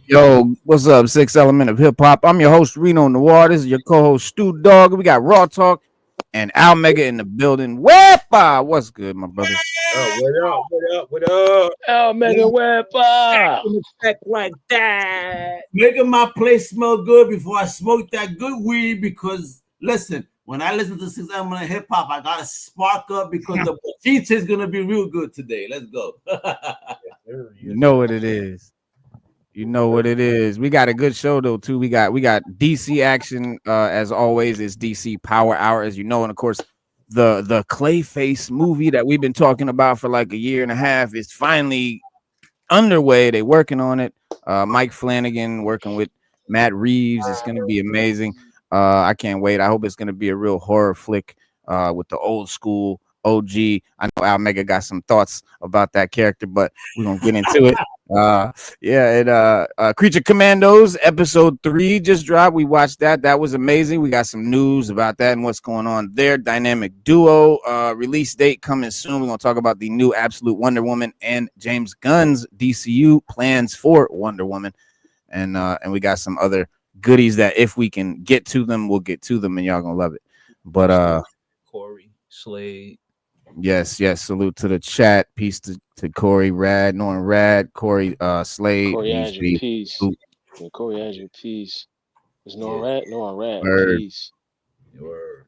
Yo, what's up? Sixth Element of Hip Hop. I'm your host, Reno Noir. This is your co-host, Stu Dog. We got Raw Talk and Al Mega in the building. Wepa! What's good, my brothers? Oh, what up? What up? What up? Oh, Mega Weapon! In effect like that. Making my place smell good before I smoke that good weed. Because listen, when I listen to 6 hip hop, I gotta spark up because the bachita is gonna be real good today. Let's go. You know what it is. You know what it is. We got a good show though too. We got DC action as always. It's DC Power Hour, as you know, and of course the Clayface movie that we've been talking about for like a year and a half is finally underway. They working on it. Mike Flanagan working with Matt Reaves. It's gonna be amazing. I can't wait. I hope it's gonna be a real horror flick with the old school OG. I know Al Mega got some thoughts about that character, but we're gonna get into it. Creature Commandos episode 3 just dropped. We watched that. That was amazing. We got some news about that and what's going on there. Dynamic duo release date coming soon. We're gonna talk about the new Absolute Wonder Woman and James Gunn's DCU plans for Wonder Woman, and we got some other goodies that if we can get to them, we'll get to them, and y'all gonna love it. But Corey, Slade. yes, salute to the chat. Peace to Corey, Rad, Norman Rad, Corey, Slade. Corey Andrew, peace. Yeah, Corey Andrew, peace. There's no Rad, Word. peace. Word.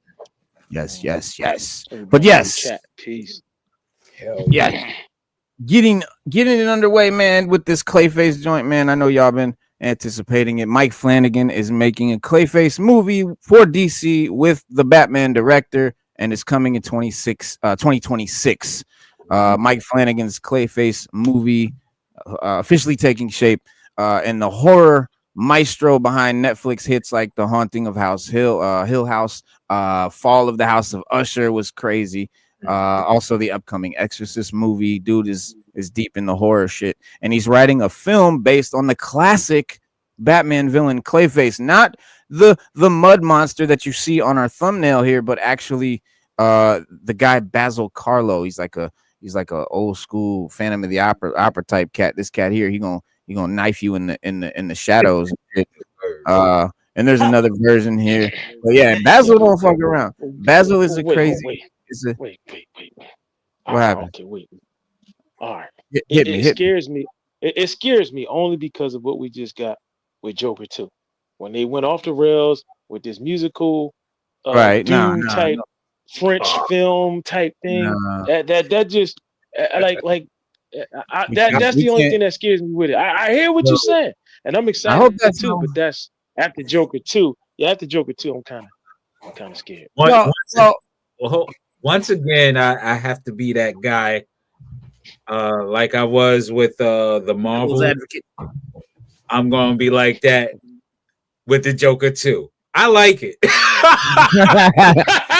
Yes. Everybody But in the yes, chat, peace. Hell yeah. Getting it underway, man, with this Clayface joint, man. I know y'all been anticipating it. Mike Flanagan is making a Clayface movie for DC with the Batman director, and it's coming in 2026. Mike Flanagan's Clayface movie officially taking shape, and the horror maestro behind Netflix hits like The Haunting of Hill House, Fall of the House of Usher was crazy. Also the upcoming Exorcist movie. Dude is deep in the horror shit, and he's writing a film based on the classic Batman villain Clayface, not the mud monster that you see on our thumbnail here, but actually the guy Basil Carlo. He's like a old school Phantom of the Opera type cat. This cat here, he gonna knife you in the shadows. And there's another version here, but yeah, Basil don't fuck around. Basil is a crazy. Wait. What happened? Okay, wait. All right. Hit It me. scares me. It scares me only because of what we just got with Joker 2. When they went off the rails with this musical Right. Dune type French film type thing. That just that's the only thing that scares me with it. I hear what you're saying, and I'm excited I hope that's too, but that's after Joker 2. Yeah, after Joker 2, I'm kind of scared. Once again, I have to be that guy, like I was with the Marvel Advocate. I'm gonna be like that with the Joker too. I like it.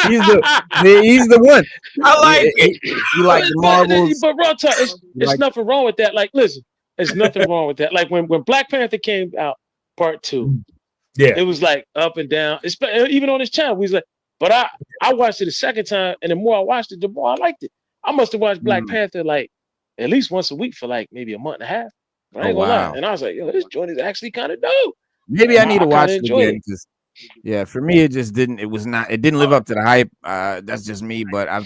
he's the one. I like it. You like the Marvels, but Raw Talk, it's nothing wrong with that. Like, listen, there's nothing wrong with that. Like when Black Panther came out, Part 2, yeah, it was like up and down. Even on this channel, we was like, but I watched it a second time, and the more I watched it, the more I liked it. I must have watched Black Panther like at least once a week for like maybe a month and a half. I ain't gonna lie. And I was like, yo, this joint is actually kind of dope. Maybe I need to watch it again. Yeah, for me, it just didn't. It didn't live up to the hype. That's just me, but I'll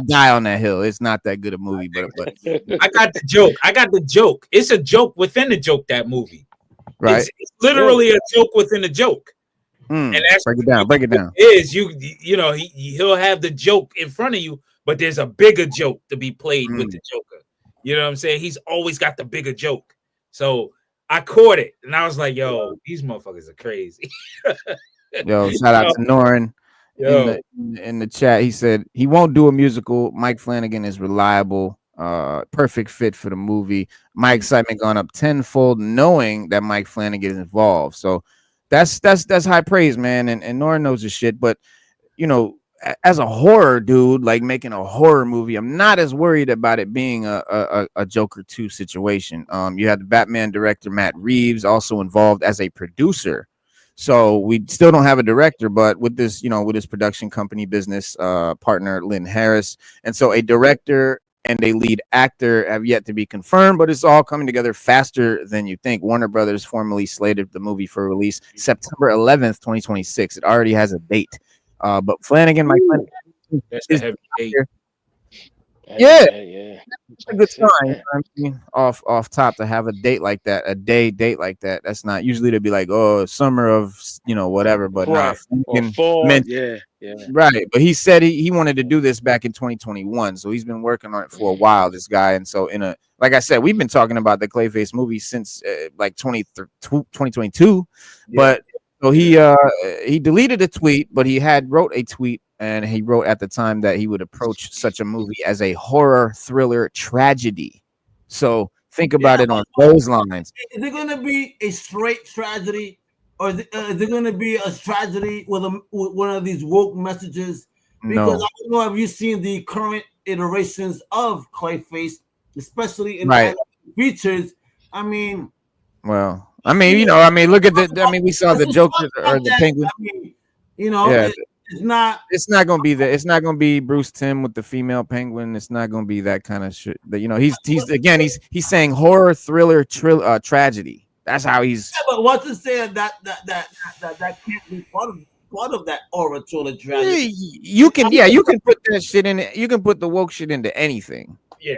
die on that hill. It's not that good a movie, but I got the joke. It's a joke within the joke. That movie, right? It's literally a joke within a joke. And that's break it down. Is you know he'll have the joke in front of you, but there's a bigger joke to be played with the Joker. You know what I'm saying? He's always got the bigger joke. So I caught it, and I was like, "Yo, these motherfuckers are crazy." Yo, shout out to Norin in the chat. He said he won't do a musical. Mike Flanagan is reliable, perfect fit for the movie. My excitement gone up tenfold knowing that Mike Flanagan is involved. So that's high praise, man. And Norin knows his shit, but you know, as a horror dude, like making a horror movie, I'm not as worried about it being a Joker 2 situation. You had the Batman director Matt Reaves also involved as a producer. So we still don't have a director, but with this, with his production company business partner Lynn Harris, and so a director and a lead actor have yet to be confirmed, but it's all coming together faster than you think. Warner Brothers formally slated the movie for release September 11th, 2026. It already has a date. But Flanagan, my friend, That's a heavy date. Yeah. It's a good sign. You know what I mean? Off top to have a date like that, a date like that. That's not usually to be like, oh, summer of whatever. But Right. Or fall. Right. But he said he wanted to do this back in 2021, so he's been working on it for a while. This guy, and so like I said, we've been talking about the Clayface movie since like 2022, but. So he deleted a tweet, but he wrote a tweet, and he wrote at the time that he would approach such a movie as a horror thriller tragedy. So think about it on those lines. Is it going to be a straight tragedy, or is it going to be a tragedy with one of these woke messages? Because I don't know, have you seen the current iterations of Clayface, especially in the features? I mean, well. look at we saw the Joker or the Penguin. It's not gonna be that. It's not gonna be Bruce Timm with the female Penguin. It's not gonna be that kind of shit. But he's saying horror thriller tragedy. That's how he's. Yeah, but what's to say that can't be part of that horror thriller tragedy? You can put that shit in it. You can put the woke shit into anything. Yeah.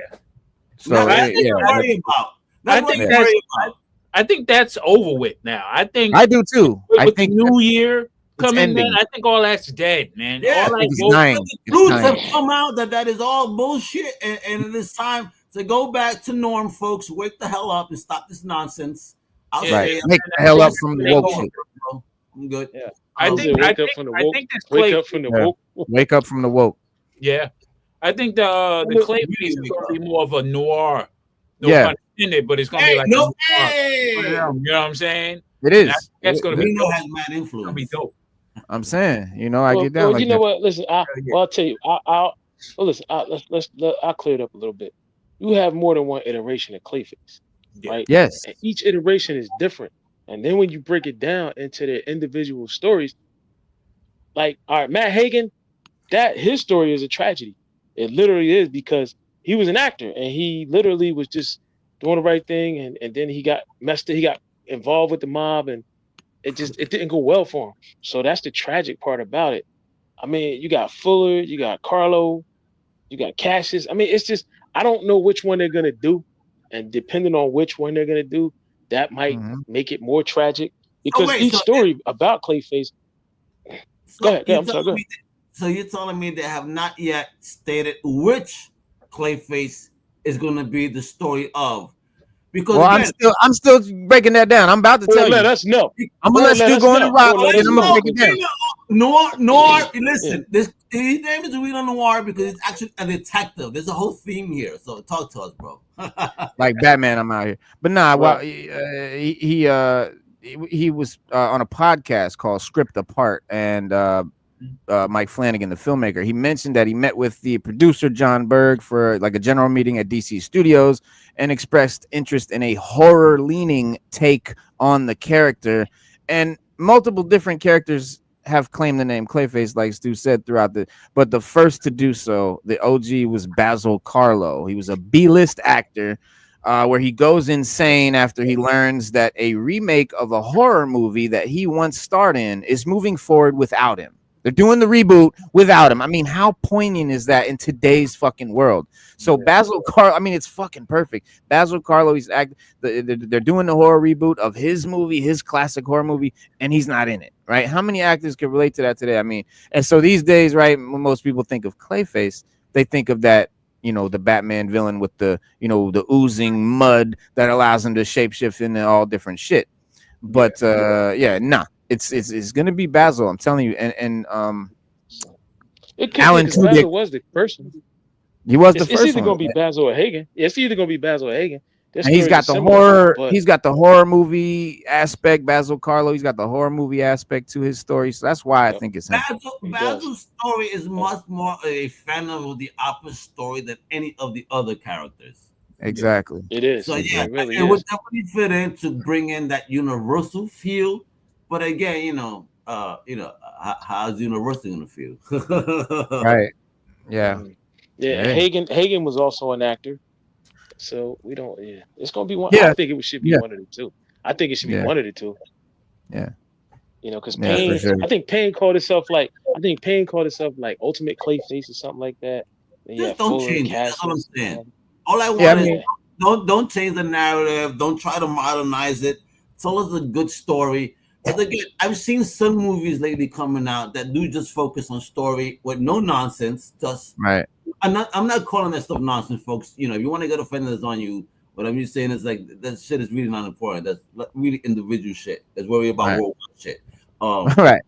So that's what you're worried about. That's what you're worried about. I think that's over with now. I do too. I think New Year coming, man. I think all that's dead, man. Yeah, all the truth have come out that is all bullshit, and it is time to go back to norm, folks. Wake the hell up and stop this nonsense. Wake the hell up from the woke shit. I'm good. Yeah, I think wake up from the woke. Yeah, I think the Clayface is going to be more of a noir. In it, but it's gonna be like you know what I'm saying? It is. That's gonna be dope. Has mad influence. Gonna be dope. I'm saying, I get down. Well, what? Listen, I'll tell you. I'll clear it up a little bit. You have more than one iteration of Clayface, right? Yes. And each iteration is different, and then when you break it down into their individual stories, like Matt Hagen, his story is a tragedy. It literally is, because he was an actor and he literally was just doing the right thing, and then he got involved with the mob, and it didn't go well for him. So that's the tragic part about it. I mean, you got Fuller, you got Carlo, you got Cassius. I mean, it's just, I don't know which one they're gonna do, and depending on which one they're gonna do, that might make it more tragic, because each story about Clayface. Go ahead. I'm sorry. Go ahead. So you're telling me they have not yet stated which Clayface is going to be the story of? Because I'm still breaking that down. I'm about to tell you. Let us know. I'm gonna let you go on the rock, and I'm gonna break it down. Noir. Listen, his name is Reno Noir because he's actually a detective. There's a whole theme here. So talk to us, bro. Like Batman, I'm out here. But nah, well, he was on a podcast called Script Apart, and Mike Flanagan, the filmmaker, he mentioned that he met with the producer John Berg for like a general meeting at DC Studios and expressed interest in a horror leaning take on the character. And multiple different characters have claimed the name Clayface, like Stu said, but the first to do so, the OG, was Basil Carlo. He was a B-list actor, where he goes insane after he learns that a remake of a horror movie that he once starred in is moving forward without him. They're doing the reboot without him. I mean, how poignant is that in today's fucking world? So Basil Carlo, I mean, it's fucking perfect. Basil Carlo, they're doing the horror reboot of his movie, his classic horror movie, and he's not in it, right? How many actors can relate to that today? I mean, and so these days, right, when most people think of Clayface, they think of that, the Batman villain with the oozing mud that allows him to shapeshift into all different shit. But It's gonna be Basil, I'm telling you, and Alan Tudyk, Basil was the first one. He was the first one. It's either gonna be Basil or Hagen. It's either gonna be Basil or Hagen. And he's got the horror. He's got the horror movie aspect. Basil Carlo. He's got the horror movie aspect to his story. So that's why I think it's him. Basil's story is much more a fan of the opposite story than any of the other characters. Exactly. It is. So it would definitely fit in to bring in that universal feel. But again, how's Universal gonna feel? Right. Yeah. Yeah, Hey. Hagen was also an actor. So we don't. Yeah, it's gonna be one. Yeah. I think it should be Yeah. one of the two. I think it should be Yeah. one of the two. Yeah. You know, because Yeah, for Payne. sure. I think Payne called itself like. I think Payne called itself like Ultimate Clayface or something like that. And yeah, Just don't Fuller, change it. That's all I'm Cassius. saying. All I want Yeah, I is mean, don't change the narrative. Don't try to modernize it. Tell us a good story. But again, I've seen some movies lately coming out that do just focus on story with no nonsense. Just right. I'm not calling that stuff nonsense, folks. You know, if you want to get offended, it's on you. What I'm just saying is like that shit is really not important. That's really individual shit. Let's worry about Right. worldwide shit. Right.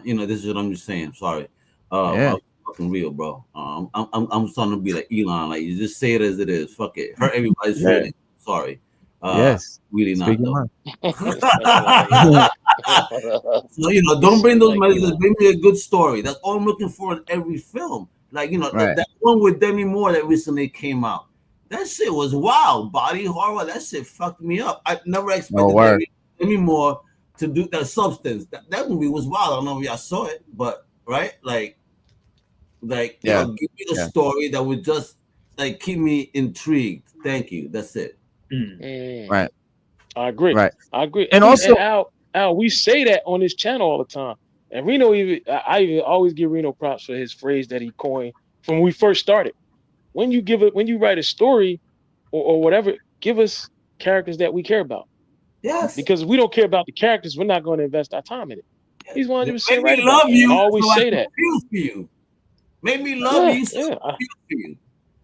You know, this is what I'm just saying. Sorry. Yeah. I'm fucking real, bro. I'm starting to be like Elon. Like you just say it as it is. Fuck it. Hurt everybody's Yeah. feelings. Sorry. Yes. Really not Speaking though. of. So you know, don't bring those Like messages. Elon. Bring me a good story. That's all I'm looking for in every film. Like you know, Right. that one with Demi Moore that recently came out. That shit was wild. Body horror. That shit fucked me up. I never expected word. Demi Moore to do that. Substance. That movie was wild. I don't know if y'all saw it, but right, like Yeah. you know, give me a Yeah. story that would just like keep me intrigued. Thank you. That's it. Right. I agree. Right. I agree. And we- also- Al, we say that on this channel all the time. And Reno I even always give Reno props for his phrase that he coined from when we first started. When you write a story or whatever, give us characters that we care about. Yes. Because if we don't care about the characters, we're not going to invest our time in it. He's 100% right Make me about love that. you. I always so I say can that. feel for you. Make me love Yeah, you. So yeah. I can feel for you.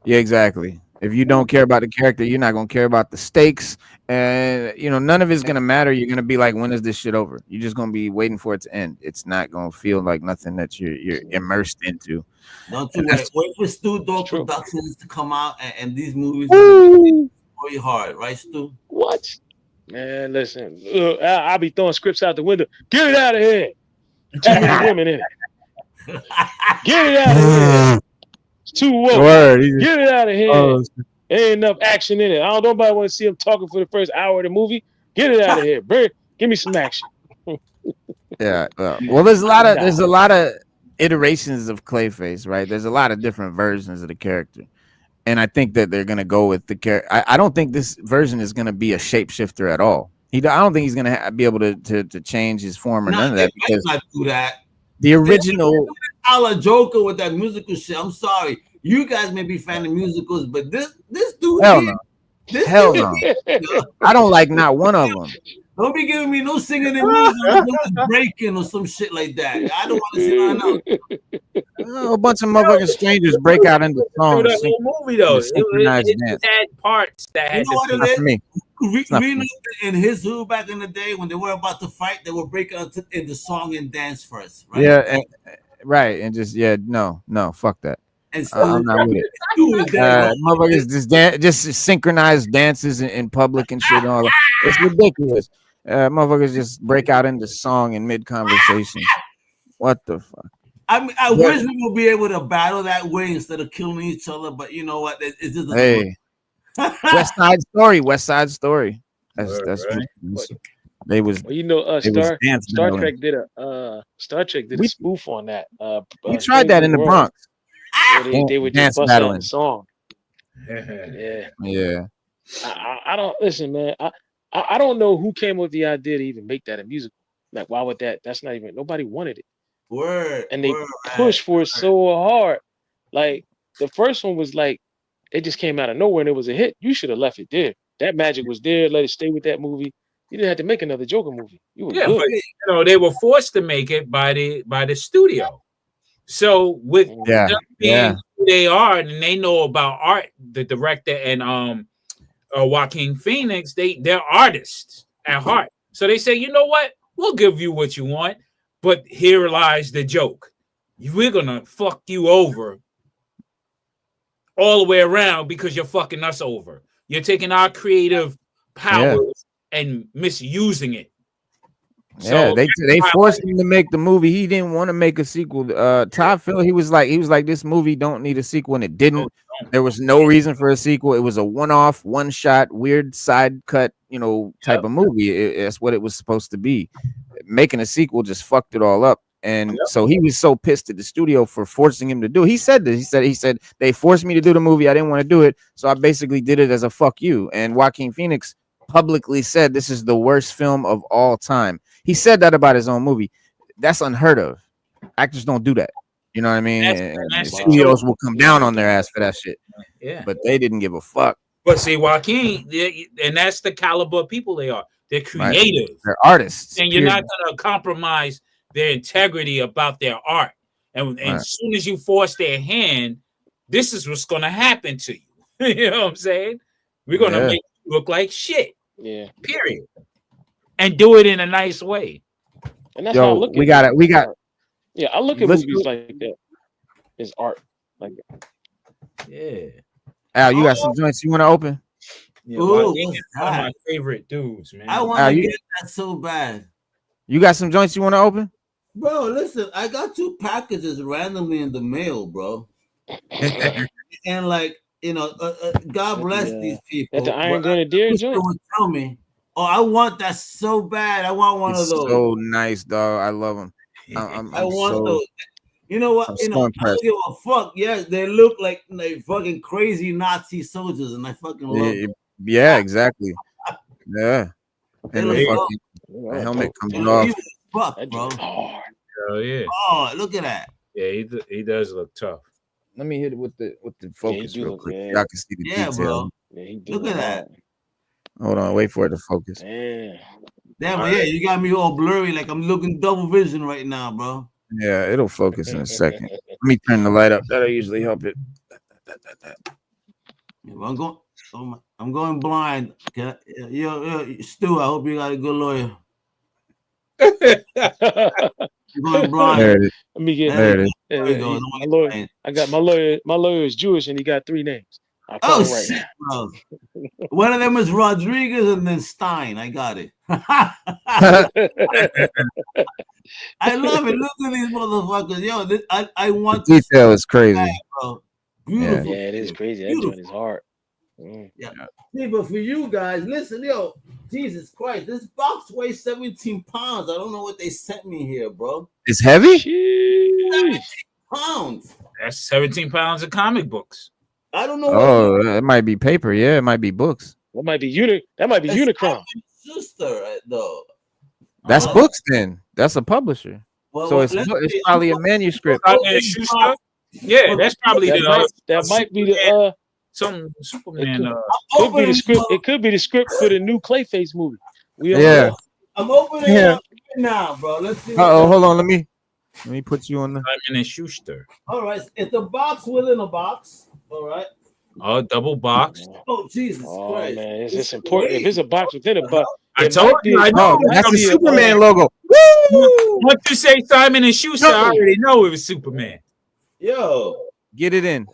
Yeah, exactly. If you don't care about the character, you're not gonna care about the stakes, and you know none of it's gonna matter. You're gonna be like, when is this shit over? You're just gonna be waiting for it to end. It's not gonna feel like nothing that you're immersed into. Don't you And wait. that's- Wait for Stu Dog true. Productions to come out and these movies Woo! are really hard, right, Stu? What? Man, listen. I'll be throwing scripts out the window. Get it out of here. Too many women in it. Get it out of here. It's too woke. Word. He just- Get it out of here. oh, Ain't enough action in it. I don't nobody want to see him talking for the first hour of the movie. Get it out of here. Give me some action. yeah. Well, there's a lot of iterations of Clayface, right? There's a lot of different versions of the character. And I think that they're gonna go with the character. I don't think this version is gonna be a shapeshifter at all. I don't think he's gonna be able to change his form or none of that, They might because not do that. the original. A la Joker with that musical shit. I'm sorry. You guys may be fan of musicals, but this dude Hell here, no. this Hell dude no. here, I don't like not one of them. don't be giving me no singing and music no breaking or some shit like that. I don't want to see nothing else. A bunch of motherfucking strangers break out into Through songs. the whole movie though, synchronized it dance. had parts that You had know what to it Not for is? me. not Reno and his who back in the day when they were about to fight, they would break out in the song and dance first, right? Yeah, right. And just no, fuck that. And I'm not with it. Stu is there. Motherfuckers just synchronized dances in public and shit. And all that. It's ridiculous. Motherfuckers just break out into song in mid conversation. What the fuck? I mean, I wish we would be able to battle that way instead of killing each other, but you know what? It just doesn't work. West Side Story. West Side Story. That's Right. they was. Well, you know, It was dance Star battling. Trek did a spoof on that. We tried that in the Bronx. Where they would Dance just bust battling. out the song. Yeah. Yeah. I don't listen, man. I don't know who came up with the idea to even make that a musical. Like, why would that? That's not even nobody wanted it, Word. and they word, pushed for it so hard. Like the first one was like, it just came out of nowhere and it was a hit. You should have left it there. That magic was there. Let it stay with that movie. You didn't have to make another Joker movie. You were Yeah, good. but you know they were forced to make it by the studio. So with Yeah. them being who they are and they know about art, the director and Joaquin Phoenix, they're artists at heart. So they say, you know what? We'll give you what you want, but here lies the joke. We're gonna fuck you over all the way around because you're fucking us over. You're taking our creative powers and misusing it. Yeah, So they forced him to make the movie. He didn't want to make a sequel. Todd Phillips, he was like, this movie don't need a sequel, and it didn't. There was no reason for a sequel. It was a one-off, one-shot, weird side cut, type of movie. That's what it was supposed to be. Making a sequel just fucked it all up. And so he was so pissed at the studio for forcing him to do it. He said this. He said they forced me to do the movie. I didn't want to do it, so I basically did it as a fuck you. And Joaquin Phoenix publicly said this is the worst film of all time. He said that about his own movie. That's unheard of. Actors don't do that. You know what I mean? And studios will come down on their ass for that shit. Yeah, but they didn't give a fuck. But see, Joaquin, and that's the caliber of people they are. They're creative. Right. They're artists. And you're not going to compromise their integrity about their art. And as soon as you force their hand, this is what's going to happen to you. You know what I'm saying? We're going to make you look like shit. Yeah. Period. And do it in a nice way. And that's how I look at it. We got. Yeah, I look at movies like that. It's art. Like that. Yeah. Al, you got some joints you want to open? Yeah, one of my favorite dudes, man. I want to get that so bad. You got some joints you want to open? Bro, listen, I got 2 packages randomly in the mail, bro. And like, you know, God bless these people. That the Iron Grenadier joint? Tell me, oh, I want that so bad. I want one of those. So nice, dog. I love them. I want those. You know what? I don't give a fuck. Yes, they look like fucking crazy Nazi soldiers, and I fucking love them. Yeah, exactly. Yeah. And the helmet comes off. Fuck, bro. Hell yeah. Oh, look at that. Yeah, he does look tough. Let me hit it with the focus real quick. Y'all can see the detail. Bro. Look at that. Hold on, wait for it to focus. Damn, but you got me all blurry, like I'm looking double vision right now, bro. Yeah, it'll focus in a second. Let me turn the light up. That'll usually help it. I'm going blind. Yo, Stu, I hope you got a good lawyer. You're going blind. There it is. Let me get there it is. There you go. My lawyer. I got my lawyer. My lawyer is Jewish, and he got 3 names. Oh shit, bro. One of them is Rodriguez, and then Stein. I got it. I love it. Look at these motherfuckers. Yo, I want the detail is crazy. Bag, bro. Beautiful. Yeah, it is crazy. That joint is hard. Yeah. See, but for you guys, listen, yo, Jesus Christ, this box weighs 17 pounds. I don't know what they sent me here, bro. It's heavy? 17 pounds. That's 17 pounds of comic books. I don't know. Oh, it might be paper. Yeah, it might be books. That might be Unicron. Sister, though. That's books then. That's a publisher. Well, so it's probably a manuscript. Yeah, that's probably that might be the some Superman. Could be the script. It could be the script for the new Clayface movie. I'm opening it up now, bro. Let's see. Hold on. Let me put you on the Simon and Schuster. All right, it's a box within a box. All right. Oh, double box. Oh, Jesus Christ. Man, it's important. If it's a box within a box, I told you. I know. That's the Superman logo. Woo! Once you say Simon and Schuster, I already know it was Superman. Yo, get it in.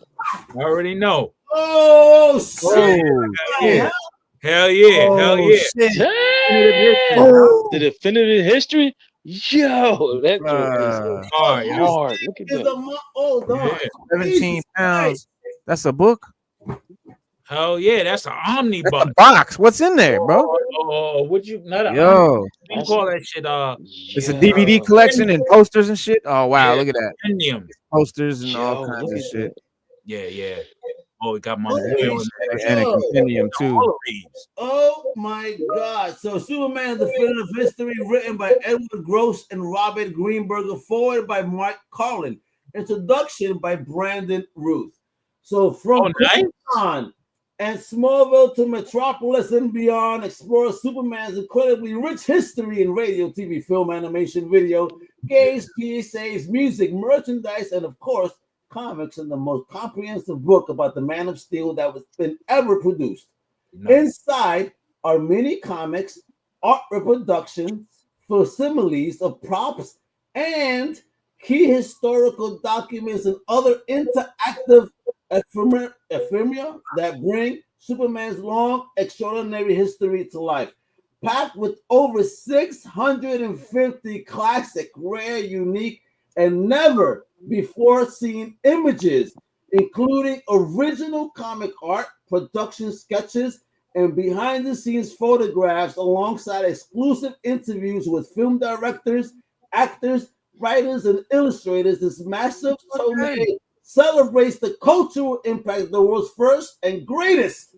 I already know. Oh shit! Yeah. Hell yeah! Hell yeah! Shit. The definitive history. Yo, that is hard. Look at that. 17 pounds. That's a book. Hell yeah! That's an omnibus. That's a box. What's in there, bro? Oh, would you not? Yo, you call that shit? It's a DVD collection and posters and shit. Oh wow, look at that. Compendium. Posters and all kinds of shit. Yeah. Oh, we got my and a compendium too. Oh my God! So Superman: Definitive History, written by Edward Gross and Robert Greenberger, forward by Mark Carlin, introduction by Brandon Ruth. So from on and Smallville to Metropolis and beyond, explore Superman's incredibly rich history in radio, TV, film, animation, video, games, PSAs, music, merchandise, and of course, comics, in the most comprehensive book about the Man of Steel that was been ever produced. Inside are mini comics, art reproductions, facsimiles of props, and key historical documents and other interactive ephemera that bring Superman's long, extraordinary history to life. Packed with over 650 classic, rare, unique, and never before seen images, including original comic art, production sketches, and behind the scenes photographs, alongside exclusive interviews with film directors, actors, writers and illustrators, this massive Tomei celebrates the cultural impact of the world's first and greatest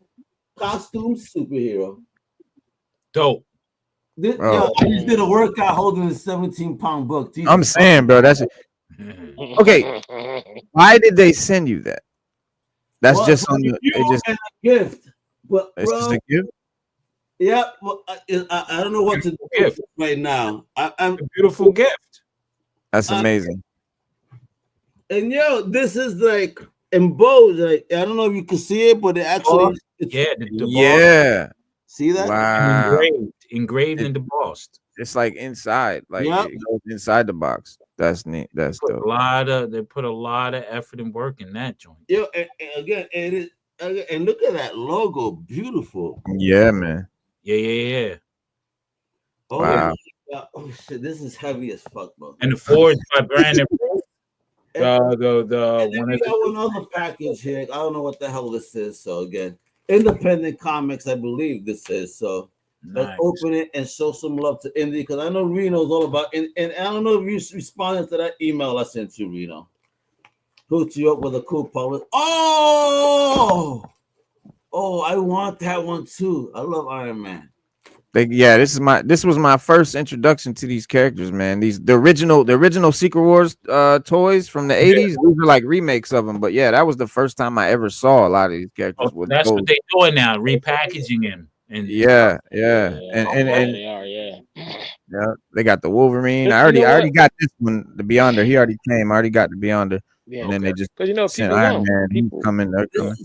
costume superhero. Dope. Yo, I just did a workout holding a 17-pound book. Jesus. I'm saying, bro, that's it. Okay. Why did they send you that? That's just on the a gift. But it's bro, just a gift. Yeah, well, I don't know what to do right now. I'm a beautiful gift. That's amazing. And yo, this is like embossed. Like, I don't know if you can see it, but it actually, the see that? Wow, engraved and embossed. It's like inside, like it goes inside the box. That's neat. That's dope. They put a lot of effort and work in that joint. Yo, and again, and look at that logo, beautiful. Yeah, man. Yeah. Oh, wow. Oh shit, this is heavy as fuck, bro. And the forged by Brandon. One other package here. I don't know what the hell this is. So again, independent comics, I believe this is. So let's open it and show some love to Indy, because I know Reno's all about. And I don't know if you responded to that email I sent you, Reno. Hooked you up with a cool public. Oh, I want that one too. I love Iron Man. This was my first introduction to these characters, man. The original Secret Wars toys from the 80s. These are like remakes of them, but yeah, that was the first time I ever saw a lot of these characters. That's what they're doing now, repackaging him. And they are, they got the Wolverine. I already got this one, the Beyonder. He already came. I already got the Beyonder, and then they just sent Iron Man. He's coming. They're coming.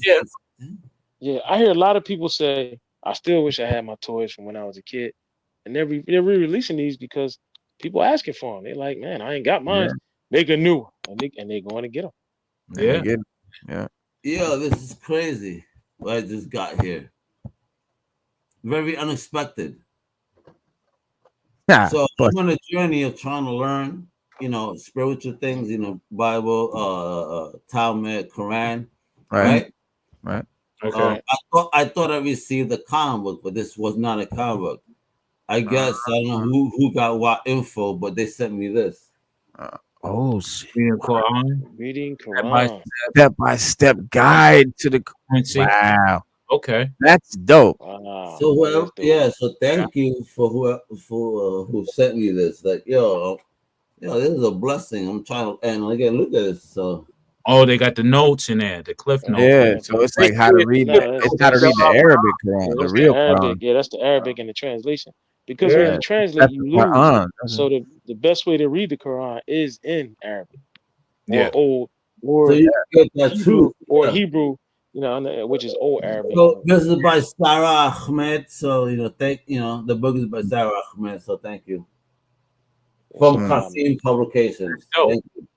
Yeah, I hear a lot of people say, I still wish I had my toys from when I was a kid. And they're re-releasing these because people asking for them. They're like, man, I ain't got mine. Yeah. Make a new one. And they're going to get them. Yeah. Yeah, this is crazy what I just got here. Very unexpected. So I'm on a journey of trying to learn, spiritual things, Bible, Talmud, Quran, right? Okay. I thought I received a comic book, but this was not a comic book. I guess I don't know who got what info, but they sent me this. Shit. Reading Quran. Step-by-step guide to the currency. Wow. Okay. That's dope. Wow. So so thank you for who sent me this. Like, this is a blessing. I'm trying to, and again, look at this. So they got the notes in there, the cliff notes. Yeah, so it's like how to read it's how to read the Arabic Quran, the real Arabic. Quran. Yeah, that's the Arabic in the translation. Because when you translate, you lose. So the best way to read the Quran is in Arabic. Or you get that too. Or Hebrew, which is old Arabic. So this is by Sarah Ahmed. So the book is by Sarah Ahmed. So thank you. From Qasim Publications. Thank you.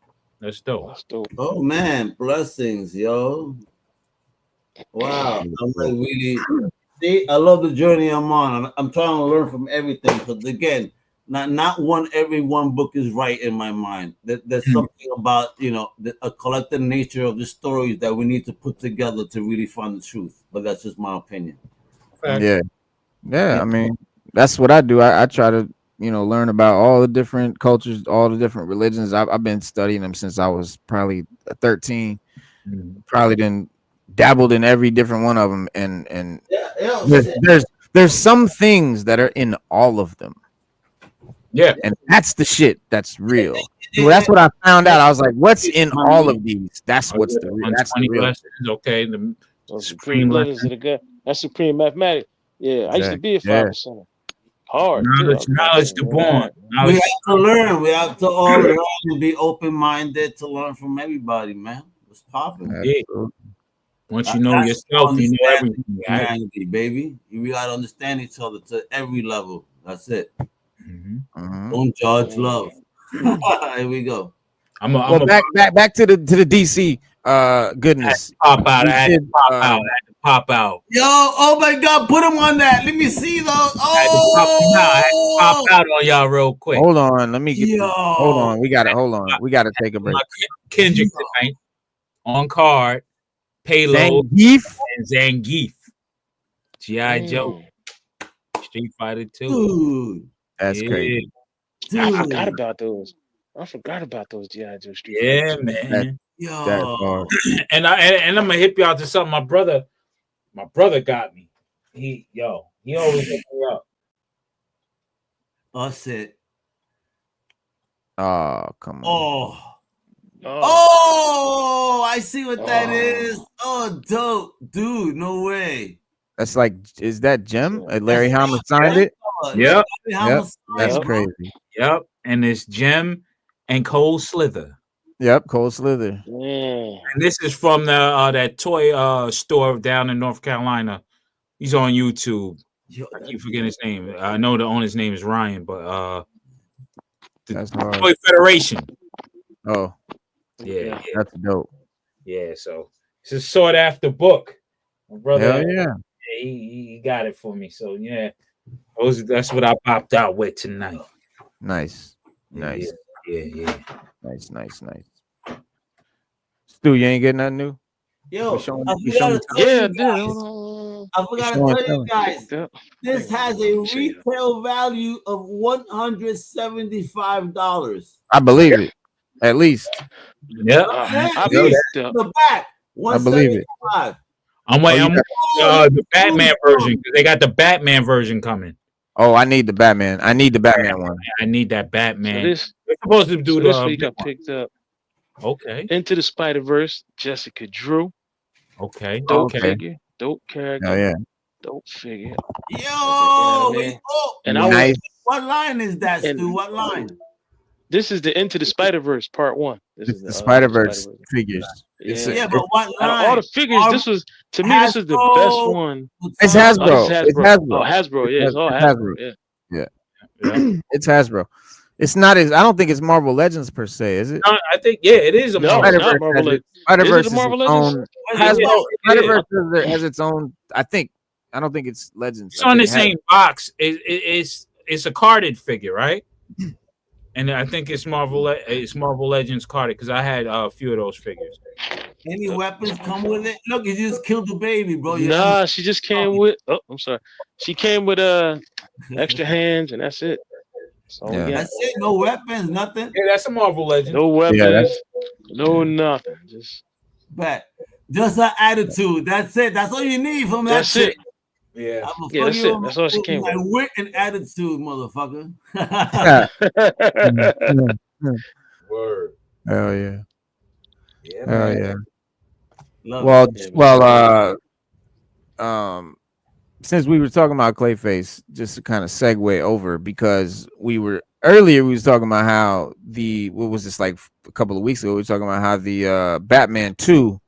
That's dope. Oh man, blessings, yo. Wow. I'm like really I love the journey I'm on. I'm trying to learn from everything, because again, not every one book is right in my mind. There's something about a collective nature of the stories that we need to put together to really find the truth. But that's just my opinion. Yeah. I mean, that's what I do. I try to learn about all the different cultures, all the different religions. I've been studying them since I was probably 13. Probably then dabbled in every different one of them, and there's some things that are in all of them. Yeah, and that's the shit that's real. So that's what I found out. I was like, what's in all of these? That's what's the real. That's the real. Okay, the supreme letters of the gut. That's supreme mathematics. Yeah, I used to be a 5%. Hard. Knowledge to born. We have to learn. We have to all learn and be open-minded to learn from everybody, man. What's popping? Yeah. Once you know yourself, you know everything. Humanity, baby. We gotta understand each other to every level. That's it. Don't judge, love. Here we go. Back to the DC goodness. Pop out. Yo, oh my God, put him on that. Let me see those. Oh, pop out on y'all real quick. Hold on, let me get. Hold on, we gotta take a break. Kendrick tonight on card. Payload and Zangief. G.I. Joe. Street Fighter 2. Dude, that's crazy. Dude. I forgot about those. I forgot about those G.I. Joe Street Yeah, Fighter. man. That's Yo, hard. And I'm gonna hip you out to something. My brother got me. He always hit me up. that's it. Oh, come on. Oh. Oh, Oh, I see what that Oh. is. Oh, dope, dude. No way. That's like, is that Jim? Yeah. Larry That's Hama signed it. Look, Yep. Larry Hama signed, That's Yep. crazy. Yep. And it's Jim and Cole Slither. Yep, Cole Slither. Mm. And this is from the that toy store down in North Carolina. He's on YouTube. Yo, I keep forgetting his name. I know the owner's name is Ryan, but the That's hard. Toy Federation. Oh, Yeah. that's dope. Yeah. So it's a sought after book. My brother, Hell yeah. he got it for me. So yeah, that's what I popped out with tonight. Nice. Nice. Yeah. Nice. Stu, you ain't getting nothing new? yo, We showing- I we forgot showing- to tell Yeah, you dude. guys. I forgot to showing tell you film. guys. Yep. This has a retail value of $175. I believe it. At least. Yeah. I Least picked up. the back. I believe it. 175. I'm waiting. Oh, The Batman version because they got the Batman version coming. Oh, I need the Batman. I need the Batman one. I need that So Batman. this, We're supposed to do so the this week I big one. picked up Okay. Into the Spider-Verse, Jessica Drew. Okay. Dope Okay. figure, dope character, Oh yeah. dope figure. Yo, Yeah, man. And I was, Nice. what line is that, And- Stu? What line? this is the Into the Spider-Verse part 1. This It's is the Spider-Verse figures. It's Yeah. Yeah, but what Out line? of all the figures, this was to me. This is the Hasbro. best one. It's Oh, Hasbro. this is It's Hasbro. Hasbro. Oh, Hasbro. Yeah, it's all It's Hasbro. Hasbro. Yeah. It's Hasbro. It's not as, I don't think it's Marvel Legends per se, is it? No, I think it is a No, Marvel. it's not Marvel Legends. Spider-Verse Is it Marvel its Legends? own. Yeah, Hasbro, it Spider-Verse has its own. I don't think it's Legends. It's I on the think it has- same box. It's a carded figure, right? And I think it's Marvel Legends carded because I had a few of those figures. Any weapons come with it? Look, you just killed the baby, bro. Nah, she just came with. Oh, I'm sorry. She came with extra hands, and that's it. So Yeah. yeah, That's it. No weapons, nothing. Yeah, that's a Marvel Legend. no weapons, that's- no nothing. Just But just her attitude. That's it. That's all you need from that that's shit. it. Yeah. I'ma Yeah, fuck that's you it. up That's all she with came my with. wit and attitude, motherfucker. Word. Hell yeah. Yeah, Hell man. yeah. Love Well, it. since we were talking about Clayface, just to kind of segue over, because we was talking about how what was this, like a couple of weeks ago, we were talking about how the Batman 2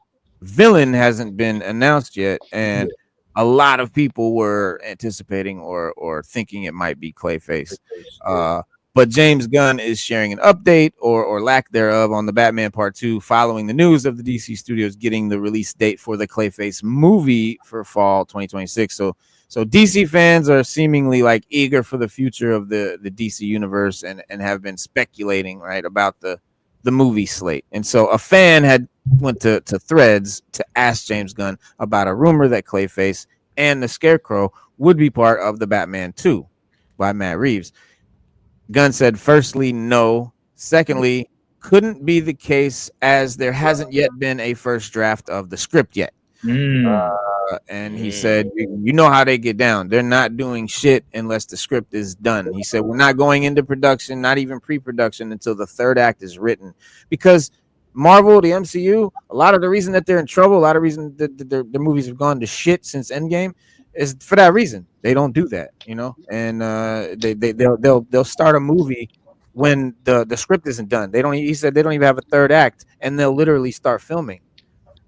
villain hasn't been announced yet, and a lot of people were anticipating or thinking it might be Clayface. But James Gunn is sharing an update or lack thereof on the Batman Part 2 following the news of the DC Studios getting the release date for the Clayface movie for fall 2026. So DC fans are seemingly like eager for the future of the DC universe and have been speculating, right, about the movie slate. And so a fan had went to Threads to ask James Gunn about a rumor that Clayface and the Scarecrow would be part of the Batman 2 by Matt Reaves. Gunn said, firstly, no. Secondly, couldn't be the case as there hasn't yet been a first draft of the script yet. And he said, you know how they get down. They're not doing shit unless the script is done. He said, we're not going into production, not even pre-production, until the third act is written. Because Marvel, the MCU, a lot of the reason that they're in trouble, a lot of reason that their movies have gone to shit since Endgame is for that reason. They don't do that, you know, and they'll start a movie when the script isn't done. He said they don't even have a third act, and they'll literally start filming,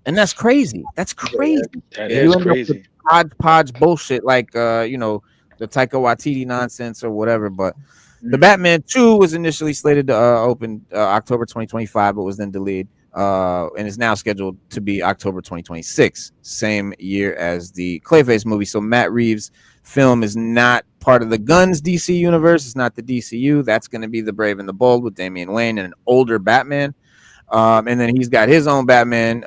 and that's crazy. That's crazy. That You is end up with crazy. hodgepodge bullshit like the Taika Waititi nonsense or whatever. But the Batman 2 was initially slated to open October 2025, but was then delayed. And is now scheduled to be October 2026, same year as the Clayface movie. So Matt Reeves' film is not part of the Gunn's DC universe. It's not the DCU. That's going to be The Brave and the Bold with Damian Wayne and an older Batman. And then he's got his own Batman,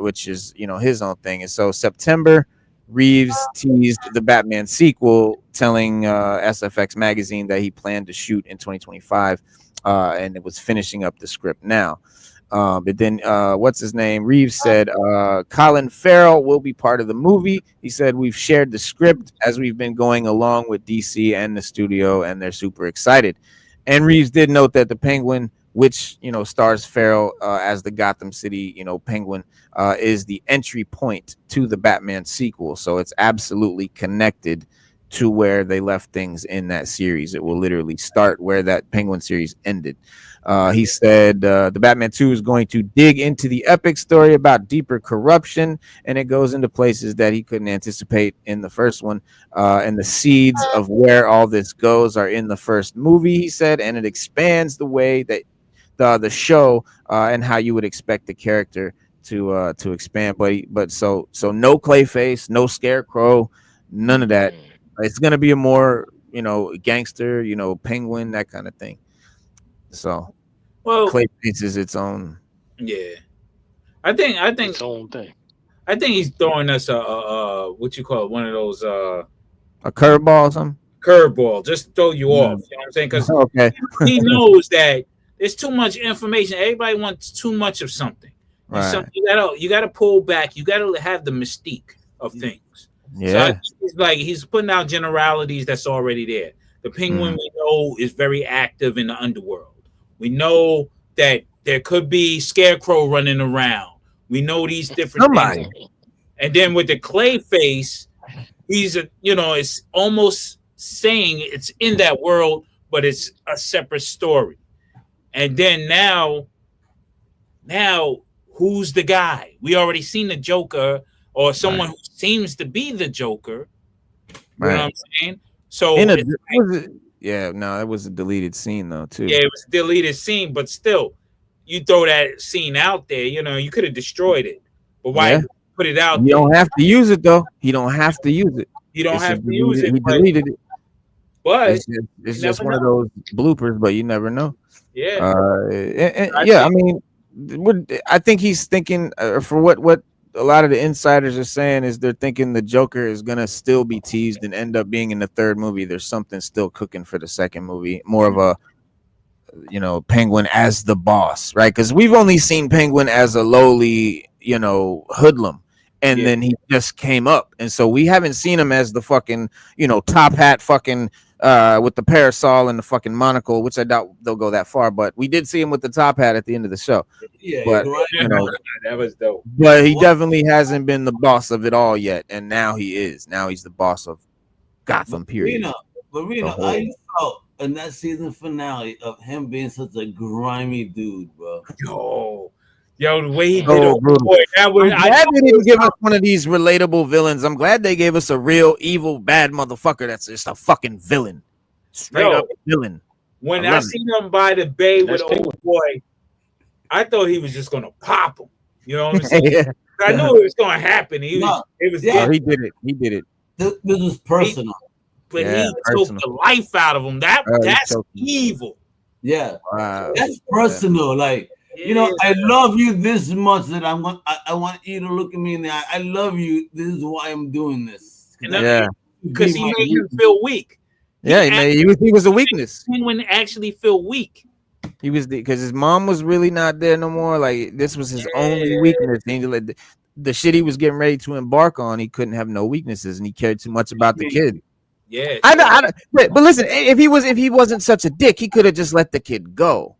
which is his own thing. And so September, Reeves teased the Batman sequel telling SFX magazine that he planned to shoot in 2025, and it was finishing up the script now. But then what's his name? Reaves said Colin Farrell will be part of the movie. He said we've shared the script as we've been going along with DC and the studio, and they're super excited. And Reaves did note that the Penguin, which stars Farrell as the Gotham City Penguin, is the entry point to the Batman sequel. So it's absolutely connected to where they left things in that series. It will literally start where that Penguin series ended. He said the Batman 2 is going to dig into the epic story about deeper corruption, and it goes into places that he couldn't anticipate in the first one. And the seeds of where all this goes are in the first movie, he said, and it expands the way that the show and how you would expect the character to expand. But so no Clayface, no Scarecrow, none of that. It's gonna be a more gangster, Penguin, that kind of thing. So, well, Clayface is its own. Yeah, I think Its own thing. I think he's throwing us a what you call it, one of those a curveball or something. Curveball, just to throw you off. You know what I'm saying? Because okay, he knows that there's too much information. Everybody wants too much of something. And right. You gotta pull back. You gotta have the mystique of things. Yeah, so it's like he's putting out generalities that's already there. The Penguin we know is very active in the underworld. We know that there could be Scarecrow running around. We know these different things. And then with the Clayface, he's it's almost saying it's in that world, but it's a separate story. And then now who's the guy? We already seen the Joker or someone who seems to be the Joker. You know what I'm saying? So it was a deleted scene though too. Yeah, it was a deleted scene, but still, you throw that scene out there, you could have destroyed it. But why put it out there? You don't have to use it though. He don't have to use it. You don't have to use it. He deleted it. But it's just one of those bloopers, but you never know. Yeah. I mean, I think he's thinking for what a lot of the insiders are saying is they're thinking the Joker is gonna still be teased and end up being in the third movie. There's something still cooking for the second movie, more of a Penguin as the boss, right? Because we've only seen Penguin as a lowly hoodlum, and then he just came up, and so we haven't seen him as the fucking top hat fucking with the parasol and the fucking monocle, which I doubt they'll go that far, but we did see him with the top hat at the end of the show. But that was dope. But he definitely hasn't been the boss of it all yet, and now he is. Now he's the boss of Gotham. Period. Marina, I felt in that season finale of him being such a grimy dude, bro. Yo, the way he did it, boy, I'm glad they didn't give us one of these relatable villains. I'm glad they gave us a real evil, bad motherfucker that's just a fucking villain. Straight up villain. When I seen him by the bay with old boy, I thought he was just gonna pop him. You know what I'm saying? I knew it was gonna happen. He did it. He did it. This was personal. But he took the life out of him. That's evil. Yeah. That's personal. Like, I love you this much that I want you to look at me in the eye. I love you. This is why I'm doing this. Because he made him feel weak. He was a weakness. Penguin actually feel weak. He was because his mom was really not there no more. Like this was his only weakness. And the shit he was getting ready to embark on, he couldn't have no weaknesses, and he cared too much about the kid. Yeah, but listen, if he wasn't such a dick, he could have just let the kid go.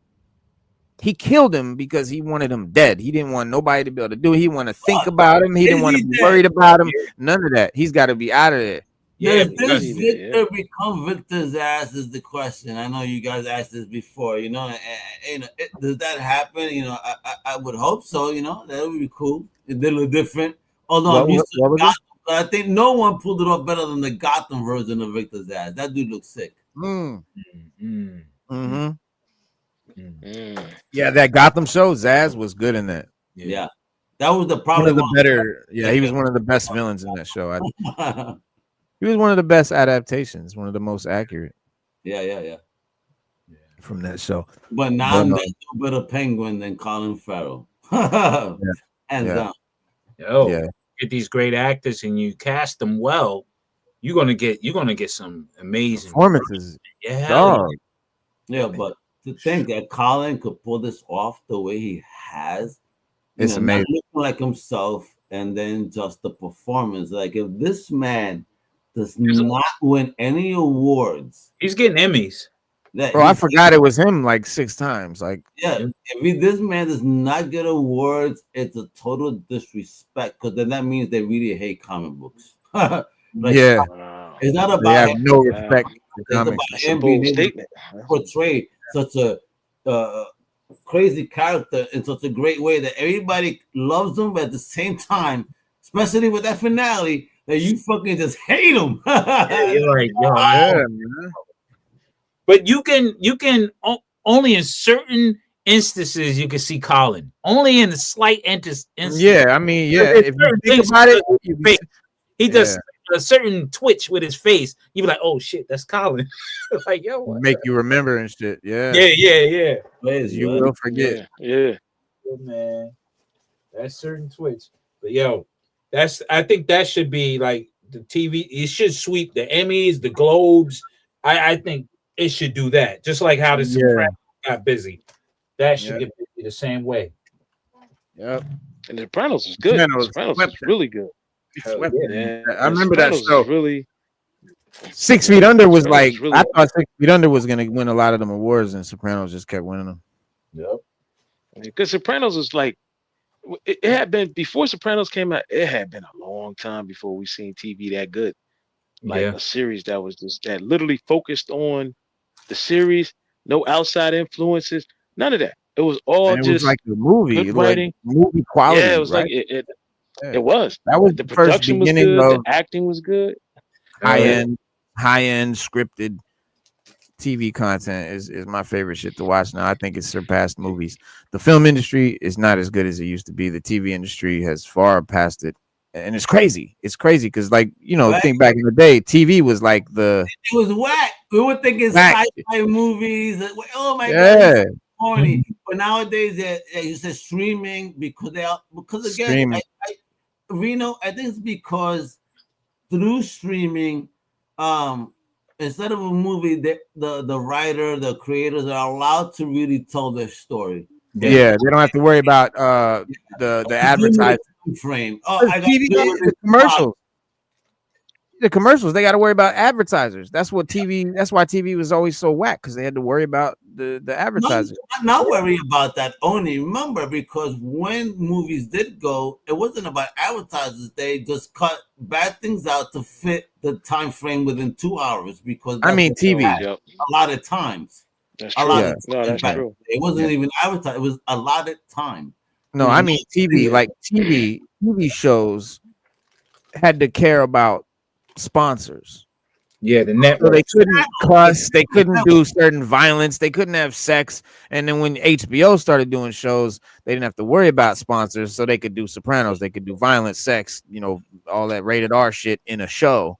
He killed him because he wanted him dead. He didn't want nobody to be able to do it. He wanted to think about him. He didn't want to be worried about him. None of that. He's got to be out of there. Does Victor become Victor's ass is the question. I know you guys asked this before. Does that happen? I would hope so. That would be cool. It did look different. Although I think no one pulled it off better than the Gotham version of Victor's ass. That dude looks sick. Yeah, that Gotham show, Zaz was good in that. Yeah, that was probably one of the better. Yeah, he was one of the best villains in that show. He was one of the best adaptations, one of the most accurate. Yeah. From that show. But now I'm a better Penguin than Colin Farrell. Get these great actors and you cast them well. you're gonna get some amazing performances. Yeah, Dog. Yeah, but to think that Colin could pull this off the way he has, It's not amazing. looking like himself, and then just the performance. Like if this man does not win any awards, he's getting Emmys. that Bro, I forgot it was him like 6 times. Like, yeah, this man does not get awards, it's a total disrespect because then that means they really hate comic books. Like, yeah, Wow. it's not they have about no Wow. respect for it's comics. about That's a him being bold able to statement. portray such a crazy character in such a great way that everybody loves him, but at the same time, especially with that finale, that you fucking just hate him. Yeah, you're like, yo, Yeah, man. but you can only in certain instances you can see Colin. Only in the slight instance. Yeah, I mean, yeah. There's If you certain think things about it, with his face. He does Yeah. a certain twitch with his face. You be like, oh shit, that's Colin. Like, yo, what make you remember and shit. Yeah, yeah. Crazy, you right? will forget. Yeah. Yeah, man. That's certain twitch. But yo, I think that should be like the TV. It should sweep the Emmys, the Globes. I think it should do that. Just like how the Yeah. Sopranos got busy. That should Yeah. get busy the same way. Yep. And The Sopranos is good. Sopranos Sopranos swept is that. really good. Hell Swept yeah. it. Yeah. I remember that Sopranos show. is really 6 Feet Under was Sopranos like is really I thought 6 Feet Under was gonna win a lot of them awards, and Sopranos just kept winning them. Yep. because Sopranos is like it had been before Sopranos came out. It had been a long time before we seen TV that good, like Yeah. a series that was just that literally focused on the series, no outside influences, none of that. It was all And it was just like the movie, good like writing. movie quality. Yeah, it was right? like it Yeah. it was. That was The the first production was beginning good. The of acting was good. high Yeah. end scripted TV content is my favorite shit to watch now. I think it's surpassed movies. The film industry is not as good as it used to be. The TV industry has far passed it. And it's crazy. It's crazy because, like, you know, Right. think back in the day, TV was like the It was whack. We were thinking Whack. sci-fi movies. Oh my god, yeah corny. But nowadays, you said streaming because because again, streaming. Reno, I think it's because through streaming, instead of a movie, the writer, the creators are allowed to really tell their story. Yeah, they don't have to worry about the advertising. Frame. Oh, I got TV, the commercials. The commercials, they got to worry about advertisers. That's why TV was always so whack, because they had to worry about the advertisers. Not worry about that only. Remember, because when movies did go, it wasn't about advertisers. They just cut bad things out to fit the time frame within 2 hours. Because I mean, that's what they TV. had Yep. a lot of times. That's A true. lot Yeah. of No, times that's back true. then. It wasn't even advertised. It was allotted time. No, I mean TV. Like TV shows had to care about sponsors. Yeah, the So network. they couldn't cuss, they couldn't do certain violence, they couldn't have sex. And then when HBO started doing shows, they didn't have to worry about sponsors, so they could do Sopranos, they could do violence, sex, you know, all that rated R shit in a show.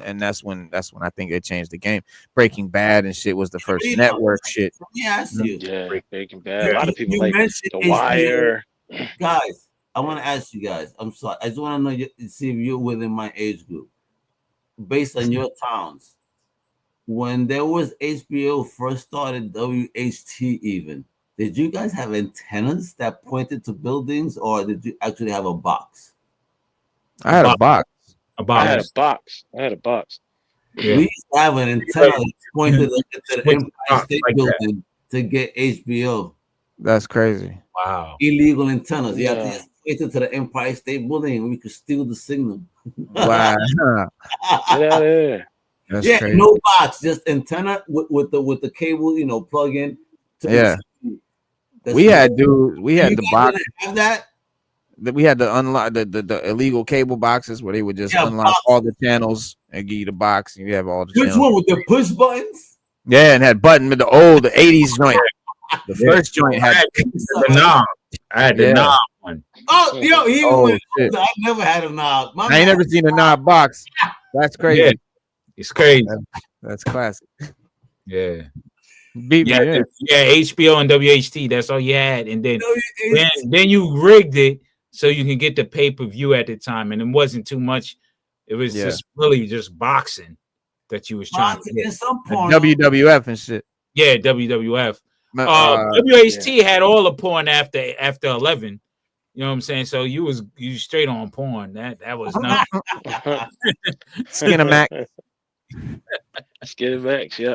And that's when I think they changed the game. Breaking Bad and shit was the first network shit. Let me ask you, Yeah, Breaking Bad. A lot of people you like mentioned The HBO. Wire. Guys, I want to ask you guys. I'm sorry. I just want to know, see if you're within my age group, based on your towns. When there was HBO first started, WHT even, did you guys have antennas that pointed to buildings, or did you actually have a box? I had a box. I had a box. Yeah. We used to have an antenna that pointed to the With Empire box State like that. Building to get HBO. That's crazy. Wow. Illegal antennas. You have to Yeah. just point it to the Empire State Building, and we could steal the signal. Wow. Get out of there. That's Yeah, crazy. no box, just antenna with the cable, plug in. Yeah. That's We right. had You the guys box. didn't have that. We had to unlock the illegal cable boxes where they would just unlock boxes. all the channels and give you the box, and you have all the Which channels. one with the push buttons? Yeah, and had button with the old 80s joint. The Yeah. first joint I had had the knob. I had the Yeah. knob one. Oh, yo, even Oh, when shit. I never had a knob. My I ain't man- never seen a knob box. That's crazy. Yeah. It's crazy. That's classic. Yeah. Beat me. Yeah, Yeah. HBO and WHT. That's all you had, and then WHT. then you rigged it so you can get the pay-per-view at the time, and it wasn't too much. It was Yeah. just really just boxing that you was trying to Boxing get. and some And porno. WWF and shit. Yeah, WWF. Uh, WHT had all the porn after 11. You know what I'm saying? So you straight on porn. That was nothing. Skinamax. Skinamax, yeah.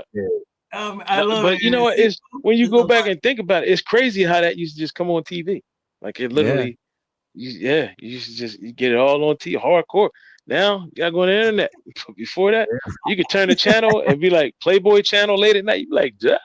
I love But it. you know what? It's when you go back and think about it, it's crazy how that used to just come on TV. Like it literally, you used to just you get it all on TV, hardcore. Now you gotta go on the internet. Before that, you could turn the channel and be like Playboy channel late at night. You be like, damn.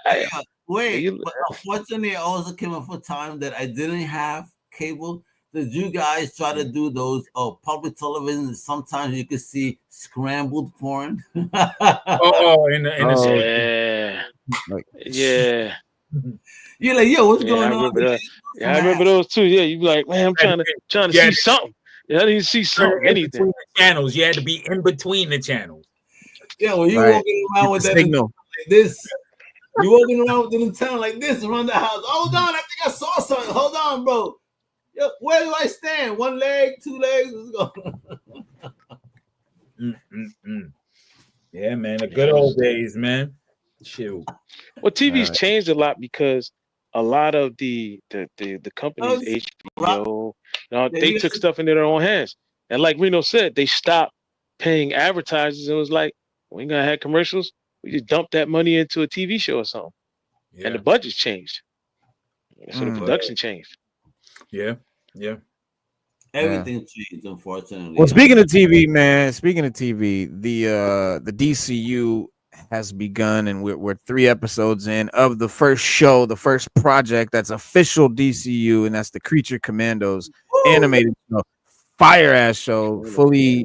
Wait, but unfortunately, I also came up for time that I didn't have cable. Did you guys try to do those public television? Sometimes you could see scrambled porn. In yeah, yeah. You're like, yo, what's going on? I remember those too. Yeah, you be like, man, I'm trying to see something. Yeah, I need to see something. Anything. The channels, you had to be in between the channels. Yeah, well, you walking around with that signal like this. You walking around with the antenna like this around the house. Hold on, I think I saw something. Hold on, bro. Yo, where do I stand? One leg, two legs? Let's go. Yeah, man. The good old days, man. Shoot. Well, TV's changed a lot because a lot of the companies, HBO, they took stuff into their own hands. And like Reno said, they stopped paying advertisers. It was like, we ain't gonna have commercials. We just dump that money into a TV show or something. Yeah. And the budget's changed. So the production changed. Yeah. Everything changed, unfortunately. Well, speaking of TV, the DCU has begun, and we're 3 episodes in of the first show, the first project that's official DCU, and that's the Creature Commandos animated show. Fire ass show, fully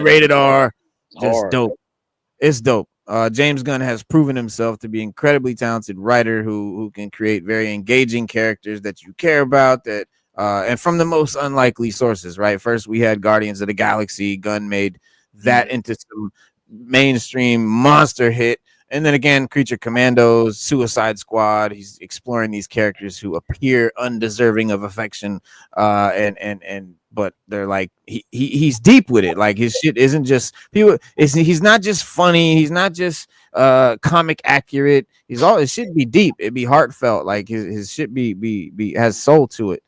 rated R. Just dope. It's dope. James Gunn has proven himself to be an incredibly talented writer who can create very engaging characters that you care about, that and from the most unlikely sources, right? First, we had Guardians of the Galaxy. Gunn made that into some mainstream monster hit. And then again, Creature Commandos, Suicide Squad. He's exploring these characters who appear undeserving of affection, but they're like he's deep with it. Like his shit isn't just people. He's not just funny. He's not just comic accurate. It should be deep. It'd be heartfelt. Like his shit be has soul to it.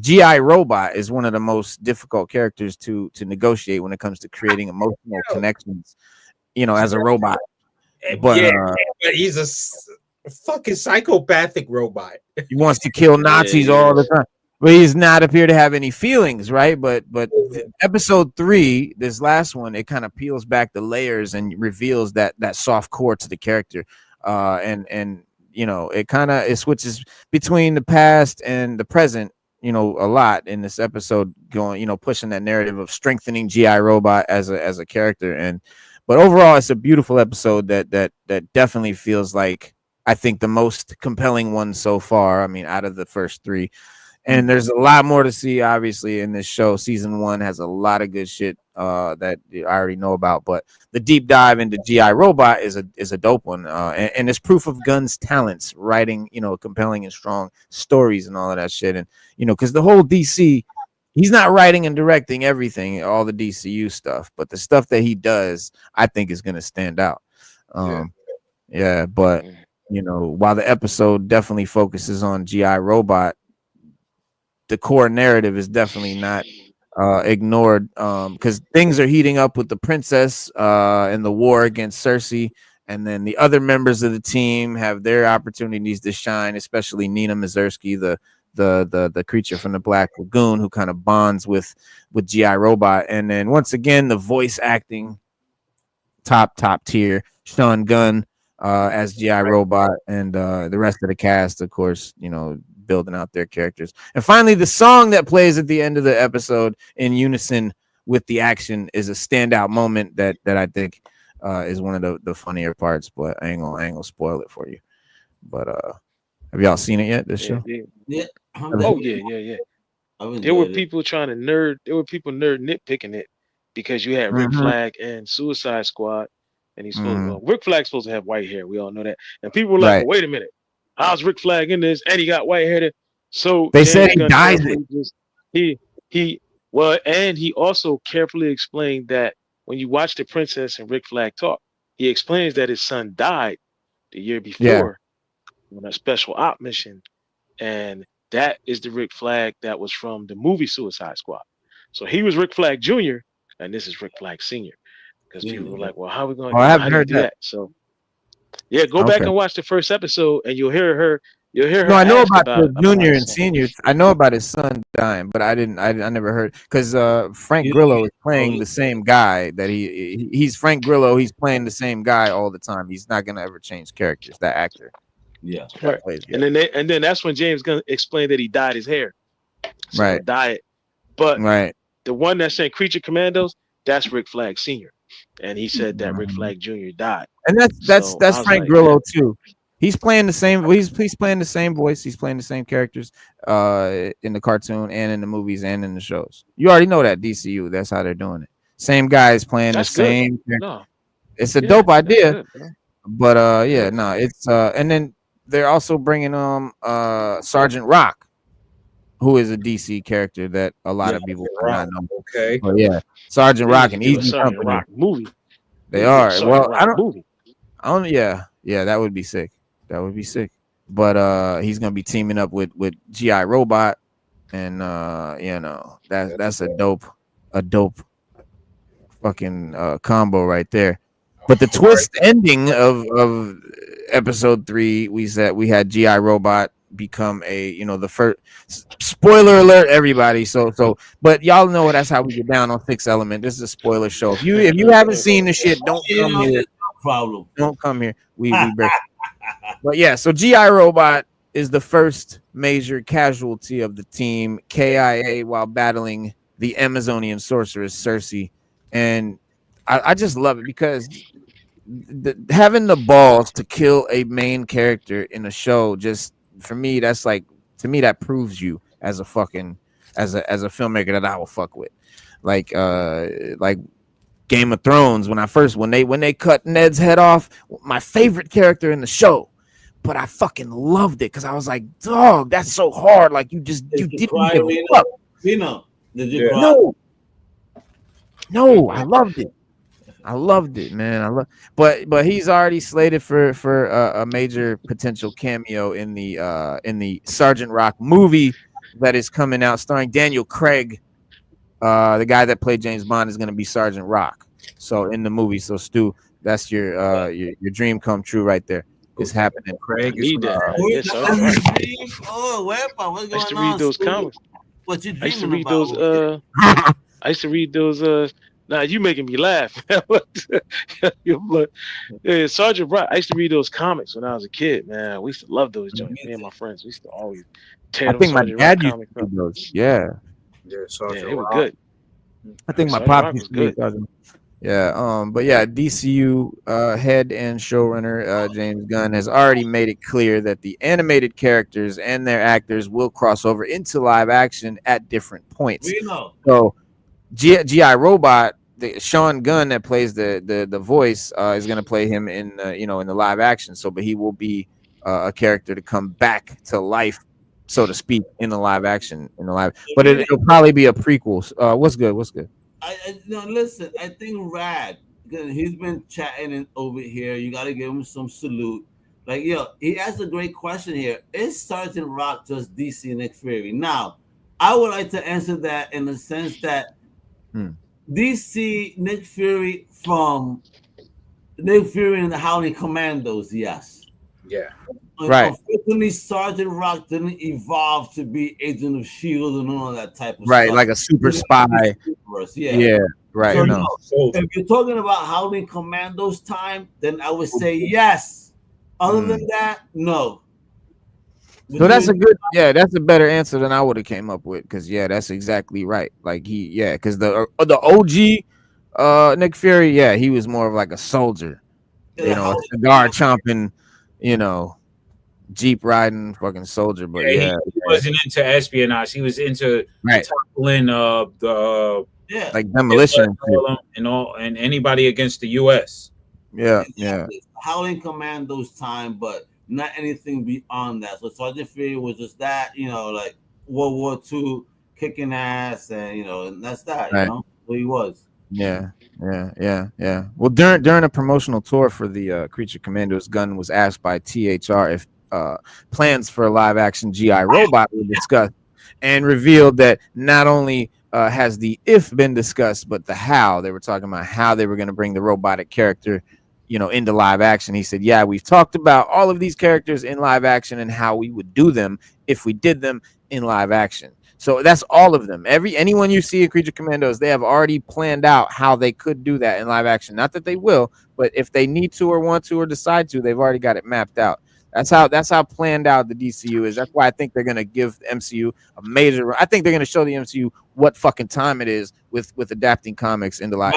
GI Robot is one of the most difficult characters to negotiate when it comes to creating emotional connections. As a robot. But he's a fucking psychopathic robot. He wants to kill Nazis all the time, but he's not appear to have any feelings, right? But episode 3, this last one, it kind of peels back the layers and reveals that soft core to the character, and it switches between the past and the present, a lot in this episode, going, pushing that narrative of strengthening GI Robot as a character. But overall, it's a beautiful episode that definitely feels like, I think, the most compelling one so far. I mean, out of the first 3. And there's a lot more to see, obviously, in this show. Season 1 has a lot of good shit that I already know about. But the deep dive into GI Robot is a dope one. And it's proof of Gunn's talents, writing, compelling and strong stories and all of that shit. And, because the whole DC... he's not writing and directing everything, all the DCU stuff, but the stuff that he does, I think, is going to stand out. But while the episode definitely focuses on GI Robot, the core narrative is definitely not ignored, because things are heating up with the princess and the war against Cersei, and then the other members of the team have their opportunities to shine, especially Nina Mazursky, the creature from the Black Lagoon, who kind of bonds with GI Robot. And then once again, the voice acting top tier. Sean Gunn as GI Robot, and the rest of the cast, of course, building out their characters. And finally, the song that plays at the end of the episode in unison with the action is a standout moment that I think is one of the funnier parts. But I ain't gonna spoil it for you. But have y'all seen it yet? This show? Yeah. Oh yeah. There were people nitpicking it because you had Rick Flag and Suicide Squad, and he's Rick Flag's supposed to have white hair. We all know that. And people were like, well, wait a minute, how's Rick Flag in this? And he got white hair. So they said he dyes it. Well, and he also carefully explained that when you watch the Princess and Rick Flag talk, he explains that his son died the year Yeah. before on a special op mission, and that is the Rick Flag that was from the movie Suicide Squad. So he was Rick Flag Jr. and this is Rick Flag Sr. Because people were like, "Well, how are we going? Oh, I How haven't do you heard do that. that?" So yeah, go back Okay. and watch the first episode, and you'll hear her. You'll hear No, her I know asked about the about junior his and son. senior. I know about his son dying, but I didn't. I never heard because Frank Yeah, Grillo is oh, playing the same guy that he's Frank Grillo. He's playing the same guy all the time. He's not gonna ever change characters. That actor yeah. that Right. plays. Yeah. And then that's when James Gunn explained that he dyed his hair. So he'll Right. dye it. But Right. the one that's in Creature Commandos, that's Rick Flag Sr. And he said that Rick Mhm. Flag Jr. died. And So I that's was Frank like, Grillo man, too. He's playing the same. He's playing the same voice. He's playing the same characters in the cartoon and in the movies and in the shows. You already know that DCU. That's how they're doing it. Same guys playing the that's good. same. No, It's a yeah, dope that's idea, good, bro. but yeah, Yeah. no, it's and then they're also bringing Sergeant Rock, who is a DC character that a lot Yeah, of people might Rock. not know. Okay. But yeah, Sergeant They need Rock to and do a Easy Sergeant Company. Rock movie. They They need to do a are. Sergeant Well, Rock movie. I don't. Yeah, that would be sick. That would be sick. But he's gonna be teaming up with GI Robot, and that's a dope fucking combo right there. But the twist ending of episode 3, we had GI Robot become the first. Spoiler alert, everybody. But y'all know that's how we get down on Fifth Element. This is a spoiler show. If you haven't seen the shit, don't You come know, here. it's no problem. Don't come here. We break. But yeah, so GI Robot is the first major casualty of the team KIA while battling the Amazonian sorceress Cersei, and I just love it because having the balls to kill a main character in a show, just for me, that's like, to me, that proves you as a fucking as a filmmaker that I will fuck with, like Game of Thrones. When they cut Ned's head off, my favorite character in the show, but I fucking loved it because I was like, dog, that's so hard. Like you Did didn't you cry, give Reno? up. Reno, did you Yeah. cry? No, I loved it. I loved it, man. But he's already slated for a major potential cameo in the Sergeant Rock movie that is coming out, starring Daniel Craig. The guy that played James Bond is going to be Sergeant Rock. So in the movie, so Stu, that's your dream come true right there. It's happening. I Craig is need that. Wait, Yes, that's Sergeant Rock. his dream? Oh, wepa, what's I used to going read on, those Stu? comics. What you I used to dreaming read about? those. I used to read those. Nah, you making me laugh. Yeah, Sergeant Rock. I used to read those comics when I was a kid. Man, we used to love those joints. Me and my friends, we used to always tear I them think my Sergeant Rock dad used comics to up. do those. Yeah, yeah, Yeah, Sergeant they were Rock. good. I think my Sergeant pops Rock used was to read good. Sergeant. Yeah, but yeah, DCU head and showrunner James Gunn has already made it clear that the animated characters and their actors will cross over into live action at different points. Reno, So GI Robot, Sean Gunn that plays the voice is going to play him in in the live action. So, but he will be a character to come back to life, so to speak, in the live action But it'll probably be a prequel. What's good? What's good? no, listen, I think Rad, because he's been chatting over here. You got to give him some salute. Like, yo, he asked a great question here. Is Sergeant Rock just DC Nick Fury? Now, I would like to answer that in the sense that DC Nick Fury from Nick Fury and the Howling Commandos, yes. Yeah. Right. Unfortunately, Sergeant Rock didn't evolve to be Agent of S.H.I.E.L.D. and all of that type of Right, stuff. like a super spy. Yeah, right. So, No. if you're talking about Howling Commandos time, then I would say yes. Other than that, no. So that's that's a better answer than I would have came up with, because that's exactly right. Like because the OG Nick Fury, he was more of like a soldier, a cigar chomping, Jeep riding fucking soldier. But he wasn't into espionage. He was into toppling like demolition and anybody against the US. Yeah. Howling Commandos time, but not anything beyond that. So Sergeant Fury was just that, like World War II kicking ass, and and that's that. Right. Who he was. Yeah. Well, during a promotional tour for the Creature Commandos, Gunn was asked by THR if plans for a live action GI robot were discussed, and revealed that not only has the if been discussed, but the how. They were talking about how they were going to bring the robotic character, into live action. He said, "Yeah, we've talked about all of these characters in live action and how we would do them if we did them in live action." So that's all of them. Anyone you see at Creature Commandos, they have already planned out how they could do that in live action. Not that they will, but if they need to or want to or decide to, they've already got it mapped out. That's how planned out the DCU is. That's why I think they're gonna give the MCU a major. I think they're gonna show the MCU what fucking time it is with adapting comics into live.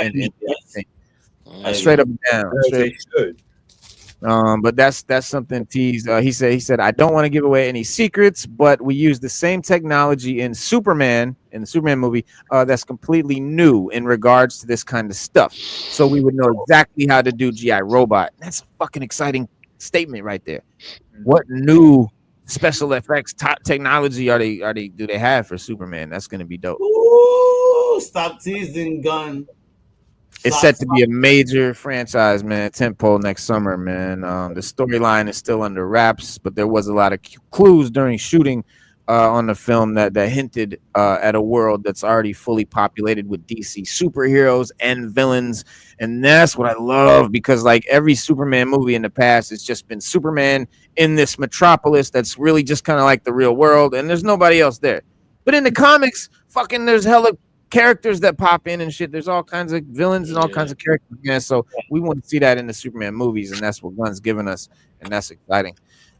Straight up and down. They should. But that's something teased. He said I don't want to give away any secrets, but we use the same technology in the Superman movie that's completely new in regards to this kind of stuff. So we would know exactly how to do GI Robot. That's a fucking exciting statement right there. What new special effects technology do they have for Superman? That's gonna be dope. Ooh, stop teasing, Gun. It's set to be a major franchise, man. Tentpole next summer, man. The storyline is still under wraps, but there was a lot of clues during shooting on the film that hinted at a world that's already fully populated with DC superheroes and villains, and that's what I love, because like every Superman movie in the past, it's just been Superman in this metropolis that's really just kind of like the real world, and there's nobody else there. But in the comics, fucking, there's hella characters that pop in and shit. There's all kinds of villains and all kinds of characters, man. So we want to see that in the Superman movies, and that's what Gunn's giving us, and that's exciting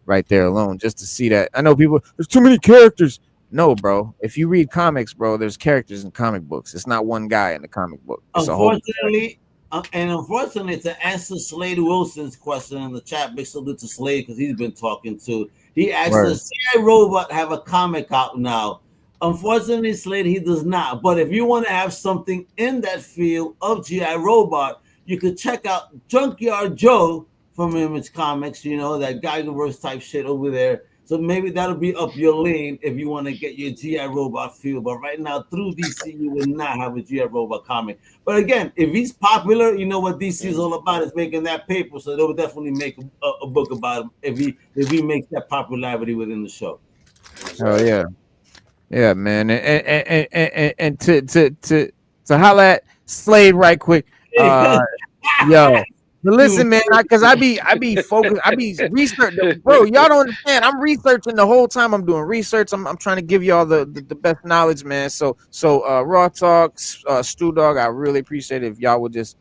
right there alone, just to see that. I know people, there's too many characters. No, bro. If you read comics, bro, there's characters in comic books. It's not one guy in the comic book. It's unfortunately, to answer Slade Wilson's question in the chat, big salute to Slade because he's been talking to. He asked us, "Does Robot have a comic out now?" Unfortunately, Slade, he does not. But if you want to have something in that field of GI Robot, you could check out Junkyard Joe from Image Comics, that Geigerverse type shit over there. So maybe that'll be up your lane if you want to get your GI Robot feel. But right now, through DC, you will not have a GI Robot comic. But again, if he's popular, you know what DC is all about, is making that paper. So they will definitely make a book about him if he makes that popularity within the show. Oh yeah. Yeah, man, and to holla at Slade right quick, yo. But listen, man, because I be focused, I be researching, bro. Y'all don't understand. I'm researching the whole time. I'm doing research. I'm trying to give y'all the best knowledge, man. So Raw Talk, Stu Dog, I really appreciate it if y'all would just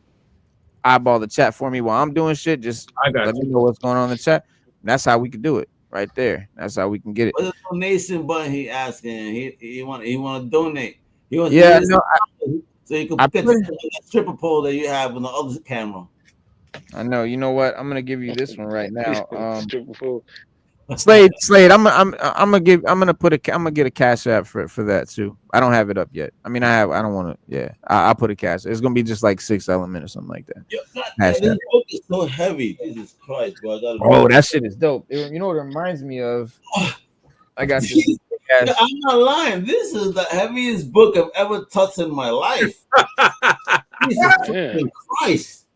eyeball the chat for me while I'm doing shit. Just let me know what's going on in the chat. And that's how we can do it. Right there. That's how we can get it. What's the donation button he asking? He want to donate. He wants so you can get the stripper pole that you have on the other camera. I know. You know what? I'm gonna give you this one right now. Slade, I'm gonna get a cash app for that too. I don't have it up yet. I mean, I don't want to. Yeah, I'll put a cash. It's gonna be just like 6 Element or something like that. This book is so heavy. Jesus Christ, bro! That shit is dope. You know what it reminds me of? I got this. I'm not lying. This is the heaviest book I've ever touched in my life. Jesus Christ!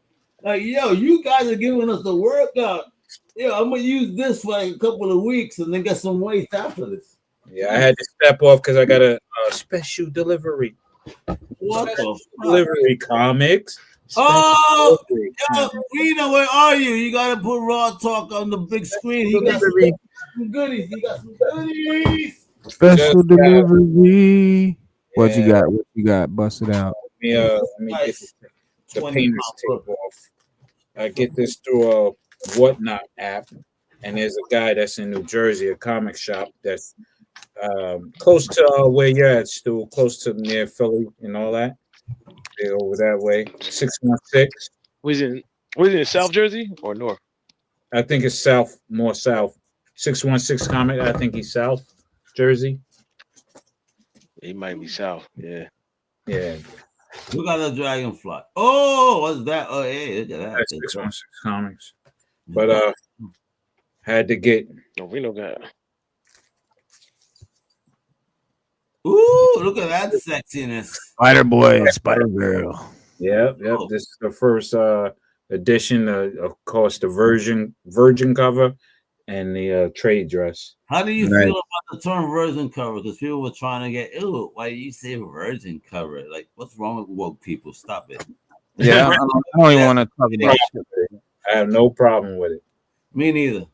Like, yo, you guys are giving us the workout. Yeah, I'm gonna use this for like a couple of weeks and then get some weights after this. Yeah, I had to step off because I got a special delivery. What the delivery comics? Oh, yo, Rita, where are you? You gotta put Raw Talk on the big screen. He got some goodies. He got some goodies. Special delivery. What you got? What you got? Bust it out. Let me get the painter's tape off. I get this through a Whatnot app, and there's a guy that's in New Jersey, a comic shop that's close to where you're at, Stu, close to near Philly and all that. They're over that way. 616. Was it in South Jersey or North? I think it's south, more south. 616 comic. I think he's South Jersey. He might be South. Yeah. Who got a dragonfly? Oh, what's that? Oh, yeah, look at that. That's 616 comics. But had to get. No, we know that. Ooh, look at that sexiness. Spider Boy and Spider Girl. Yep. This is the first edition. Of course, the virgin cover and the trade dress. How do you Nice. feel about the term virgin cover? Because people were trying to get, ew, why do you say virgin cover? Like, what's wrong with woke people? Stop it. Yeah, I don't even want to talk about shit. I have no problem with it. Me neither.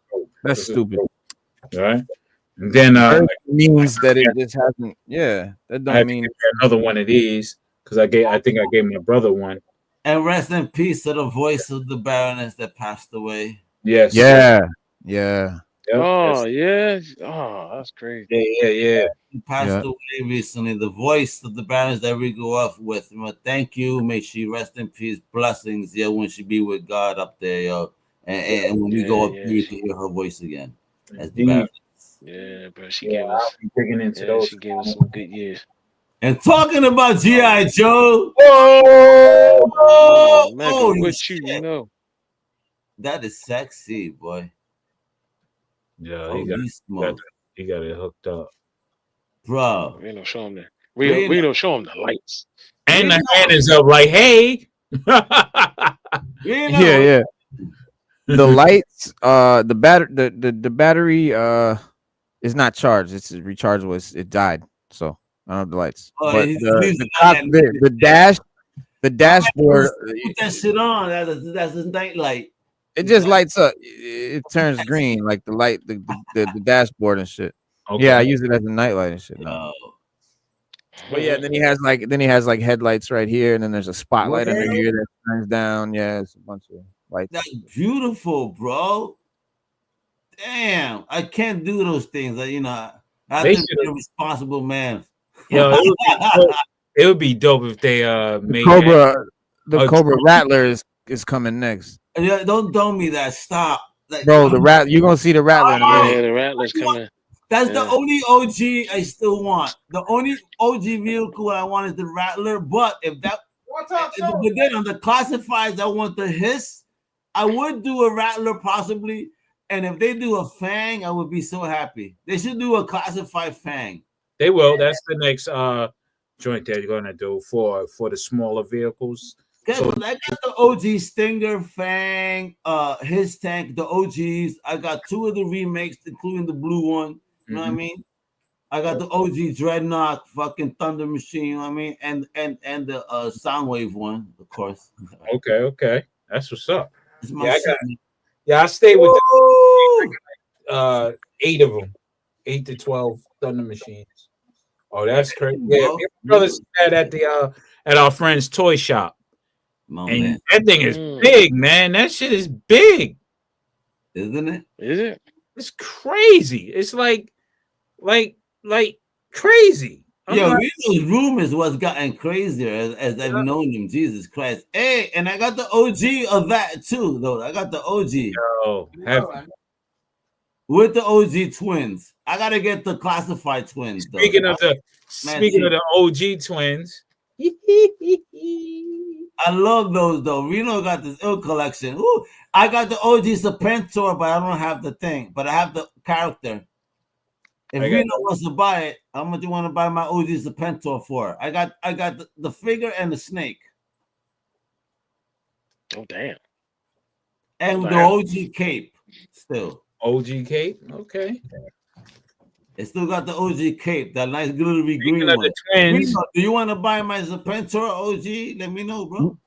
That's stupid. All right. And then Virgin means that it just hasn't. Yeah, that I had don't to mean. get another one of these because I think I gave my brother one. And rest in peace to the voice of the Baroness that passed away. Yes. Yeah. Yep. Oh yeah. Oh, that's crazy. Yeah. He passed away recently. The voice of the Baroness that we grew up with. Thank you. May she rest in peace. Blessings. Yeah, when she be with God up there, yo. And when we go up there, you can hear her voice again. As the Baroness. Yeah, bro. She gave us. I'll be digging into those. She gave us some good years. And talking about G.I. Joe. Oh, what you know? That is sexy, boy. Yeah, he got it hooked up. Bro. We ain't no show him that. We ain't no show him the lights. And the hand is up like, hey. Yeah. The lights, the battery is not charged. It's rechargeable. It died. So I don't have the lights. But the dashboard. Put that shit on. That's his night light. It just lights up. It turns green like the light, the dashboard and shit. Okay. Yeah, I use it as a nightlight and shit. No. But yeah, then he has like headlights right here, and then there's a spotlight under here that turns down. Yeah, it's a bunch of lights. That's beautiful, bro. Damn, I can't do those things. I have to be a responsible man. Yo, it would be dope if they made the Cobra Rattler is coming next. Yeah, don't me that. Stop. Like, bro, you're gonna see the Rattler. Yeah, the Rattler's coming. That's the only OG I still want. The only OG vehicle I want is the Rattler. But if that, but then on the classifieds, I want the Hiss. I would do a Rattler possibly, and if they do a Fang, I would be so happy. They should do a classified Fang. They will. That's the next joint they're gonna do for the smaller vehicles. Okay, so I got the OG Stinger, Fang, his tank, the OGs. I got two of the remakes, including the blue one. You know what I mean? I got the OG Dreadnought, fucking Thunder Machine. You know what I mean? And the Soundwave one, of course. Okay. That's what's up. I stay with the 8 of them, 8 to 12 Thunder Machines. Oh, that's crazy. Yeah, my brother said at our friend's toy shop. And that thing is big, man. That shit is big. Isn't it? Is it? It's crazy. It's like crazy. Those rumors what's gotten crazier as I've known them. Jesus Christ. Hey, and I got the OG of that too, though. I got the OG. Oh, with the OG twins. I gotta get the classified twins. Speaking of the OG twins. I love those though. Reno got this ill collection. Ooh, I got the OG Serpentor, but I don't have the thing. But I have the character. If Reno wants to buy it, how much you want to buy my OG Serpentor for? I got the figure and the snake. Oh damn! And the OG cape still. OG cape, okay. It still got the OG cape, that nice glittery green one. Twins. Do you want to buy my Serpentor OG? Let me know, bro.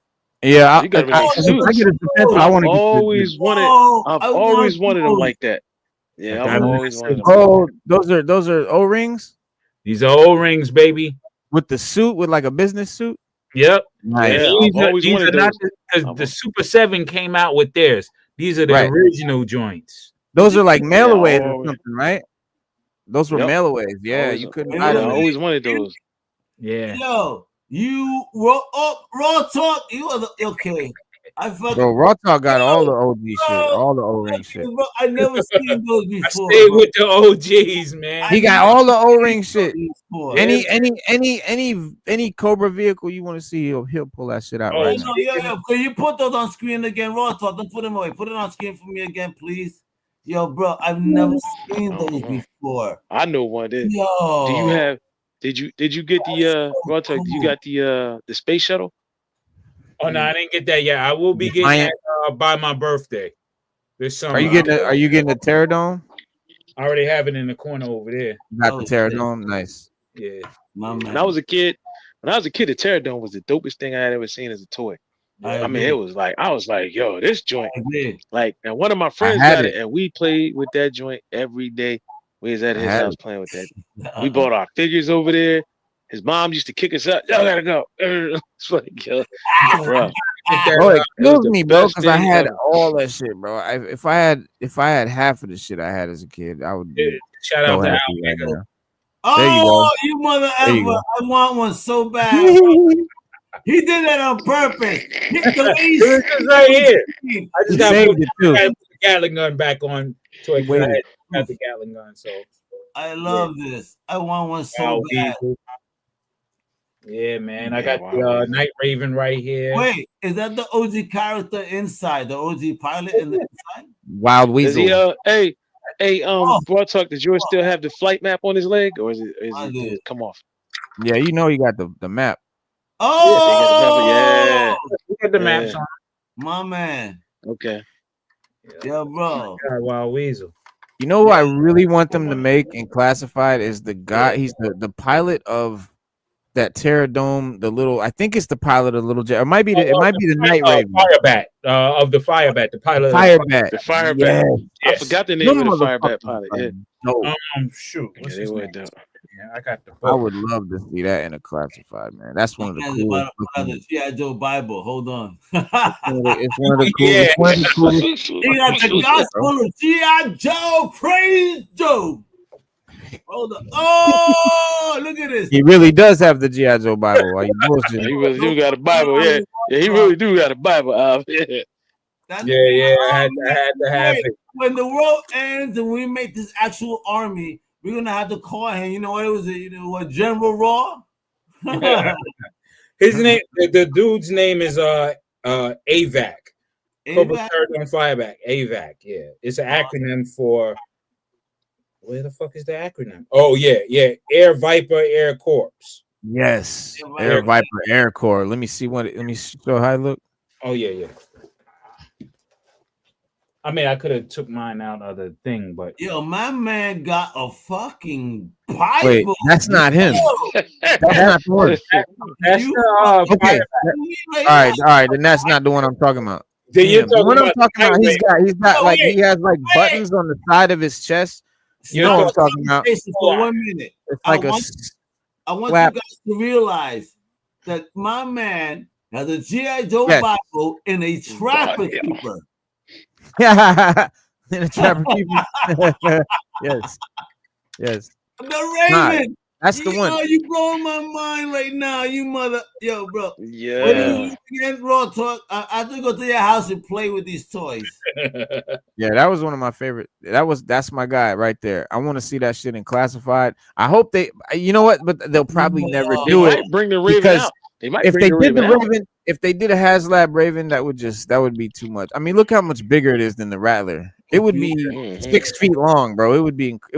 Yeah, I get a Serpentor. I've always wanted them like that. Yeah, I've always wanted them. Oh, those are O-rings? These are O-rings, baby. With the suit, with like a business suit? Yep. Nice. Yeah, these are not because the Super 7 came out with theirs. These are the original joints. Those are like mailaways or something, right? Those were mailaways. Yeah, you couldn't. I always wanted those. Yeah. Yo, you raw talk. You are the okay. Bro, Raw Talk got all the OG shit, all the O-ring shit. Bro, I never seen those before. I stay with the OGs, man. He got all the O-ring shit. Any Cobra vehicle you want to see, he'll pull that shit out right now. Yo, can you put those on screen again? Raw Talk, don't put them away. Put it on screen for me again, please. Yo, bro, I've never seen those before. I know one. Yo, Did you get the Raw Talk? You got the space shuttle? Oh no, I didn't get that yet. I will be getting that by my birthday this summer. Are you getting the Pterodome? I already have it in the corner over there. You got the Pterodome, nice. Yeah. When I was a kid, the Pterodome was the dopest thing I had ever seen as a toy. I mean, it was like I was like, yo, this joint. Like, and one of my friends got it, and we played with that joint every day. We was at his house playing with that. We bought our figures over there. His mom used to kick us out. Y'all gotta go. It's like, yo, bro. Bro, it kills me, bro, because I had all that shit, bro. If I had half of the shit I had as a kid, I would be shout out to Al. Oh, you mother effer! I want one so bad. He did that on purpose. It's right here. I just got to put the Gatling gun back on. So I had the Gatling gun. So I love this. I want one so bad. Yeah, man. I got the Night Raven right here. Wait, is that the OG character inside? The OG pilot in the inside? Wild Weasel. Hey, Broad Talk, does yours still have the flight map on his leg, or is it come off? Yeah, you know you got the map. Oh, you got the maps on. My man. Okay. Yeah, bro. Wild Weasel. You know who I really want them to make and classified is the guy. He's the pilot of that Pterodome. The little, I think it's the pilot of the little jet. It might be the Night Raven. Firebat of the Firebat. The pilot. Firebat. The Firebat. Yes. I forgot the name of the Firebat pilot. Yeah. No. Shoot. What's his name? Yeah, I got the book. I would love to see that in a classified, man. That's one of the coolest. The G.I. Joe Bible. Hold on. It's one of the coolest. He got the gospel of G.I. Joe. Praise Joe. Hold on. Oh, look at this. He really does have the G.I. Joe Bible. While you bullshit. He really do got a Bible. Yeah, he really do got a Bible. Yeah. I had to have it. When the world ends and we make this actual army, we're gonna have to call him. You know what it was? What General Raw? His name, the dude's name is AVAC. Cobra Third on Fireback. AVAC. Yeah, it's an acronym for. Where the fuck is the acronym? Oh yeah, Air Viper Air Corps. Yes, Air Viper Air Corps. Let me see let me show how I look. Oh yeah. I mean, I could have took mine out of the thing, but yo, my man got a fucking Bible. Wait, that's not him. That's not the one. That's okay. All right. Then that's not the one I'm talking about. The one I'm talking about, he's got like he has like buttons on the side of his chest. You know what I'm talking about? For 1 minute, it's like I want you guys to realize that my man has a G.I. Joe Bible in a trapper keeper. In a trapper keeper. Yes. The Raven. That's the one. You blowing my mind right now, you mother. Yo, bro. Yeah. When you get Raw Talk, I have to go to your house and play with these toys. Yeah, that was one of my favorite. That's my guy right there. I want to see that shit in classified. I hope you know what, but they'll probably never do it. Bring the Raven out. If they did the Raven, if they did a HasLab Raven, that would be too much. I mean, look how much bigger it is than the Rattler. It would be 6 feet long, bro. It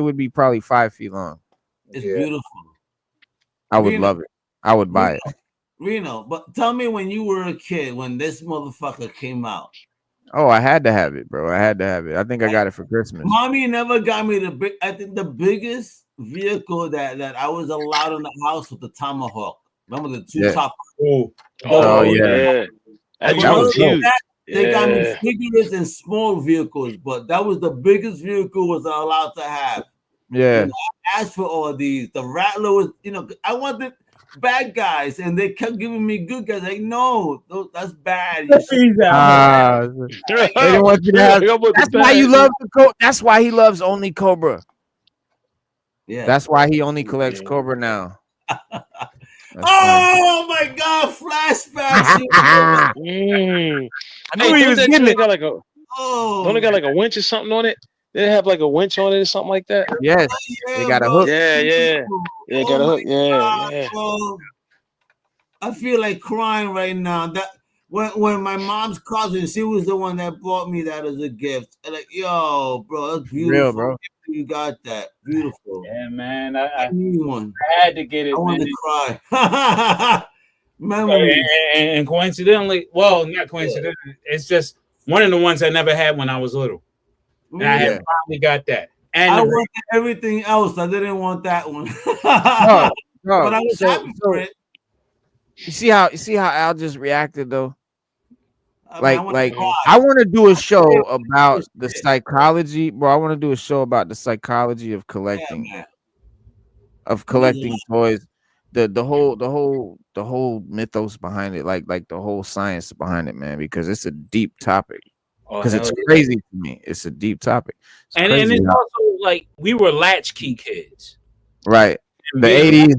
would be probably 5 feet long. It's beautiful. I would love it. I would buy it. Reno, but tell me when you were a kid, when this motherfucker came out. Oh, I had to have it, bro. I had to have it. I think I got it for Christmas. Mommy never got me I think the biggest vehicle that I was allowed in the house was the Tomahawk. Remember the two top? Oh yeah. They got me figures and small vehicles, but that was the biggest vehicle was allowed to have. Yeah. I asked for all these. The Rattler was, I wanted bad guys, and they kept giving me good guys. Like, no, that's bad. They don't want you to have. That's why you love that's why he loves only Cobra. Yeah. That's why he only collects Cobra now. Oh my God! Flashbacks. I knew he was getting it. Don't they got like a winch or something on it? They have like a winch on it or something like that. Yes, they got a hook. Yeah, got a hook. Yeah. I feel like crying right now. That when my mom's cousin, she was the one that bought me that as a gift. And like, yo, bro, that's beautiful. Real, bro. You got that. Beautiful. Yeah, man. I need one. I had to get it, I want man. to cry. Memories. And coincidentally, well, not coincidentally, it's just one of the ones I never had when I was little. And I had finally got that. And I wanted everything else. I didn't want that one. No, But I was happy for it. You see how Al just reacted though? I I want to do a show about the psychology, bro. I want to do a show about the psychology of collecting, toys, the whole mythos behind it, like the whole science behind it, man. Because it's a deep topic. Because it's crazy to me. It's a deep topic. And it's also like we were latchkey kids, right? The 80s.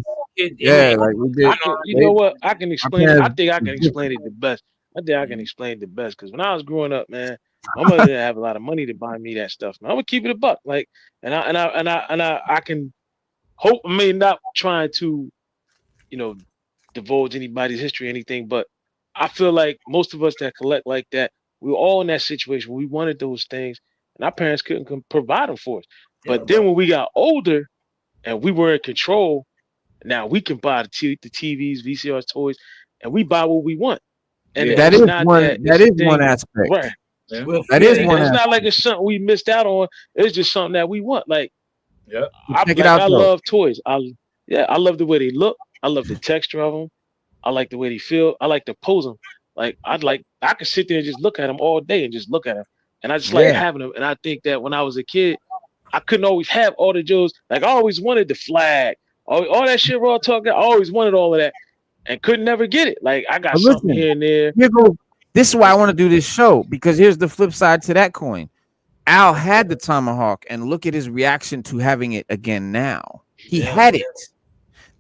Yeah, like we did. You know what? I can explain it. I think I can explain it the best. I think I can explain it the best because when I was growing up, man, my mother didn't have a lot of money to buy me that stuff. Man, I would keep it a buck, like, and I can hope. I mean, not trying to, divulge anybody's history or anything, but I feel like most of us that collect like that, we were all in that situation. We wanted those things, and our parents couldn't provide them for us. But then when we got older, and we were in control. Now we can buy the TVs, VCRs, toys, and we buy what we want. And that is one aspect. Right. Yeah. That is one. It's not like it's something we missed out on. It's just something that we want. Like, I love toys. I love the way they look. I love the texture of them. I like the way they feel. I like to pose them. Like I could sit there and just look at them all day and just look at them. And I just like having them. And I think that when I was a kid, I couldn't always have all the Joes. Like I always wanted the flag. All that shit Raw Talk, I always wanted all of that and couldn't never get it. Like I got something here and there. This is why I want to do this show, because here's the flip side to that coin. Al had the Tomahawk, and look at his reaction to having it again now. He had it.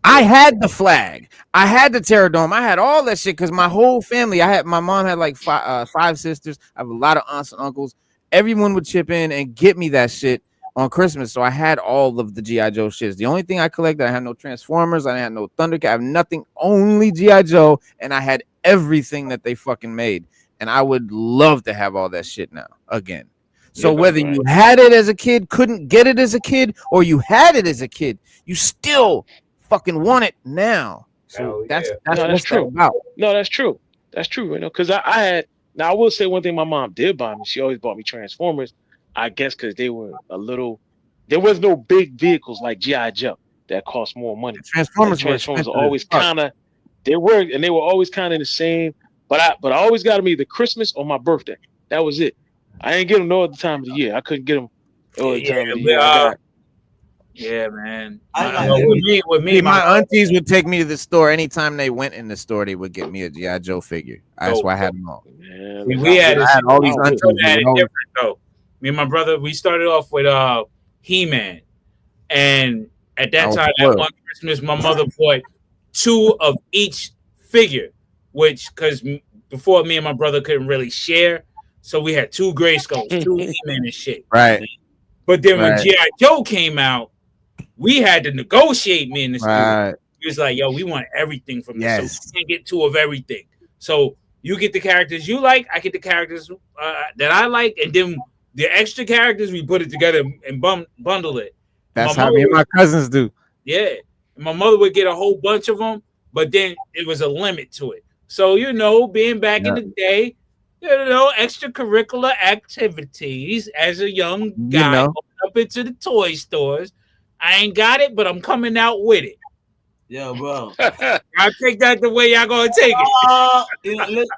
I had the flag. I had the Terradome. I had all that shit because my whole family, my mom had like five sisters. I have a lot of aunts and uncles. Everyone would chip in and get me that shit on Christmas, so I had all of the G.I. Joe shits. The only thing I collected, I had no Transformers, I had no Thundercat, I have nothing, only G.I. Joe, and I had everything that they fucking made. And I would love to have all that shit now again. So whether you had it as a kid, couldn't get it as a kid, or you had it as a kid, you still fucking want it now. So that's true. About. No, that's true. That's true. Because I will say one thing my mom did buy me. She always bought me Transformers. I guess because they were there was no big vehicles like G.I. Joe that cost more money. Transformers were always kind of, they were always kind of the same. But I always got them either Christmas or my birthday. That was it. I ain't get them no other time of the year. I couldn't get them no other time of the year. Yeah, man. With me, my aunties would take me to the store. Anytime they went in the store, they would get me a G.I. Joe figure. That's why I had them all. Yeah, we had all these aunties. Different though. Me and my brother, we started off with He-Man, and at that time, at one Christmas, my mother bought 2 of each figure, because before me and my brother couldn't really share, so we had 2 Grayskulls, 2 He-Man and shit. Right. But then when G.I. Joe came out, we had to negotiate. Me and the studio. He was like, "Yo, we want everything from this, so we can't get 2 of everything. So you get the characters you like, I get the characters that I like, and then." The extra characters, we put it together and bundle it. That's how me and my cousins do. Yeah. My mother would get a whole bunch of them, but then it was a limit to it. So, being back in the day, extracurricular activities as a young guy going up into the toy stores. I ain't got it, but I'm coming out with it. Yeah, bro. I'll take that the way y'all gonna take it.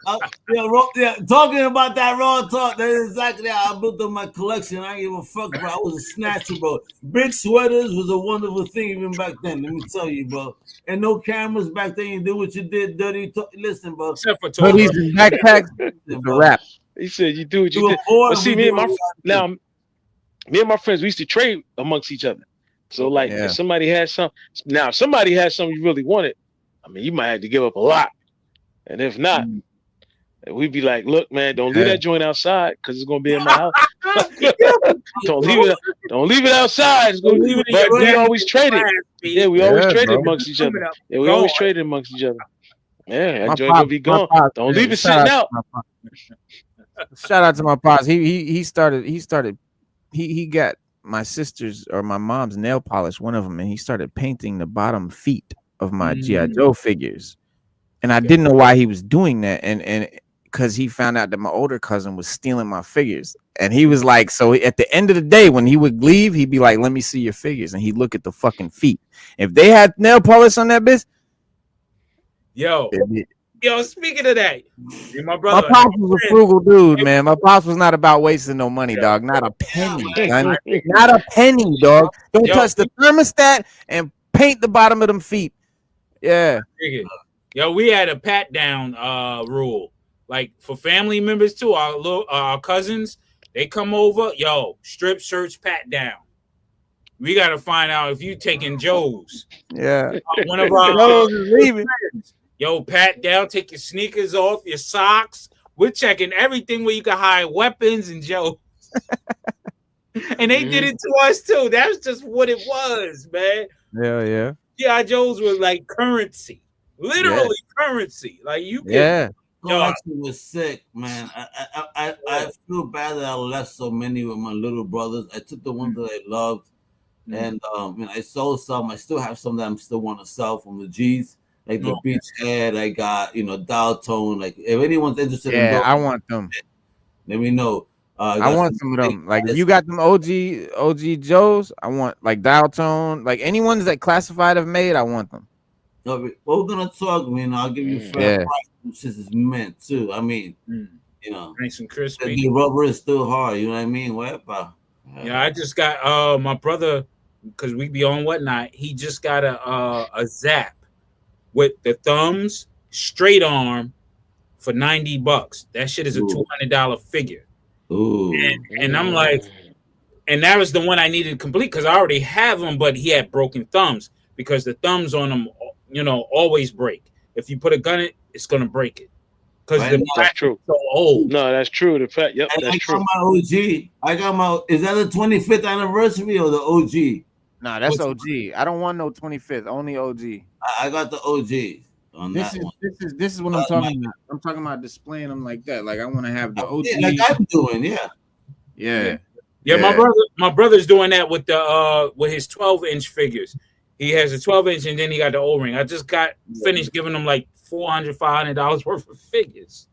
Talking about that Raw Talk, that is exactly how I built up my collection. I ain't give a fuck, bro. I was a snatcher, bro. Big sweaters was a wonderful thing even back then. Let me tell you, bro. And no cameras back then. You do what you did, dirty. Listen, bro. Except for hoodies and backpacks. The rap. He said, "You do what you did." But see, me and my friends, we used to trade amongst each other. So if somebody had something you really wanted, I mean, you might have to give up a lot. And if not, we'd be like, "Look, man, don't leave that joint outside because it's gonna be in my house. Don't leave it outside. It's gonna leave it." But we always traded. Yeah, we always traded amongst each other. Yeah, we always traded amongst each other. Yeah, My enjoy pops, gonna be gone. Don't leave it shout sitting out out. to my pops. Shout out to my pops. He got my sister's or my mom's nail polish, one of them, and he started painting the bottom feet of my G.I. Joe figures. And I didn't know why he was doing that. And because he found out that my older cousin was stealing my figures. And he was like, so at the end of the day, when he would leave, he'd be like, let me see your figures. And he'd look at the fucking feet. If they had nail polish on that bitch, Yo, speaking of that, my my brother, pops was a frugal dude, man. My pops was not about wasting no money, dog. Not a penny, son. Not a penny, dog. Don't touch the thermostat and paint the bottom of them feet. Yeah. Yo, we had a pat down rule. Like for family members too, our cousins, they come over, yo, strip shirts pat down. We gotta find out if you taking Joe's. Yeah. One of our Joe's is leaving. Yo, pat down, take your sneakers off, your socks. We're checking everything where you can hide weapons and Joe. And they did it to us too. That's just what it was, man. Yeah. G.I. Joe's were like currency. Literally currency. Like you could Collection was sick, man. I feel bad that I left so many with my little brothers. I took the ones that I loved, and I sold some. I still have some that I'm still want to sell from the G's, like the Beach Head. I got dial tone. Like if anyone's interested, in those, I want them. Let me know. I want some of them. Like if you got them OG Joes, I want like dial tone. Like any ones that Classified have made, I want them. No, we're gonna talk. I'll give you fair price since it's meant too. I mean, nice and crispy. The rubber is still hard. You know what I mean? Yeah, I just got my brother, because we be on whatnot. He just got a Zap with the thumbs, straight arm for $90. That shit is a $200 figure. Ooh. And I'm like, and that was the one I needed to complete because I already have them, but he had broken thumbs because the thumbs on them, always break. If you put a gun in it, it's gonna break it because that's true. So old. No, that's true. The fact, yep, that's true. I got my. Is that the 25th anniversary or the OG? Nah, that's OG. I don't want no 25th. Only OG. I got the OG. This is what I'm talking about. I'm talking about displaying them like that. Like I want to have the OG. Like I'm doing, yeah. My brother's doing that with the with his 12-inch figures. He has a 12-inch and then he got the O-ring. I just got finished giving him like $400-$500 worth of figures.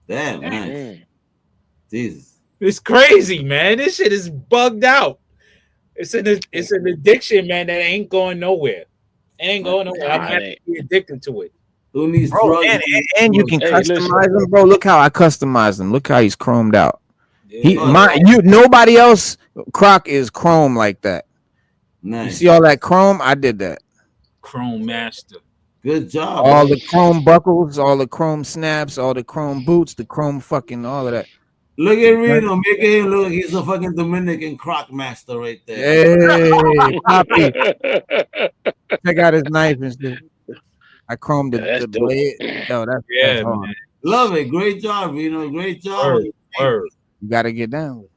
Damn, man. Jesus. It's crazy, man. This shit is bugged out. It's an addiction, man, that ain't going nowhere. Ain't going nowhere. I'm happy to be addicted to it. Who needs drugs? And you can customize them, bro. Look how I customized them. Look how he's chromed out. Nobody else Croc is chrome like that. Nice. You see all that chrome? I did that. Chrome master. Good job. All the chrome buckles, all the chrome snaps, all the chrome boots, the chrome fucking all of that. Look at Reno, making him look like he's a fucking Dominican Croc master right there. Hey, Poppy. Check out his knife and shit. I chromed the blade. Yo, that's hard. Love it. Great job, Reno. Great job. Word. You gotta get down with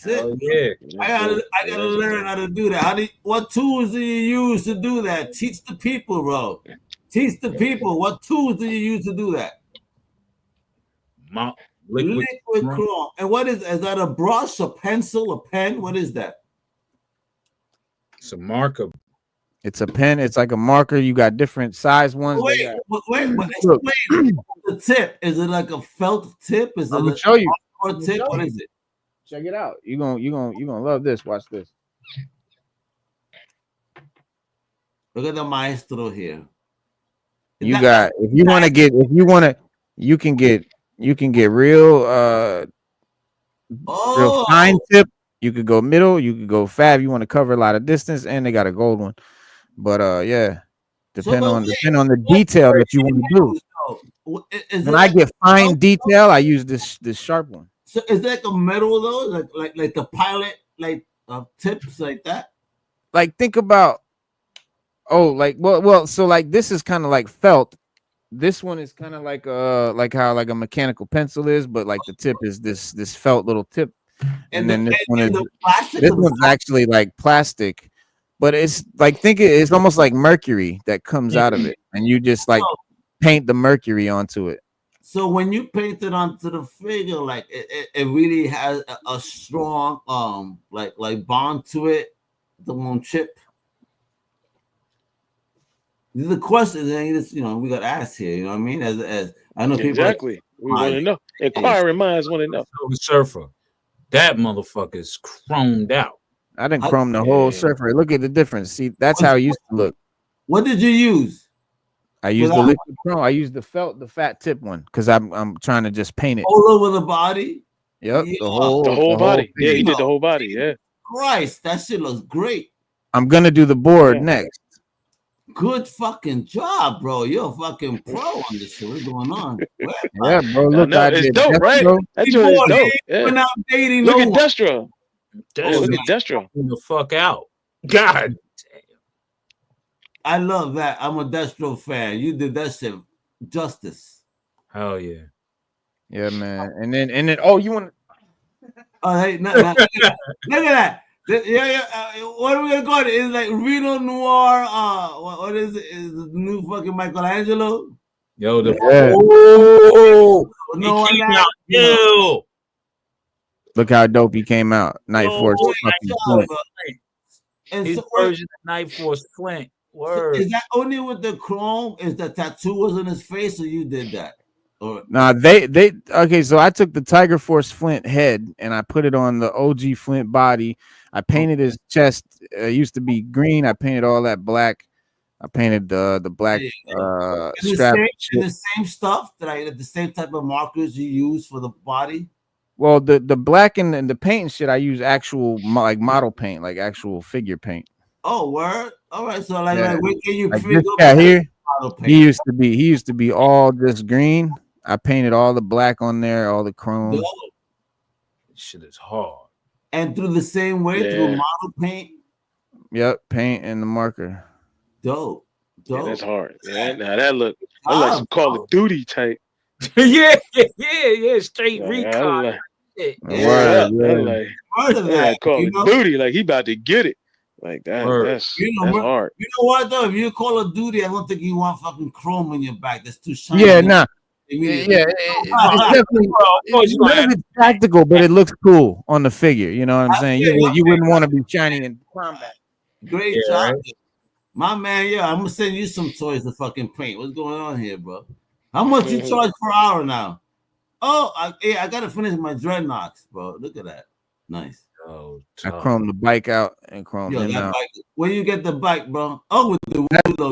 it. I gotta learn how to do that. What tools do you use to do that? Teach the people, bro. Teach the people. What tools do you use to do that? Liquid chrome. And what is that? A brush, a pencil, a pen? What is that? It's a marker. It's a pen. It's like a marker. You got different size ones. Wait, explain the tip. Is it like a felt tip? Is it I'm gonna show you. Tip? What is it? Check it out. You're gonna love this. Watch this. Look at the maestro here. You can get real real fine tip. You could go middle, you could go fab. You want to cover a lot of distance, and they got a gold one. But depend on the detail that you want to do. When I get fine detail, I use this sharp one. So is that like a metal though, like the pilot, like tips like that? Like think about, so like this is kind of like felt. This one is kind of like how like a mechanical pencil is, but like the tip is this felt little tip, and then this one's actually like plastic, but it's like it's almost like mercury that comes out of it, and you just like paint the mercury onto it. So when you paint it onto the figure, like it really has a strong like bond to it. The one chip. These are questions, and we got asked here. You know what I mean? As I know people exactly. We want to know. Inquiring minds want to know. Silver Surfer, that motherfucker's chromed out. I didn't chrome the whole surfer. Look at the difference. See, that's how it used to look. What did you use? I used the liquid chrome. I used the fat tip one because I'm trying to just paint it all over the body. Yep, Yeah. the whole body. Yeah, he did the whole body. Yeah. Christ, that shit looks great. I'm gonna do the board next. Good fucking job, bro. You're a fucking pro on this shit. What's going on? Yeah, bro. Look, it's dope, right? That joint is dope. Yeah. We're not dating. Look at Destro. Look at Destro. The fuck out. God damn. I love that. I'm a Destro fan. You did that shit justice. Hell yeah. Yeah, man. And then oh, you want oh hey, look at that. Yeah. What are we gonna call it? It's like Reno Noir. What is it? Is the new fucking Michelangelo? Yo, the no, look how dope he came out. Night Force fucking Flint. His version of Night Force Flint. Word. So is that only with the chrome? Is the tattoo was on his face, or you did that? Or nah, they okay. So I took the Tiger Force Flint head and I put it on the OG Flint body. I painted his chest. Used to be green. I painted all that black. I painted the black strap. The same stuff the same type of markers you use for the body. Well, the black and the paint and shit, I use actual like model paint, like actual figure paint. Oh, word. All right. So like where can you like this guy here? He used to be all just green. I painted all the black on there, all the chrome. This shit is hard. And through the same way, through model paint. Yep, paint and the marker. Dope. Yeah, that's hard. Yeah, now that look like some Call of Duty type. yeah, straight recon. Call of Duty, like he about to get it. Like that's hard. You know what though? If you Call of Duty, I don't think you want fucking chrome on your back. That's too shiny. Yeah, nah. It's definitely none of it's practical, but it looks cool on the figure. You know what I'm saying? You wouldn't want to be shiny in combat. Great job, right? My man. Yeah, I'm gonna send you some toys to fucking paint. What's going on here, bro? How much you charge per hour now? Oh, I gotta finish my dreadnoughts, bro. Look at that. Nice. Oh, I chromed the bike out and chromed him out. Where you get the bike, bro? Oh, with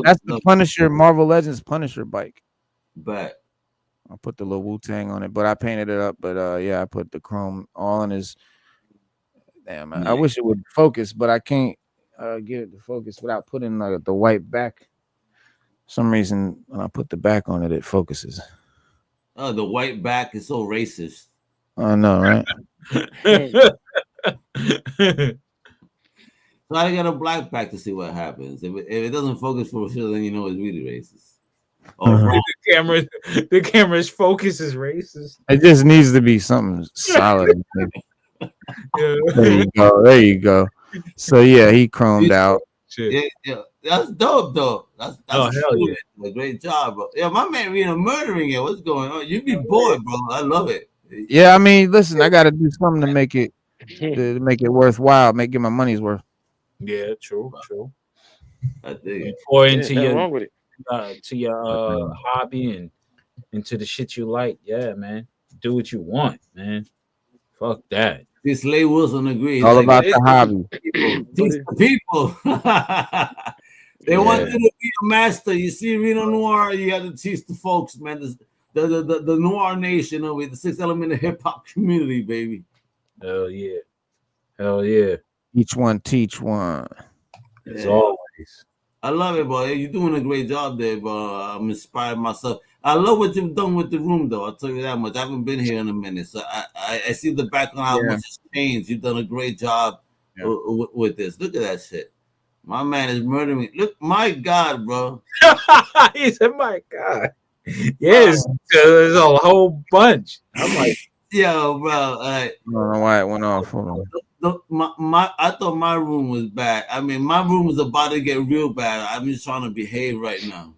that's the Punisher, Marvel Legends Punisher bike. But I put the little Wu-Tang on it, but I painted it up. But yeah, I put the chrome all in his. Damn, man. I wish it would focus, but I can't get it to focus without putting the white back. For some reason, when I put the back on it, it focuses. Oh, the white back is so racist. I know, right? So I got a black back to see what happens. If it doesn't focus for sure, then you know it's really racist. The camera's focus is racist. It just needs to be something solid. There you go. So yeah, he chromed out. Yeah, that's dope though. That's hell yeah. A great job, bro. Yeah, my man murdering it. What's going on? You be bored, bro. I love it. Yeah, I mean, listen, I gotta do something to make it worthwhile, get my money's worth. Yeah, true. I think pour into your hobby and into the shit you like. Yeah, man. Do what you want, man. Fuck that. This Lay Wilson agrees. All about the hobby. People. They want you to be a master. You see, Reno Noir, you got to teach the folks, man. The Noir Nation over the 6th element of hip hop community, baby. Hell yeah. Each one teach one. As always. I love it, boy. You're doing a great job there, bro. I'm inspired myself. I love what you've done with the room, though. I'll tell you that much. I haven't been here in a minute, so I see the background how much it's changed. You've done a great job with this. Look at that shit. My man is murdering me. Look, my God, bro. He said, "My God." Yes, there's a whole bunch. I'm like, yo, bro. I don't know why it went off. Hold on. I thought my room was bad. I mean, my room was about to get real bad. I'm just trying to behave right now.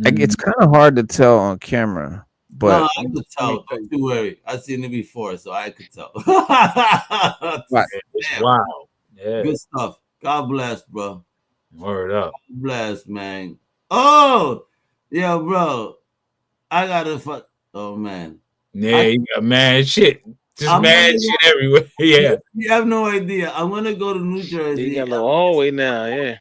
It's kind of hard to tell on camera, but No, I could tell. Don't you worry. I've seen it before, so I could tell. It's Damn. wild. Yeah. Good stuff. God bless, bro. Word up. God bless, man. Oh, yeah, bro. I gotta fuck. Oh man. Yeah, you got mad shit. Just mad shit everywhere. Yeah. You have no idea. I'm gonna go to New Jersey. You got a little hallway now, yeah.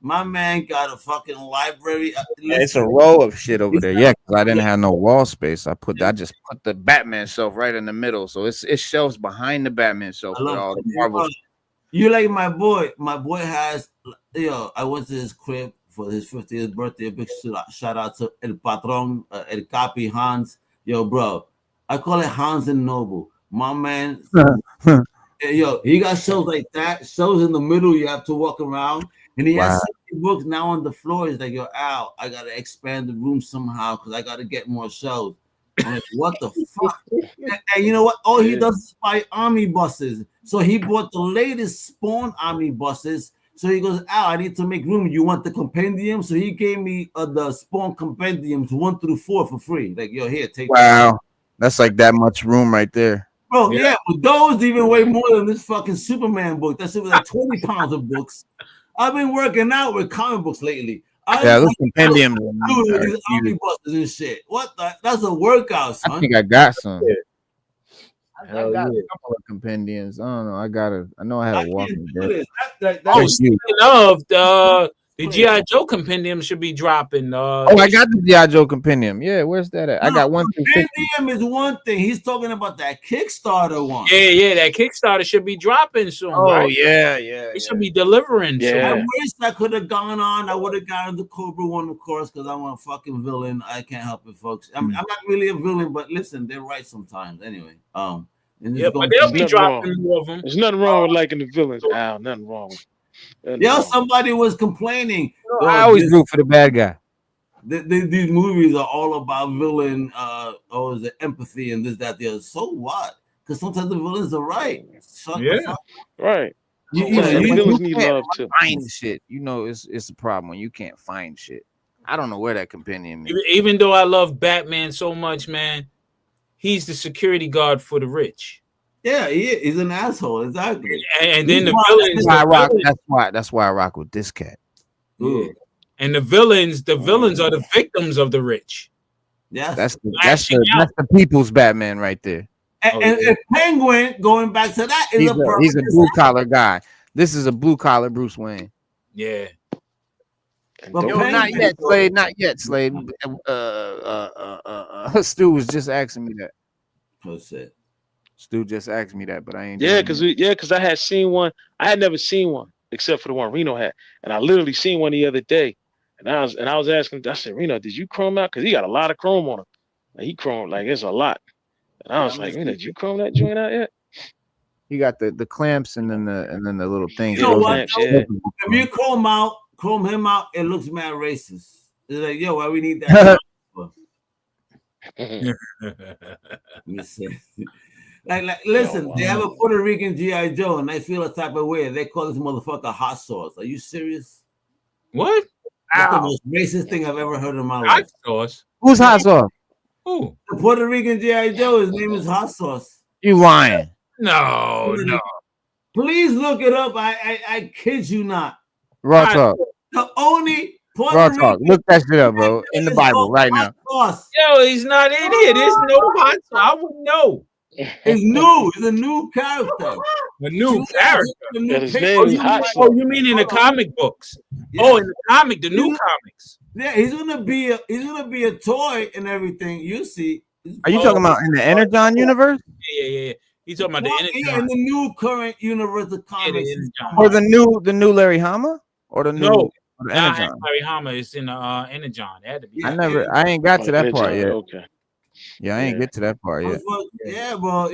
My man got a fucking library. it's a row of shit over there. Yeah, because I didn't have no wall space. I just put the Batman shelf right in the middle, so it's shelves behind the Batman shelf with all the Marvel. You like my boy? My boy has. I went to his crib for his 50th birthday. A big shout out to El Patron, El Capi Hans. Yo, bro, I call it Hans and Noble. My man. Yo, he got shows like that. Shows in the middle, you have to walk around. And he has 60 books now on the floor. He's like, yo, Al, I got to expand the room somehow because I got to get more shows. I'm like, what the fuck? And you know what? All he does is buy army buses. So he bought the latest Spawn army buses. So he goes, Al, I need to make room. You want the compendium? So he gave me the Spawn compendiums 1 through 4 for free. Like, yo, here, take Wow. That's like that much room right there. Bro, yeah, but those even way more than this fucking Superman book. That shit was like 20 pounds of books. I've been working out with comic books lately. Those compendiums with these army buses and shit. What the? That's a workout, son. I think I got some. I Hell got yeah. a couple of compendiums. I don't know. I know I had a walking dead. Speaking of the G.I. Joe compendium should be dropping. I got the G.I. Joe compendium. Yeah, where's that at? I got one. Compendium is one thing. He's talking about that Kickstarter one. Yeah, that Kickstarter should be dropping soon. Oh, right? yeah. It should be delivering soon. I wish I could have gone on. I would have gotten the Cobra one, of course, because I'm a fucking villain. I can't help it, folks. I'm not really a villain, but listen, they're right sometimes. Anyway, but they'll be dropping more of them. There's nothing wrong with liking the villains. Al, nothing wrong with somebody was complaining. I always root for the bad guy. These movies are all about villain, is it empathy and this, that, the other. So what? Because sometimes the villains are right. Right. You need love too. Find shit. You know, it's a problem when you can't find shit. I don't know where that compendium is. Even though I love Batman so much, man, he's the security guard for the rich. Yeah, he's an asshole, exactly. And then the villains. That's why I rock with this cat. Yeah. And the villains are the victims of the rich. Yeah, that's the people's Batman right there. And Penguin, going back to that, he's a blue collar guy. This is a blue collar Bruce Wayne. Yeah. Not yet, Slade. Not yet, Slade. Stu was just asking me that. What's that? Stu just asked me that, but I ain't. Because I had seen one. I had never seen one except for the one Reno had, and I literally seen one the other day. And I was asking. I said, Reno, did you chrome out? Because he got a lot of chrome on him. Like, he chromed like it's a lot. And I was like, Reno, did you chrome that joint out yet? He got the clamps and then the little things. You know what? If you chrome him out, it looks mad racist. It's like, yo, why we need that? Like, listen, they have a Puerto Rican G.I. Joe, and they feel a type of way. They call this motherfucker hot sauce. Are you serious? What? That's the most racist thing I've ever heard in my life. Hot sauce? Who's hot sauce? Who? The Puerto Rican G.I. Joe. His name is Hot Sauce. You lying? No. Please look it up. I kid you not. Raw talk. The only Raw talk. Look that shit up, bro. In the Bible right now. Yo, he's not in here. There's no hot sauce. I wouldn't know. It's new. It's a new character. A new character. His name is Hot Sauce. Oh, you mean in the comic books? Yeah. Oh, in the new comics. Yeah, he's gonna be a toy and everything. You see. Are you talking about in the Energon universe? Yeah. He's talking about the Energon. In the new current universe of comics. Or the new Larry Hama? Or the new Energon? Larry Hama is in the Energon. I ain't got to that part yet. Okay. Yeah, I ain't get to that part yet. Yeah, bro.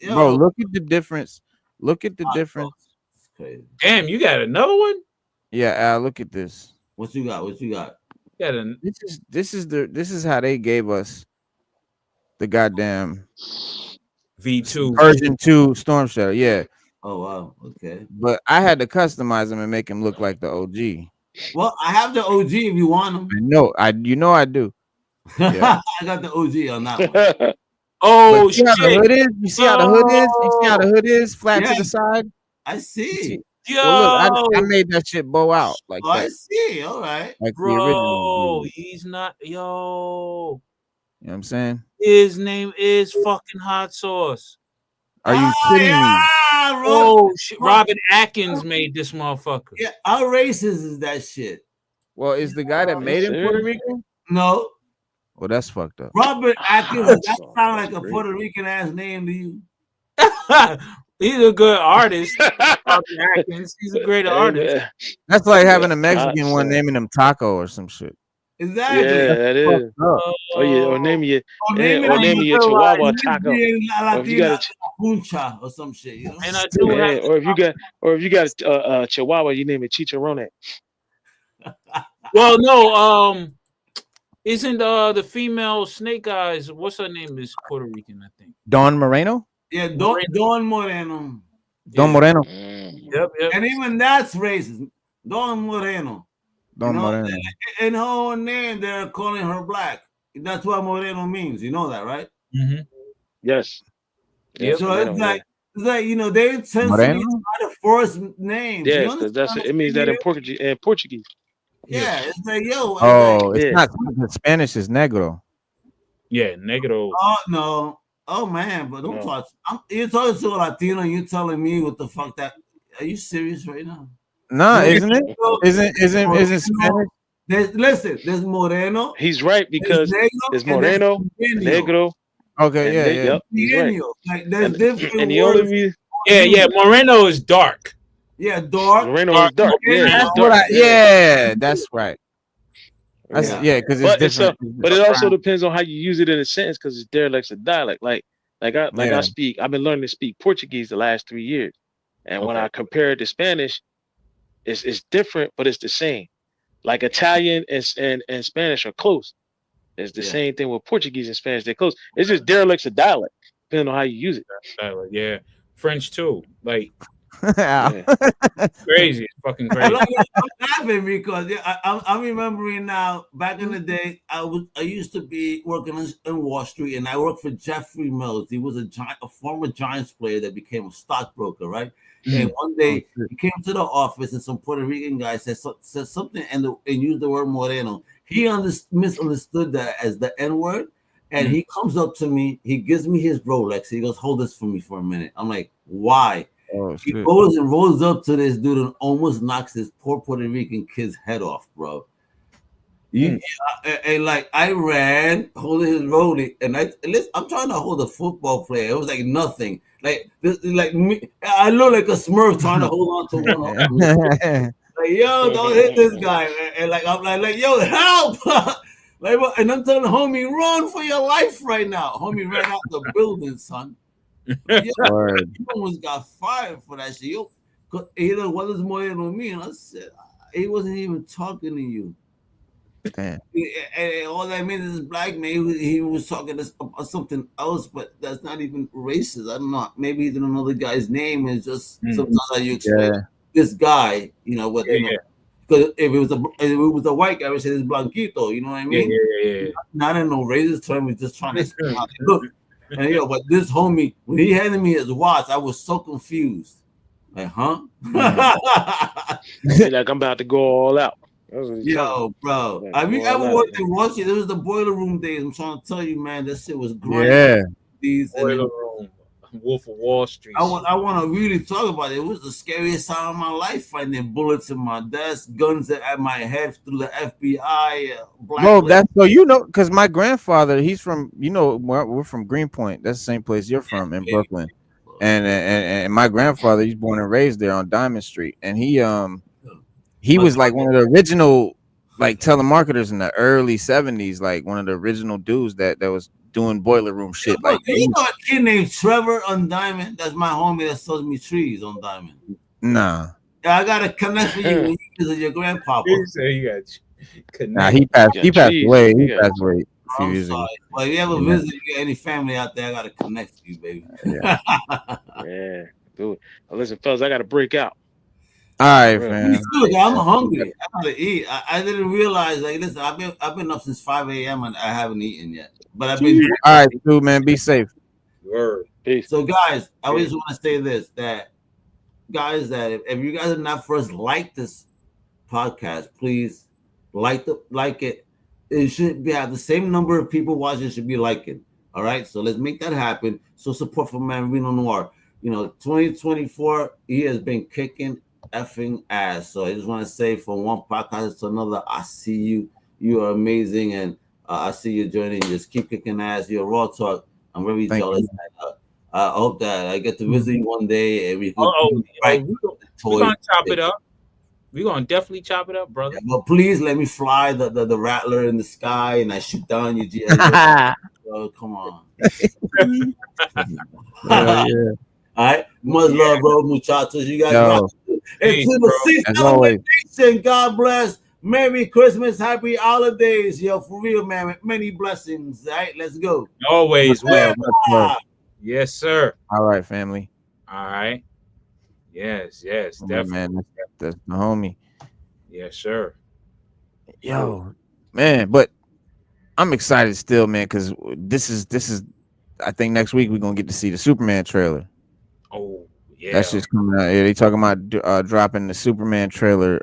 Bro, look at the difference. Look at the difference. Damn, you got another one? Yeah, Al, look at this. What you got? This is how they gave us the goddamn V2 version 2 Storm Shadow. Yeah. Oh wow. Okay. But I had to customize him and make him look like the OG. Well, I have the OG if you want them. You know I do. Yeah. I got the OG on that one. Oh But see how the shit! hood is? You see how the hood is? You see how the hood is? Flat to Yeah. the side? I You see. see? Yo, Well, look, I made that shit bow out like Oh, I that, see. All right. like the original bro, dude. he's not. Yo, You know what I'm saying? his name is fucking Hot Sauce. Are you kidding me? Yeah, Oh shit! Robin Atkins made this motherfucker. Yeah, how racist is that shit? Well, is the guy that made him Puerto serious? Rican? No, Well, that's fucked up. Robert Atkins. That's That all. sound That's like a great. Puerto Rican ass name to you? He's a good artist. Robin Atkins. He's a great Hey, artist. man. That's like having a Hot Mexican one sauce. naming him Taco or some shit. Exactly. Yeah, that is. Fucked up. Oh yeah, or naming your Or name it or after naming your feel Chihuahua Taco. lesbian Or if you got Latina a puncha or some shit, you know? And I do have man, or if you got a Chihuahua, you name it Chicharrone. well, no, isn't the female Snake Eyes? What's her name? Is Puerto Rican, I think. Don Moreno? Yeah, Don Moreno. Don Yeah. Moreno. Yep. And even that's racist. Don Moreno. Don You know, Moreno. in her own name, they're calling her black. That's what Moreno means. You know that, right? Mm-hmm. Yes. Yep. So Moreno, it's like, you know, they tend to Moreno? try to force names. yeah, You because understand that's what it means that in I'm Portuguese. Yeah, it's like, yo, it's like, Oh, it's Yeah. not Spanish, it's negro. Yeah, Negro. oh no, oh man, but don't No. talk. You're talking to a Latino, and you're telling me what the fuck that? Are you serious right now? Nah, No, isn't it? Isn't Moreno. Spanish? There's Moreno, He's right because there's there's Negro, and there's Moreno, Ingenio. Negro, Okay, and yeah, yeah. yep, he's right. Ingenio. Like there's And different the only words. reason Yeah. Moreno is dark. Yeah, dark. Moreno is dark. Yeah, Moreno. he's That's dark. what yeah, that's right. That's Yeah. yeah, because it's But it's different. but it also depends on how you use it in a sentence because it's dialects of dialect. Like I Yeah. speak. I've been learning to speak Portuguese the last 3 years, and when Okay. I compare it to Spanish, it's different, but it's the same. Like Italian and Spanish are close. It's the same thing with Portuguese and Spanish. They're close. It's just dialects of dialect, depending on how you use it. Yeah. French too. Like Yeah. crazy. It's fucking crazy. I'm laughing because I'm remembering now. Back in the day, I used to be working in Wall Street, and I worked for Jeffrey Mills. He was a former Giants player that became a stockbroker, right? And one day he came to the office, and some Puerto Rican guy said something and used the word Moreno. He misunderstood that as the N word, and he comes up to me. He gives me his Rolex. He goes, "Hold this for me for a minute." I'm like, "Why?" Oh, He shit. goes and rolls up to this dude and almost knocks this poor Puerto Rican kid's head off, bro. And like I ran holding his rollie, and I'm trying to hold a football player. It was like nothing. Like me, I look like a Smurf trying to hold on to one arm. Like, yo, don't hit this guy. And like I'm like, yo, help! Like, and I'm telling the homie, run for your life right now. Homie ran out the building, son. Yo, you almost got fired for that shit. Yo, he like, what is Moreno mean? I said, he wasn't even talking to you. Damn. And all that means is black man. He was talking about something else, but that's not even racist. I don't know. Maybe he didn't know the guy's name. It's just sometimes how you explain this guy, you know what? You know, because if it was a white guy, I would say this blanquito. You know what I mean? Yeah. Not in no racist term. He's just trying to explain how they look. And but this homie, when he handed me his watch, I was so confused. Like, huh? Like I'm about to go all out. Yo, bro. Have you ever worked in Wall Street? It was the boiler room days. I'm trying to tell you, man, that shit was great. Yeah. Boiler room. Wolf of Wall Street. I want to really talk about it. It was the scariest time of my life, finding bullets in my desk, guns at my head through the FBI. Bro, that's so you know, because my grandfather, he's from, you know, we're from Greenpoint. That's the same place you're from in Brooklyn. And my grandfather, he's born and raised there on Diamond Street, and he was like one of the original like telemarketers in the early 70s, like one of the original dudes that was doing boiler room shit. Bro, Like, you know a kid named Trevor on Diamond? That's my homie that sells me trees on Diamond. nah. Yeah, I gotta connect with you when you visit your grandpapa. Nah, he passed away. He passed away a few years ago. Well, if you ever visit any family out there, I gotta connect with you, baby. Yeah, dude. Listen, fellas, I gotta break out. All right, Real. fam. Me too. I'm hungry. I gotta eat. I didn't realize. Like, listen, I've been up since 5 a.m. and I haven't eaten yet. But I've been. All right, dude, man. Be safe. Word. Peace. So, guys, I just want to say this: that guys, that if you guys have not first liked this podcast, please like it. It should be have the same number of people watching. Should be liking. All right, so let's make that happen. So support for Man Reno Noir. 2024, he has been kicking effing ass. So I just want to say, from one podcast to another, I see you. You are amazing, and I see you joining. Just keep kicking ass. You're Raw Talk. I'm very jealous. I hope that I get to visit you one day, and we can we're gonna chop it up. We're gonna definitely chop it up, brother. Yeah, but please let me fly the rattler in the sky, and I shoot down your GS. Oh, come on. Yeah. All right, much love, bro, muchachos. You guys rock. Peace, And to the bro. 6th nation, God bless. Merry Christmas, happy holidays, yo, for real, man. Many blessings. All right, let's go. Always well. Well. Yes, sir. All right, family. All right. Yes, definitely, man. That's the homie. Yes, sir. Yo, man, but I'm excited still, man, because this is. I think next week we're gonna get to see the Superman trailer. Oh, yeah. That's just coming out. Yeah, they talking about dropping the Superman trailer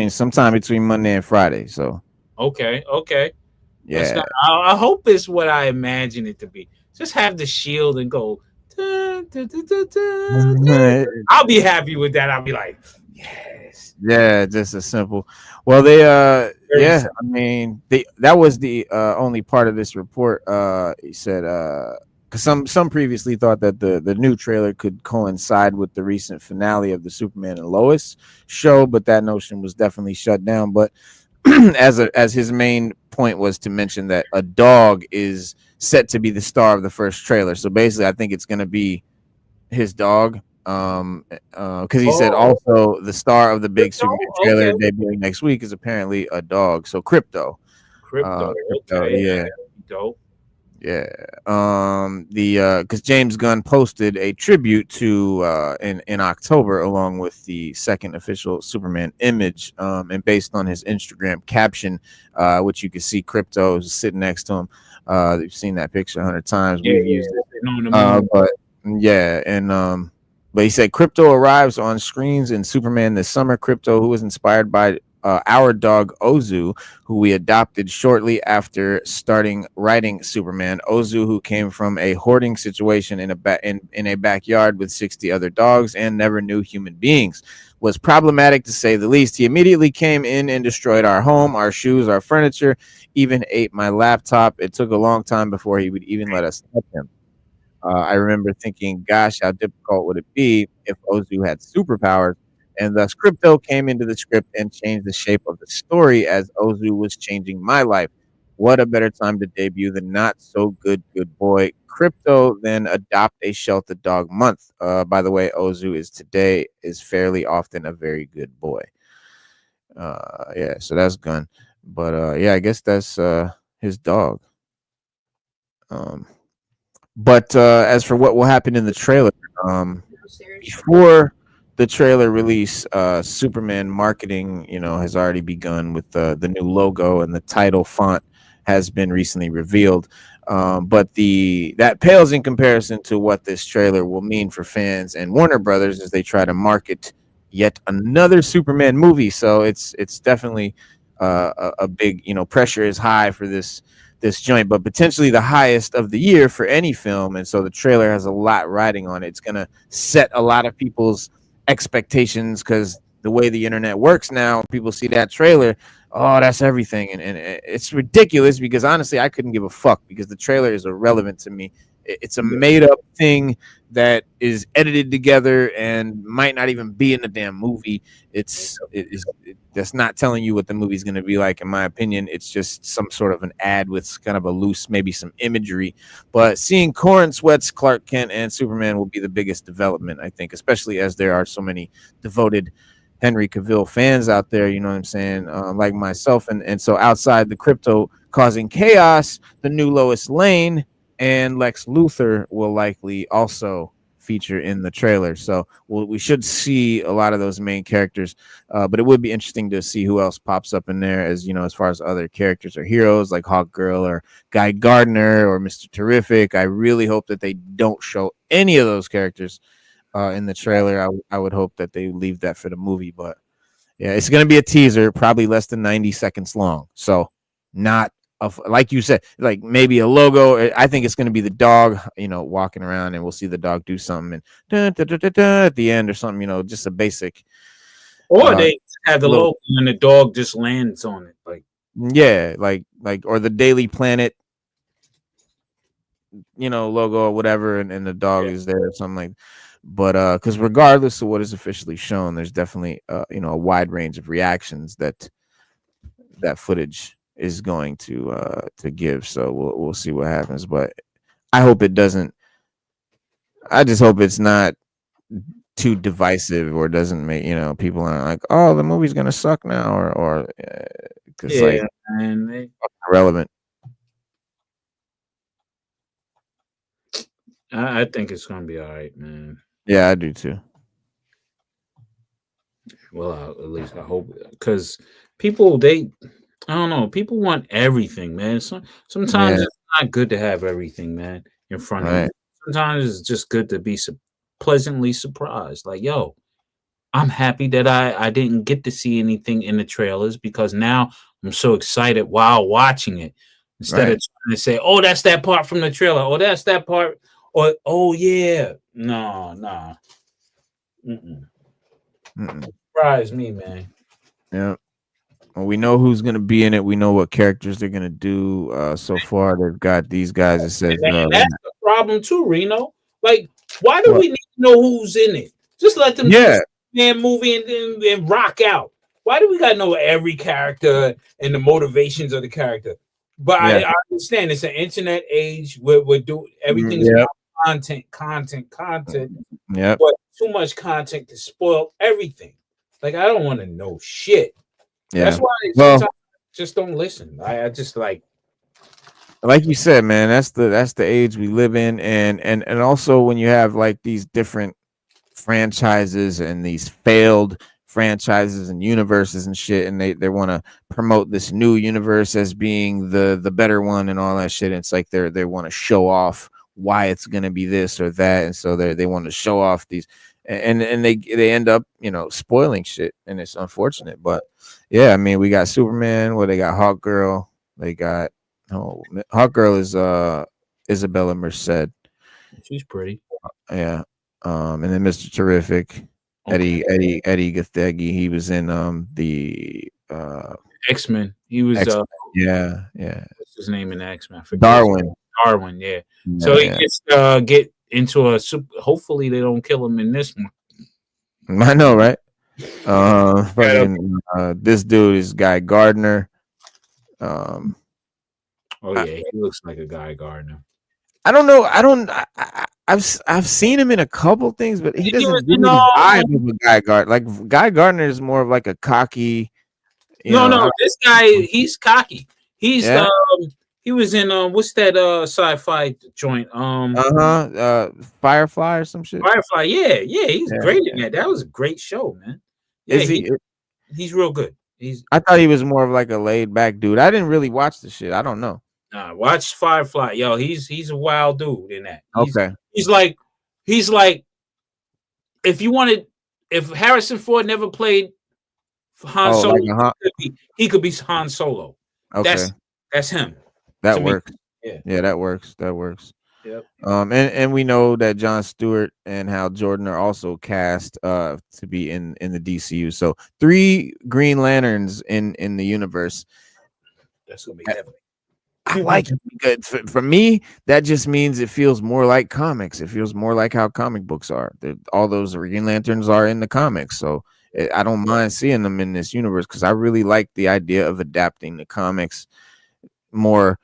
sometime between Monday and Friday. So okay. Yeah. I hope it's what I imagine it to be. Just have the shield and go. I'll be happy with that. I'll be like, yes. Yeah, just as simple. Well, they I mean, that was the only part of this report. He said because some previously thought that the new trailer could coincide with the recent finale of the Superman and Lois show, but that notion was definitely shut down. But as his main point was to mention that a dog is set to be the star of the first trailer. So basically, I think it's going to be his dog. Because he said also the star of the big Superman trailer debuting next week is apparently a dog. So Crypto, yeah, dope. Yeah. Because James Gunn posted a tribute to in October along with the second official Superman image, and based on his Instagram caption, which you can see Crypto sitting next to him. You've seen that picture 100 times. We've used it. But yeah, and but he said Crypto arrives on screens in Superman this summer. Crypto, who was inspired by our dog Ozu, who we adopted shortly after starting writing Superman. Ozu, who came from a hoarding situation in a backyard with 60 other dogs and never knew human beings, was problematic to say the least. He immediately came in and destroyed our home, our shoes, our furniture, even ate my laptop. It took a long time before he would even let us touch him. I remember thinking, gosh, how difficult would it be if Ozu had superpowers? And thus Crypto came into the script and changed the shape of the story as Ozu was changing my life. What a better time to debut the not so good boy Crypto than adopt a sheltered dog month. By the way, Ozu is fairly often a very good boy. Yeah, so that's Gunn. But yeah, I guess that's his dog. But as for what will happen in the trailer, before the trailer release, Superman marketing, has already begun with the new logo, and the title font has been recently revealed. But that pales in comparison to what this trailer will mean for fans and Warner Brothers as they try to market yet another Superman movie. So it's definitely a big, pressure is high for this joint, but potentially the highest of the year for any film. And so the trailer has a lot riding on it. It's going to set a lot of people's expectations, because the way the internet works now, people see that trailer, oh, that's everything. And it's ridiculous, because honestly, I couldn't give a fuck, because the trailer is irrelevant to me. It's a made up thing that is edited together and might not even be in the damn movie. That's not telling you what the movie's going to be like, in my opinion. It's just some sort of an ad with kind of a loose, maybe some imagery. But seeing Corrin Sweat's Clark Kent and Superman will be the biggest development, I think, especially as there are so many devoted Henry Cavill fans out there, you know what I'm saying, like myself. And so outside the Crypto causing chaos, the new Lois Lane and Lex Luthor will likely also feature in the trailer. So we should see a lot of those main characters, but it would be interesting to see who else pops up in there, as you know, as far as other characters or heroes like Hawk Girl or Guy Gardner or Mr. Terrific. I really hope that they don't show any of those characters in the trailer. I would hope that they leave that for the movie, but yeah, it's going to be a teaser, probably less than 90 seconds long. So not like you said, like maybe a logo. I think it's going to be the dog, you know, walking around, and we'll see the dog do something and at the end or something, you know, just a basic. Or they have the little, logo and the dog just lands on it, like yeah, like or the Daily Planet, you know, logo or whatever, and the dog is there or something like. But because regardless of what is officially shown, there's definitely you know, a wide range of reactions that footage is going to give. So we'll see what happens, but I hope it doesn't. I just hope it's not too divisive or doesn't make, you know, people aren't like, oh, the movie's gonna suck now, or because like man, irrelevant. I think it's gonna be all right, man. Yeah, I do too. Well, at least I hope, because people, I don't know, people want everything, man. Sometimes it's not good to have everything, man, in front of you. Sometimes it's just good to be pleasantly surprised. Like, yo, I'm happy that I didn't get to see anything in the trailers, because now I'm so excited while watching it, instead of trying to say, oh, that's that part from the trailer, or that's that part, or oh yeah, no. Surprise me, man. Yeah. Well, we know who's gonna be in it. We know what characters they're gonna do. So far, they've got these guys. It says that's the problem too, Reno. Like, why do we need to know who's in it? Just let them do this man movie and rock out. Why do we gotta know every character and the motivations of the character? But I understand it's an internet age. We're doing everything's about content. Yeah. But too much content to spoil everything. Like, I don't want to know shit. Yeah. That's why sometimes I just don't listen. I just like you said, man, that's the age we live in, and also when you have like these different franchises and these failed franchises and universes and shit, and they want to promote this new universe as being the better one and all that shit. It's like they want to show off why it's gonna be this or that, and so they want to show off these, and they end up, you know, spoiling shit, and it's unfortunate. But yeah, I mean, we got Superman. Well, they got Hawk Girl. They got Hawk Girl is Isabella Merced. She's pretty. Yeah. And then Mr. Terrific, Eddie Gathegi. He was in the X-Men. He was yeah. What's his name in X-Men? Darwin, yeah. So he gets get into a super. Hopefully they don't kill him in this one. I know, right? This dude is Guy Gardner. He looks like a Guy Gardner. I don't know. I've seen him in a couple things, but he doesn't give me the vibe of a Guy Gardner. Like, Guy Gardner is more of like a cocky. No, this guy, he's cocky. He's he was in what's that sci-fi joint? Firefly or some shit. Firefly, yeah, he's great in that. That was a great show, man. Yeah, he's real good. I thought he was more of like a laid back dude. I didn't really watch the shit. I don't know. Nah, watch Firefly, yo. He's a wild dude in that. He's like if Harrison Ford never played Han Solo, he could be Han Solo. Okay. That's him. That works. Yeah, that works. Yep. And we know that Jon Stewart and Hal Jordan are also cast to be in the DCU. So 3 Green Lanterns in the universe. That's gonna be heavy. I like it because for me, that just means it feels more like comics. It feels more like how comic books are. All those Green Lanterns are in the comics, so I don't mind seeing them in this universe, because I really like the idea of adapting the comics more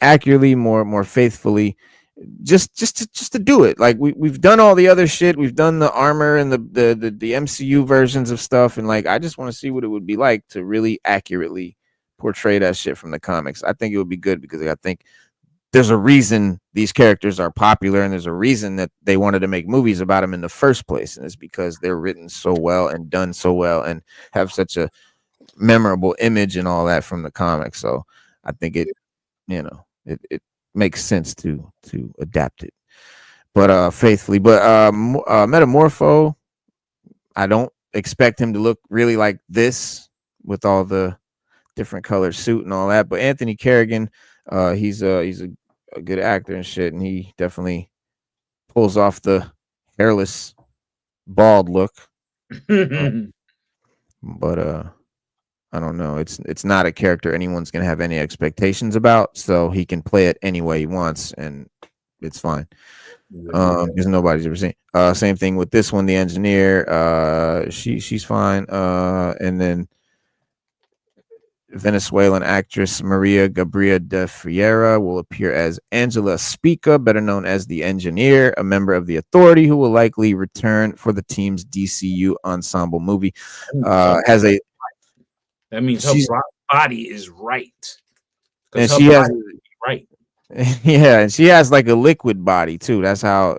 accurately, more faithfully, just to do it. Like we've done all the other shit. We've done the armor and the MCU versions of stuff, and like I just want to see what it would be like to really accurately portray that shit from the comics. I think it would be good, because I think there's a reason these characters are popular, and there's a reason that they wanted to make movies about them in the first place, and it's because they're written so well and done so well and have such a memorable image and all that from the comics. So I think it, it makes sense to adapt it, but faithfully. But Metamorpho, I don't expect him to look really like this with all the different color suit and all that. But Anthony Kerrigan, he's a good actor and shit, and he definitely pulls off the hairless, bald look. But I don't know. It's not a character anyone's gonna have any expectations about, so he can play it any way he wants, and it's fine. Because nobody's ever seen. Same thing with this one, the engineer. She's fine. And then Venezuelan actress Maria Gabriela de Friera will appear as Angela Spica, better known as the Engineer, a member of the Authority who will likely return for the team's DCU ensemble movie. That means her body is right. And she has right. Yeah, and she has like a liquid body too. That's how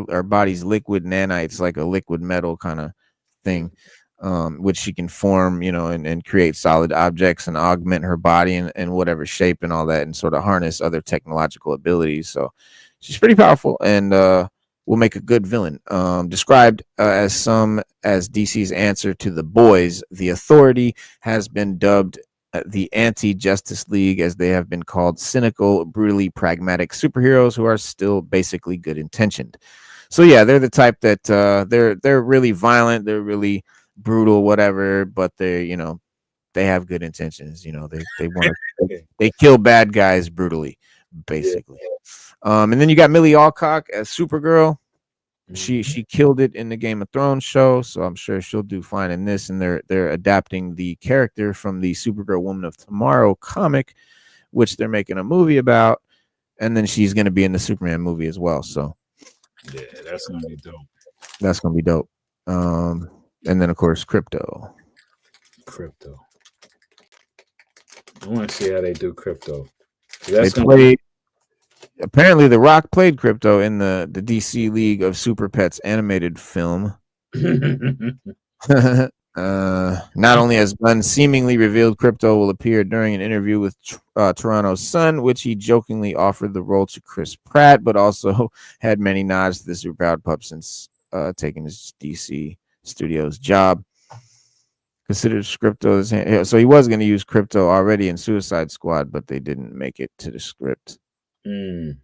her body's liquid nanites, like a liquid metal kind of thing. Which she can form, and create solid objects and augment her body in whatever shape and all that, and sort of harness other technological abilities. So she's pretty powerful and will make a good villain. Described as DC's answer to the boys, the Authority has been dubbed the anti-Justice League, as they have been called cynical, brutally pragmatic superheroes who are still basically good intentioned. So yeah, they're the type that they're really violent, they're really brutal, whatever, but they have good intentions. They want to they kill bad guys brutally, basically. And then you got Millie Alcock as Supergirl. She killed it in the Game of Thrones show, so I'm sure she'll do fine in this. And they're adapting the character from the Supergirl Woman of Tomorrow comic, which they're making a movie about, and then she's going to be in the Superman movie as well. So yeah, that's gonna be dope. That's gonna be dope. And then of course crypto. I want to see how they do crypto. Apparently The Rock played Crypto in the DC League of Super Pets animated film. Not only has Gunn seemingly revealed Crypto will appear during an interview with Toronto's Sun, which he jokingly offered the role to Chris Pratt, but also had many nods to the super proud pup since taking his DC Studios job. Considers Crypto so he was going to use Crypto already in Suicide Squad, but they didn't make it to the script. It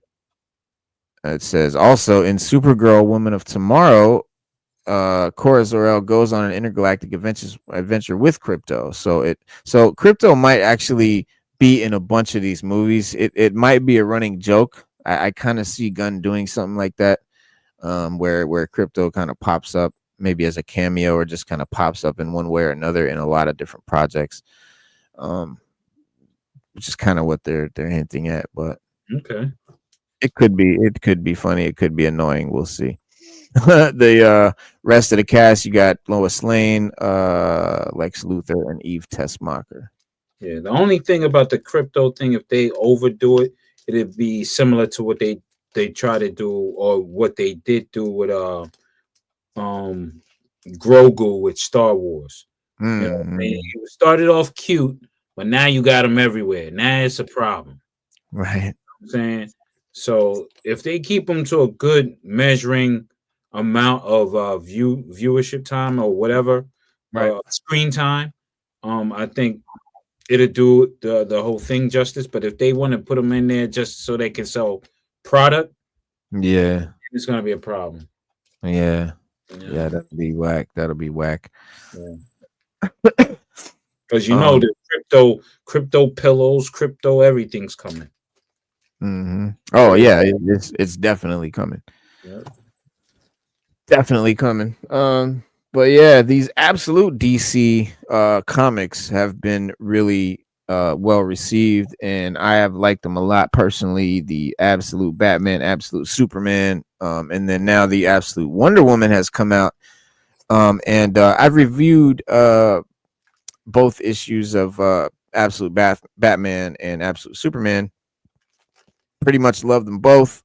says also in Supergirl Woman of Tomorrow, Cora Zor-El goes on an intergalactic adventure with Crypto. So Crypto might actually be in a bunch of these movies. It might be a running joke. I kind of see Gunn doing something like that, where Crypto kind of pops up maybe as a cameo, or just kind of pops up in one way or another in a lot of different projects, which is kind of what they're hinting at. But okay, it could be funny, it could be annoying, we'll see. The rest of the cast, you got Lois Lane, Lex Luthor, and Eve Tessmacher. Yeah, the only thing about the Crypto thing, if they overdo it, it'd be similar to what they try to do, or what they did do with Grogu with Star Wars. It started off cute, but now you got them everywhere. Now it's a problem, right? You know what I'm saying, so if they keep them to a good measuring amount of viewership time or whatever, right, screen time, I think it'll do the whole thing justice. But if they want to put them in there just so they can sell product, yeah, it's gonna be a problem. Yeah, that'll be whack. Because the crypto pillows, crypto everything's coming. Oh yeah, it's definitely coming. Definitely coming. But yeah, these absolute DC comics have been really well received, and I have liked them a lot personally. The Absolute Batman, Absolute Superman, and then now the Absolute Wonder Woman has come out. And I've reviewed both issues of Absolute Batman and Absolute Superman. pretty much loved them both.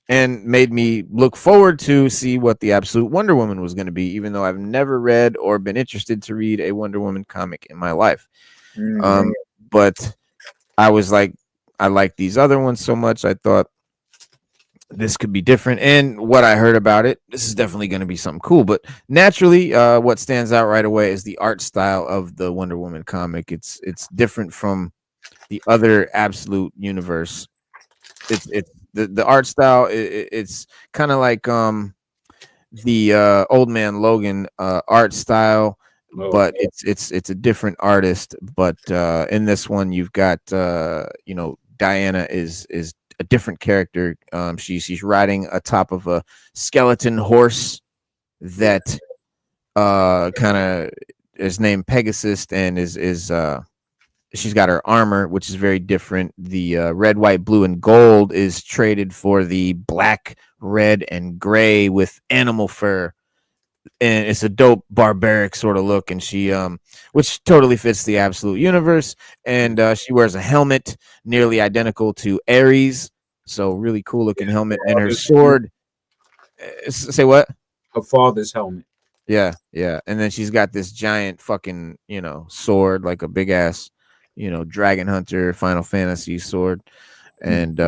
And made me look forward to see what the absolute Wonder Woman was going to be, even though I've never read or been interested to read a Wonder Woman comic in my life. But I was like, I like these other ones so much. I thought this could be different. And what I heard about it, this is definitely going to be something cool. But naturally, what stands out right away is the art style of the Wonder Woman comic. It's different from the other absolute universe. It's the art style. It's kind of like the Old Man Logan art style, but it's a different artist. But in this one, you've got Diana is a different character. She's riding atop of a skeleton horse that kind of is named Pegasus, and is she's got her armor, which is very different. The red, white, blue, and gold is traded for the black, red, and gray with animal fur. And it's a dope barbaric sort of look, and she which totally fits the absolute universe. And she wears a helmet nearly identical to Ares, so really cool looking helmet. And her sword, say what? Her father's helmet. Yeah. And then she's got this giant fucking sword, like a big ass Dragon Hunter Final Fantasy sword. And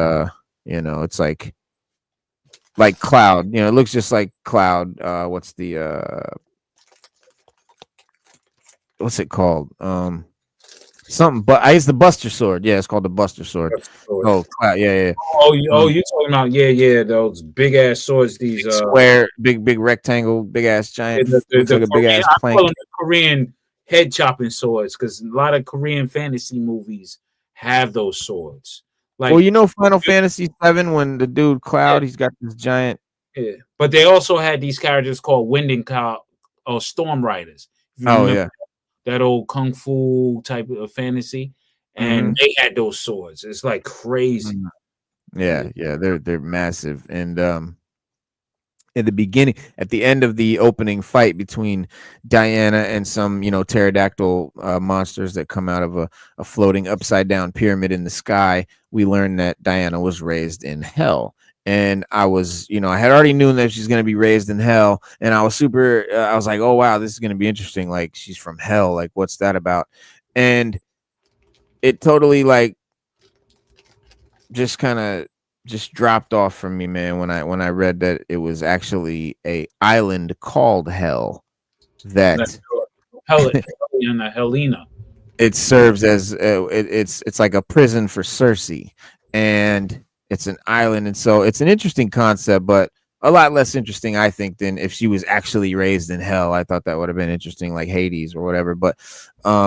it's like Cloud, it looks just like Cloud. What's it called? Something, but I use the Buster Sword. Yeah, it's called the Buster Sword. Oh, Cloud. Yeah. You're talking about those big ass swords. These big square, big rectangle, big ass giant. Looks like a big ass plank. I call them the Korean head chopping swords, because a lot of Korean fantasy movies have those swords. Like, well, Final Fantasy 7, when the dude Cloud, he's got this giant. Yeah, but they also had these characters called Wind and Cloud or Storm Riders. That old kung fu type of fantasy, and they had those swords. It's like crazy. Yeah, they're massive. And in the beginning, at the end of the opening fight between Diana and some pterodactyl monsters that come out of a floating upside down pyramid in the sky, we learned that Diana was raised in hell. And I was, I had already known that she's going to be raised in hell. And I was I was like, oh, wow, this is going to be interesting. Like, she's from hell. Like, what's that about? And it totally, like, just kind of dropped off from me, man, when I read that it was actually a island called Hell. That Helena. It serves as it's like a prison for Cersei, and it's an island. And so it's an interesting concept, but a lot less interesting, I think, than if she was actually raised in hell. I thought that would have been interesting, like Hades or whatever. But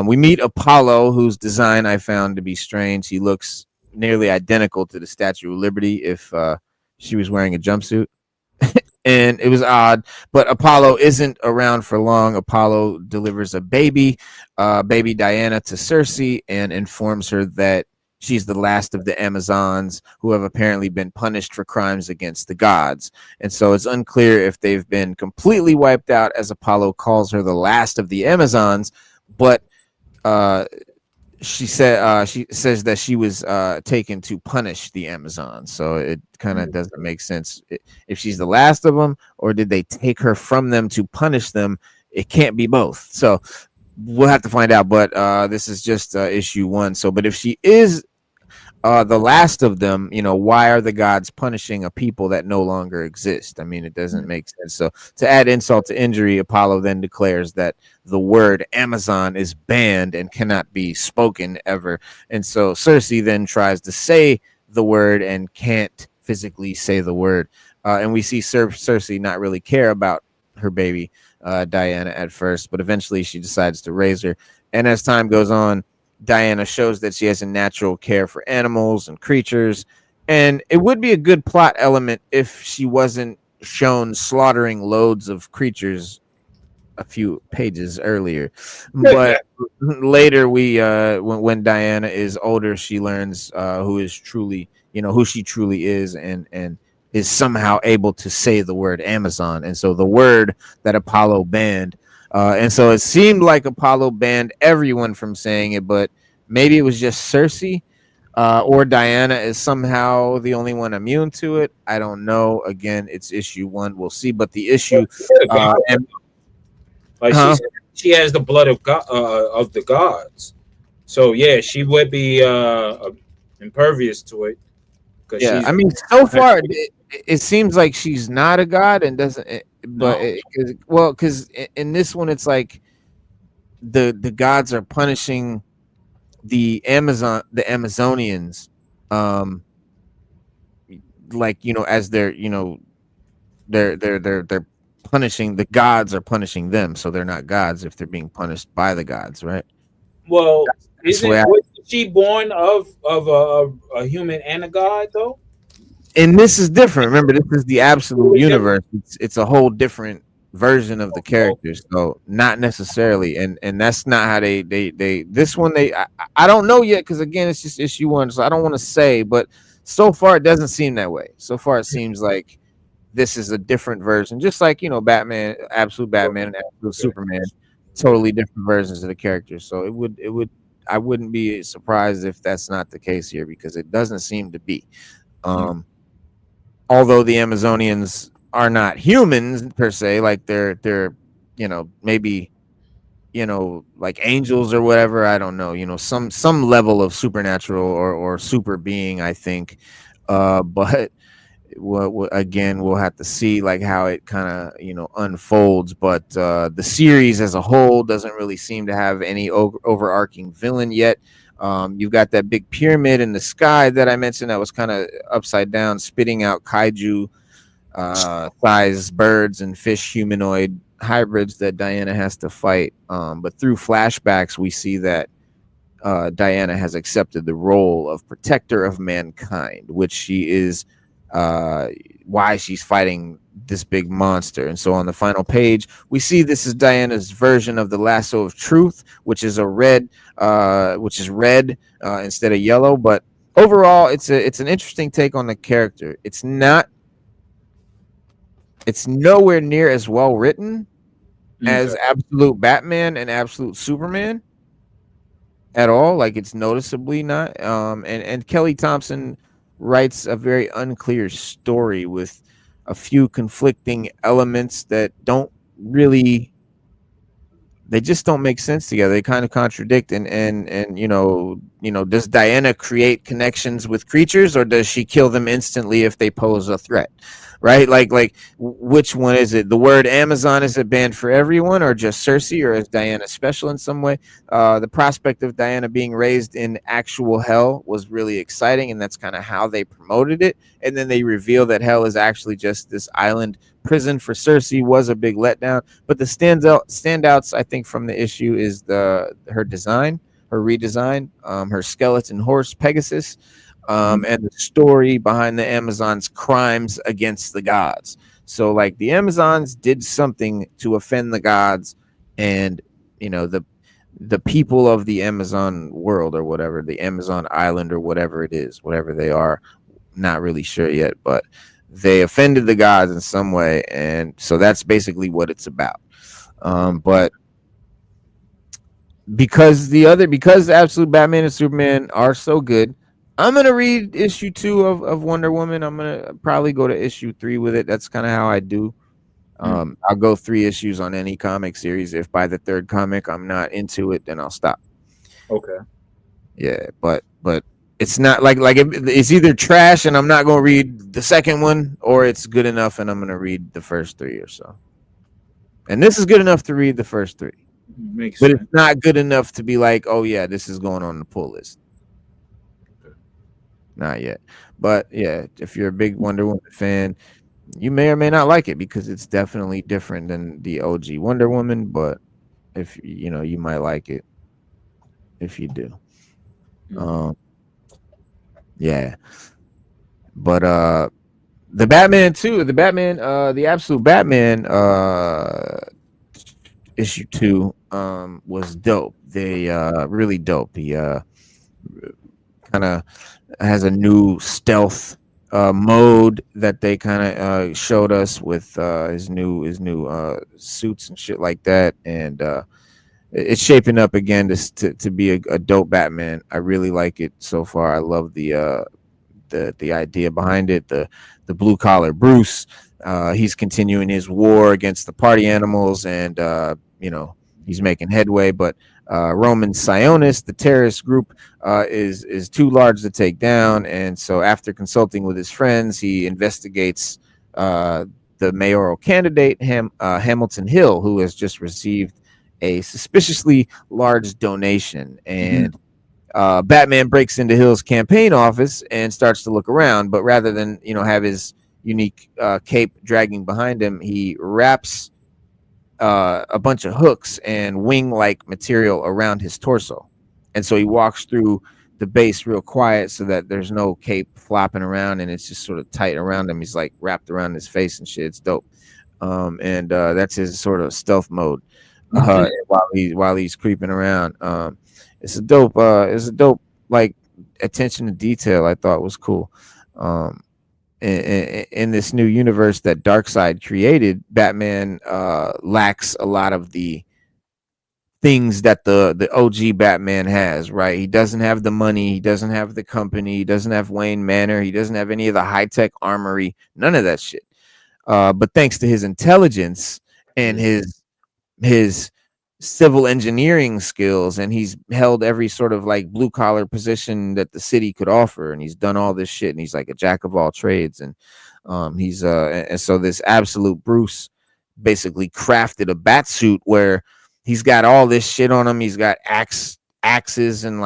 we meet Apollo, whose design I found to be strange. He looks nearly identical to the Statue of Liberty if she was wearing a jumpsuit. And it was odd, but Apollo isn't around for long. Apollo delivers a baby Diana to Cersei, and informs her that she's the last of the Amazons who have apparently been punished for crimes against the gods. And so it's unclear if they've been completely wiped out, as Apollo calls her the last of the Amazons, but she says that she was taken to punish the Amazons. So it kind of doesn't make sense if she's the last of them, or did they take her from them to punish them? It can't be both. So we'll have to find out. But this is just issue 1. So, but if she is the last of them, why are the gods punishing a people that no longer exist? I mean, it doesn't make sense. So to add insult to injury, Apollo then declares that the word Amazon is banned and cannot be spoken ever. And so Cersei then tries to say the word and can't physically say the word. And we see Cersei not really care about her baby, Diana, at first, but eventually she decides to raise her. And as time goes on, Diana shows that she has a natural care for animals and creatures, and it would be a good plot element if she wasn't shown slaughtering loads of creatures a few pages earlier. But later, when Diana is older, she learns who she truly is, and is somehow able to say the word Amazon, and so the word that Apollo banned. And so it seemed like Apollo banned everyone from saying it, but maybe it was just Cersei. or Diana is somehow the only one immune to it. I don't know. Again, it's issue 1. We'll see. But the issue, and, like she has the blood of God, of the gods. So yeah, she would be impervious to it because yeah, she's I mean, so far it seems like she's not a god and doesn't. But because in this one, it's like the gods are punishing the Amazonians, like as they're they're punishing the gods are punishing them, so they're not gods if they're being punished by the gods, right? well, That's the way wasn't she born of a human and a god though? and this is different. Remember, this is the absolute universe. It's a whole different version of the characters, so not necessarily. And that's not how they this one I don't know yet, because again, it's just issue 1, so I don't want to say, but so far it doesn't seem that way. So far it seems like this is a different version, just like Batman, absolute Batman and absolute Superman, totally different versions of the characters. So it would I wouldn't be surprised if that's not the case here, because it doesn't seem to be. Although the Amazonians are not humans per se, like they're maybe like angels or whatever. I don't know, some level of supernatural or super being, I think. But again, we'll have to see like how it kind of unfolds. But the series as a whole doesn't really seem to have any overarching villain yet. You've got that big pyramid in the sky that I mentioned that was kind of upside down, spitting out kaiju size birds and fish humanoid hybrids that Diana has to fight. But through flashbacks, we see that Diana has accepted the role of protector of mankind, which she is why she's fighting this big monster. And so on the final page, we see this is Diana's version of the lasso of truth, which is red instead of yellow. But overall, it's an interesting take on the character. It's nowhere near as well written as Absolute Batman and Absolute Superman at all. Like, it's noticeably not. And Kelly Thompson writes a very unclear story with a few conflicting elements that they just don't make sense together. They kind of contradict. And does Diana create connections with creatures, or does she kill them instantly if they pose a threat? Right? Like which one is it? The word Amazon, is it banned for everyone, or just Cersei, or is Diana special in some way? The prospect of Diana being raised in actual hell was really exciting, and that's kind of how they promoted it. And then they reveal that hell is actually just this island prison for Cersei was a big letdown. But the standouts, I think, from the issue is her design, her redesign, her skeleton horse Pegasus. And the story behind the Amazons' crimes against the gods. So, like, the Amazons did something to offend the gods, and the people of the Amazon world, or whatever, the Amazon island, or whatever it is, whatever they are, not really sure yet, but they offended the gods in some way, and so that's basically what it's about. But because Absolute Batman and Superman are so good, I'm gonna read issue 2 of Wonder Woman. I'm gonna probably go to issue 3 with it. That's kind of how I do. I'll go 3 issues on any comic series. If by the 3rd comic I'm not into it, then I'll stop. Okay. Yeah, but it's not like it's either trash and I'm not gonna read the second one, or it's good enough and I'm gonna read the first 3 or so. And this is good enough to read the first 3. Makes but sense. It's not good enough to be like, oh yeah, this is going on the pull list. Not yet. But yeah, if you're a big Wonder Woman fan, you may or may not like it, because it's definitely different than the OG Wonder Woman. But if you might like it if you do. Yeah. But the Batman too, the Absolute Batman issue 2 was dope. They really dope. He kind of has a new stealth mode that they kind of showed us with his new suits and shit like that. And it's shaping up again to be a dope Batman. I really like it so far. I love the idea behind it. The blue collar Bruce. He's continuing his war against the party animals, and he's making headway. But Roman Sionis, the terrorist group, is too large to take down, and so after consulting with his friends, he investigates the mayoral candidate Hamilton Hill, who has just received a suspiciously large donation, and Batman breaks into Hill's campaign office and starts to look around, but rather than have his unique cape dragging behind him, he wraps a bunch of hooks and wing-like material around his torso, and so he walks through the base real quiet so that there's no cape flopping around, and it's just sort of tight around him. He's like wrapped around his face and shit. It's dope, and that's his sort of stealth mode while he's creeping around. It's a dope like attention to detail. I thought was cool. In this new universe that Darkseid created, Batman lacks a lot of the things that the OG Batman has, right? He doesn't have the money, he doesn't have the company, he doesn't have Wayne Manor, he doesn't have any of the high-tech armory, none of that shit. But thanks to his intelligence and his civil engineering skills, and he's held every sort of like blue collar position that the city could offer, and he's done all this shit, and he's like a jack of all trades, and and so this absolute Bruce basically crafted a bat suit where he's got all this shit on him. He's got axes and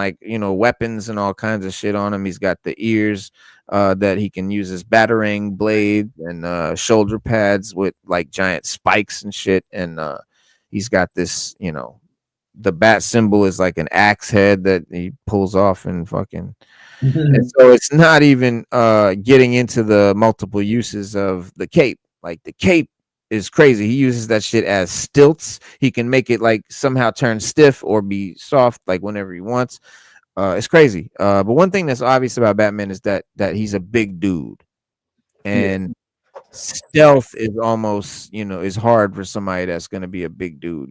weapons and all kinds of shit on him. He's got the ears that he can use as batarang blades, and shoulder pads with like giant spikes and shit, and he's got this, the bat symbol is like an axe head that he pulls off and fucking. And so it's not even getting into the multiple uses of the cape. Like the cape is crazy. He uses that shit as stilts. He can make it like somehow turn stiff or be soft, like whenever he wants. It's crazy. But one thing that's obvious about Batman is that he's a big dude, and stealth is almost is hard for somebody that's going to be a big dude.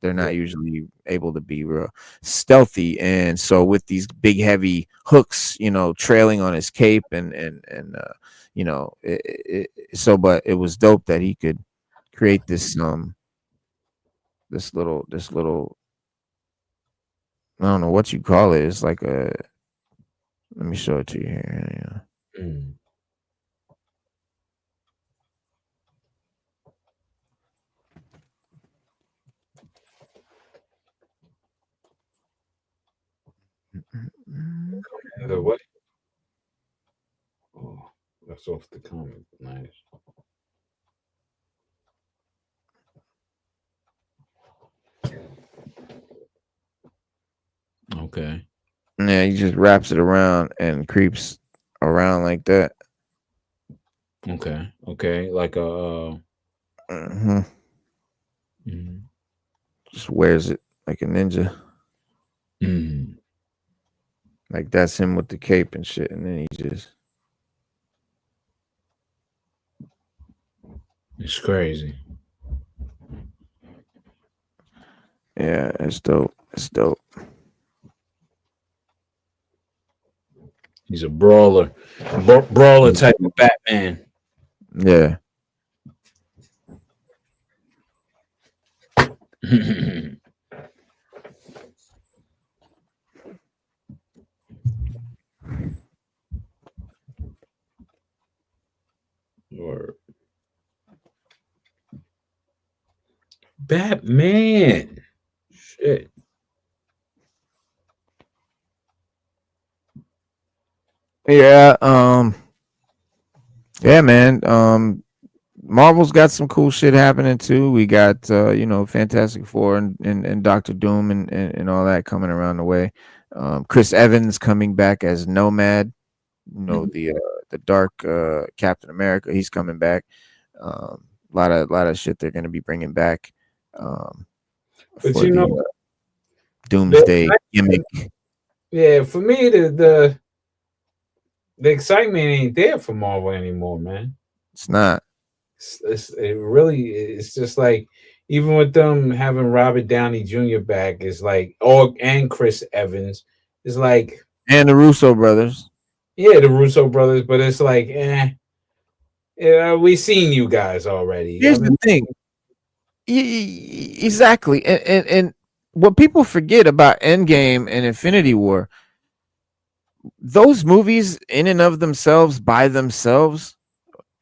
They're not usually able to be real stealthy, and so with these big heavy hooks trailing on his cape, and but it was dope that he could create this little I don't know what you call it. It's like let me show it to you here. The what? Oh, that's off the comment. Nice. Okay. Yeah, he just wraps it around and creeps around like that. Okay. Like a. Just wears it like a ninja. Like that's him with the cape and shit, and then he just. It's crazy. Yeah, it's dope. It's dope. He's a brawler type of Batman. Yeah. Or Batman. Shit. Yeah, yeah, man. Marvel's got some cool shit happening too. We got Fantastic Four and Doctor Doom and all that coming around the way. Chris Evans coming back as Nomad, the dark Captain America. He's coming back. A lot of shit they're going to be bringing back. But for the Doomsday gimmick. Yeah, for me the excitement ain't there for Marvel anymore, man. It's not. It's just like even with them having Robert Downey Jr. back, it's like, and Chris Evans, it's like, And the Russo brothers. yeah, the Russo brothers, but it's like, yeah, we seen you guys already. Here's the thing. Exactly. And what people forget about Endgame and Infinity War, those movies in and of themselves, by themselves,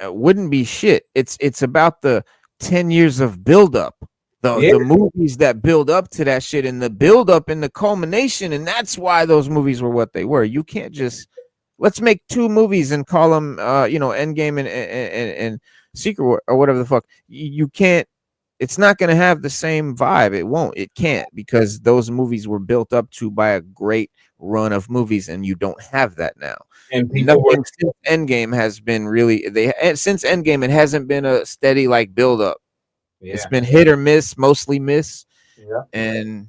wouldn't be shit. It's about the 10 years of buildup. The movies that build up to that shit, and the build up and the culmination, and that's why those movies were what they were. You can't just let's make 2 movies and call them Endgame and Secret War or whatever the fuck. You can't. It's not going to have the same vibe. It won't. It can't, because those movies were built up to by a great run of movies, and you don't have that now. And people Nothing since Endgame has been really since Endgame it hasn't been a steady like build up. Yeah. It's been hit or miss, mostly miss. Yeah. And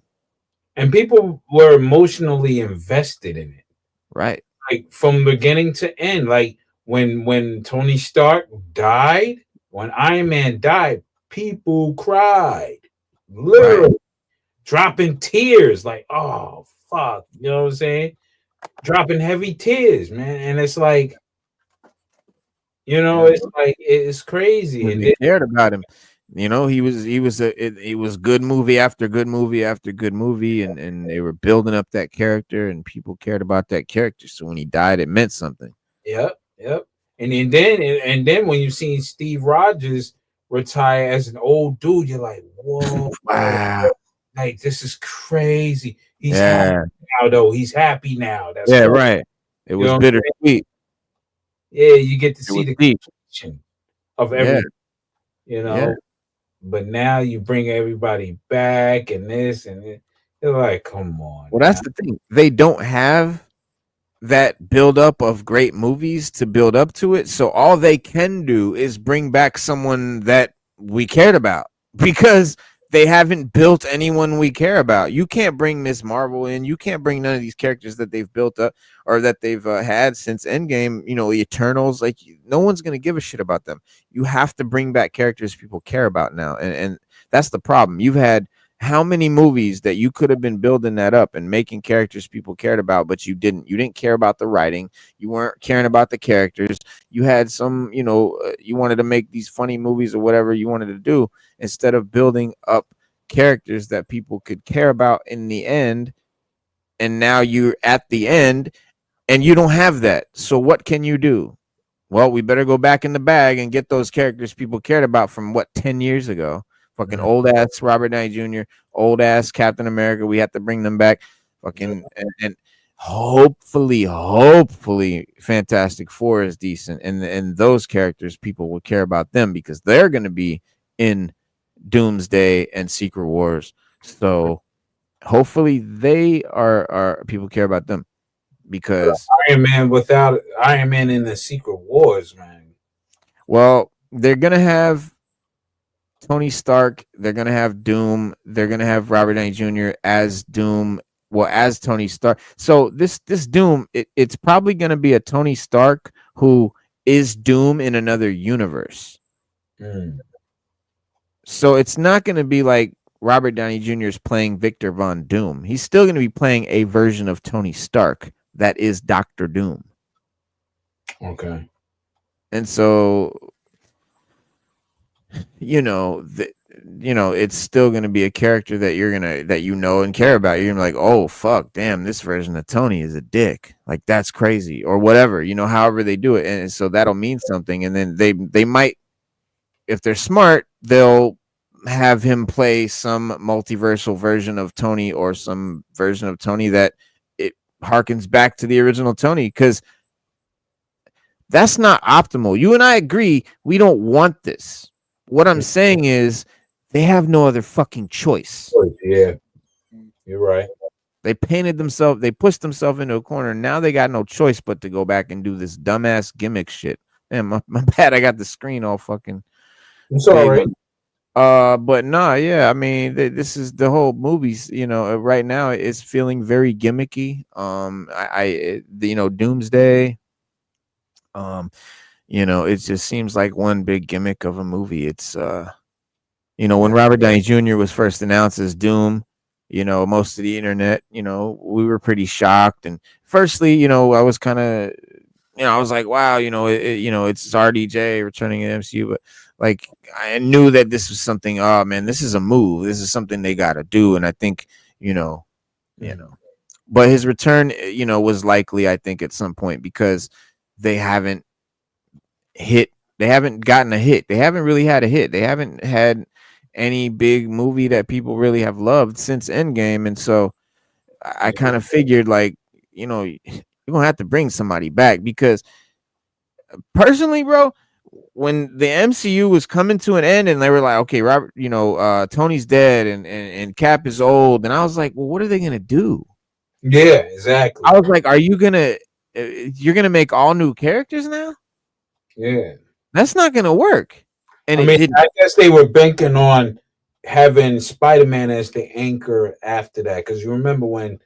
people were emotionally invested in it. Right. Like from beginning to end. Like when Tony Stark died, when Iron Man died, people cried. Literally dropping tears, like, oh fuck. You know what I'm saying? Dropping heavy tears, man. And it's like, it's like it's crazy. And they cared about him. He was good movie after good movie after good movie, and they were building up that character, and people cared about that character. So when he died, it meant something. Yep. And then when you see Steve Rogers retire as an old dude, you're like, whoa, wow, like this is crazy. He's happy now, though. He's happy now. That's crazy. Right. It was bittersweet. Yeah, you get to see the completion of everything. But now you bring everybody back and this and it. You're like, come on. Well, that's the thing. They don't have that buildup of great movies to build up to it. So all they can do is bring back someone that we cared about, because they haven't built anyone we care about. You can't bring Miss Marvel in. You can't bring none of these characters that they've built up or that they've had since Endgame. The Eternals, like, no one's going to give a shit about them. You have to bring back characters people care about now. And that's the problem. You've had how many movies that you could have been building that up and making characters people cared about, but you didn't. You didn't care about the writing. You weren't caring about the characters. You had some, you wanted to make these funny movies or whatever you wanted to do, instead of building up characters that people could care about in the end. And now you're at the end and you don't have that. So what can you do? Well, we better go back in the bag and get those characters people cared about from 10 years ago. Fucking old ass Robert Downey Jr., old ass Captain America. We have to bring them back. Fucking and hopefully Fantastic Four is decent, and those characters people will care about them, because they're going to be in Doomsday and Secret Wars. So hopefully they are people care about them, because Iron Man without Iron Man in the Secret Wars, man. Well, they're going to have Tony Stark, they're gonna have Doom, they're gonna have Robert Downey Jr. as Doom, as Tony Stark. So this Doom, it's probably gonna be a Tony Stark who is Doom in another universe. So it's not gonna be like Robert Downey Jr. is playing Victor Von Doom. He's still gonna be playing a version of Tony Stark that is Dr. Doom. Okay. And so it's still going to be a character that that and care about. You're gonna be like, oh fuck, damn, this version of Tony is a dick. Like, that's crazy, or whatever. However they do it, and so that'll mean something. And then they might, if they're smart, they'll have him play some multiversal version of Tony, or some version of Tony that it harkens back to the original Tony, because that's not optimal. You and I agree. We don't want this. What I'm saying is they have no other fucking choice. Yeah, you're right. They they pushed themselves into a corner. Now they got no choice but to go back and do this dumbass gimmick shit. Man, my bad. I got the screen all fucking. It's all right. But nah, yeah. I mean, this is the whole movies. Right now it's feeling very gimmicky. Doomsday. It just seems like one big gimmick of a movie. It's when Robert Downey Jr. was first announced as Doom, most of the internet, we were pretty shocked. And firstly, I was kind of, I was like, wow, it's RDJ returning to the MCU, but like I knew that this was something. Oh man, this is a move. This is something they got to do, and I think, but his return, was likely, I think, at some point because they haven't hit. They haven't gotten a hit. They haven't really had a hit. They haven't had any big movie that people really have loved since Endgame, and so I kind of figured, like, you're gonna have to bring somebody back because, personally, bro, when the MCU was coming to an end and they were like, okay, Robert, Tony's dead and Cap is old, and I was like, well, what are they gonna do? Yeah, exactly. I was like, are you gonna you're gonna make all new characters now? Yeah, that's not gonna work. And I guess they were banking on having Spider-Man as the anchor after that, because you remember when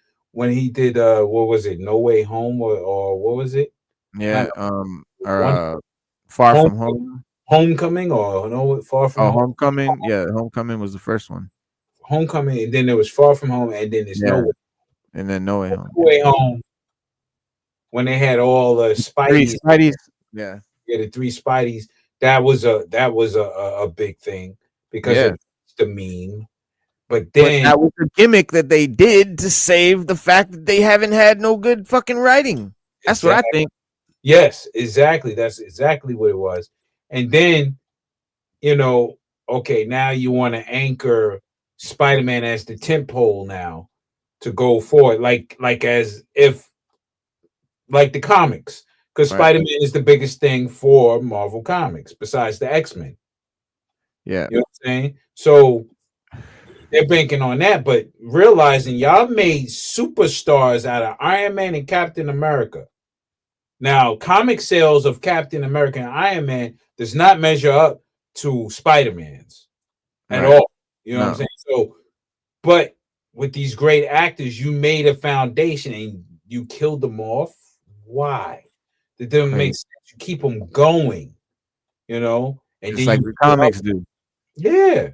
he did what was it, No Way Home, or what was it? Yeah, Far From Home, Homecoming, or no, Far From Home. Homecoming. Yeah, Homecoming was the first one. Homecoming, and then there was Far From Home, and then there's No Way, and then No Way Home. No Way Home. When they had all the Spideys, yeah, the 3 Spideys. That was a big thing because of the meme. But then that was a gimmick that they did to save the fact that they haven't had no good fucking writing. That's what I think. Yes, exactly. That's exactly what it was. And then, okay, now you want to anchor Spider-Man as the tentpole now to go forward, like as if like the comics. Because Spider-Man is the biggest thing for Marvel Comics besides the X-Men. Yeah. You know what I'm saying? So they're banking on that, but realizing y'all made superstars out of Iron Man and Captain America. Now, comic sales of Captain America and Iron Man does not measure up to Spider-Man's at all. You know what I'm saying? So, but with these great actors, you made a foundation and you killed them off. Why? It doesn't make sense. You keep them going, and just then like the comics do. Yeah,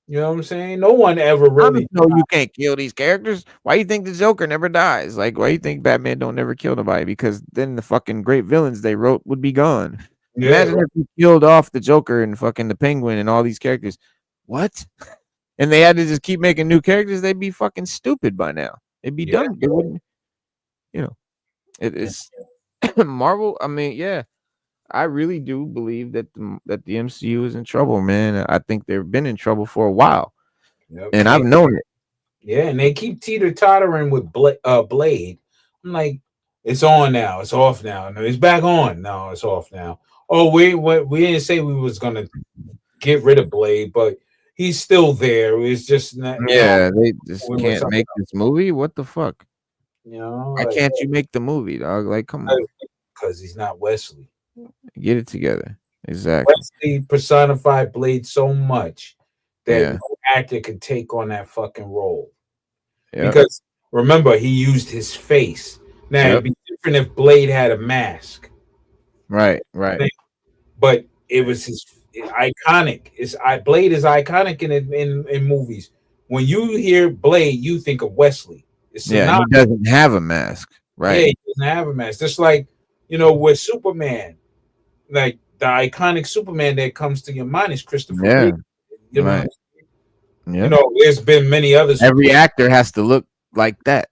you know what I'm saying. No one ever really. No, you can't kill these characters. Why you think the Joker never dies? Like, why you think Batman don't never kill nobody? Because then the fucking great villains they wrote would be gone. Yeah, imagine if you killed off the Joker and fucking the Penguin and all these characters. What? And they had to just keep making new characters. They'd be fucking stupid by now. It'd be done. It wouldn't. It is. Marvel, I mean, I really do believe that the MCU is in trouble, man. I think they've been in trouble for a while, and I've known it. Yeah, and they keep teeter-tottering with Blade. I'm like, it's on now, it's off now. No, it's back on. No, it's off now. Oh, we didn't say we was gonna get rid of Blade, but he's still there. It's just not. Yeah, they just can't make this movie. What the fuck? Why like, can't you make the movie, dog? Like, come on. Because he's not Wesley. Get it together. Exactly. Wesley personified Blade so much that no actor could take on that fucking role. Because remember, he used his face. Now it'd be different if Blade had a mask. Right. But it was iconic. Blade is iconic in movies. When you hear Blade, you think of Wesley. He doesn't have a mask, right? Yeah, he doesn't have a mask. Just like, with Superman, like the iconic Superman that comes to your mind is Christopher Reeve. There's been many others. Every actor has to look like that.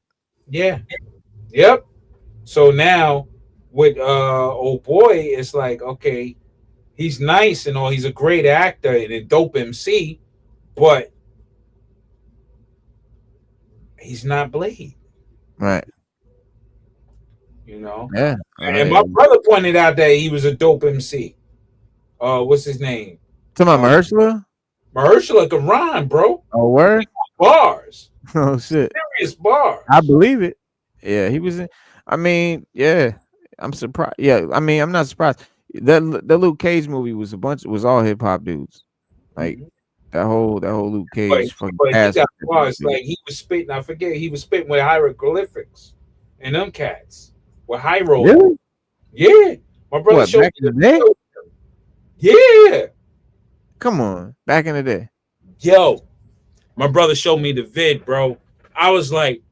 Yeah. Yep. So now with old boy, it's like, okay, he's nice and all, he's a great actor and a dope MC, but he's not Blade. Right. Yeah. And my brother pointed out that he was a dope MC. What's his name? Talking about Mahershala? Mahershala can rhyme, bro. Oh, word? Bars. Oh, shit. Serious bars. I believe it. Yeah, he was in. I mean, yeah. I'm surprised. Yeah, I mean, I'm not surprised. That Luke Cage movie was all hip hop dudes. Like that whole Luke Cage fucking ass. Like he was spitting. I forget. He was spitting with hieroglyphics and them cats with high roll. Really? Yeah, my brother showed back in the day. Yeah. Come on, back in the day. Yo, my brother showed me the vid, bro. I was like,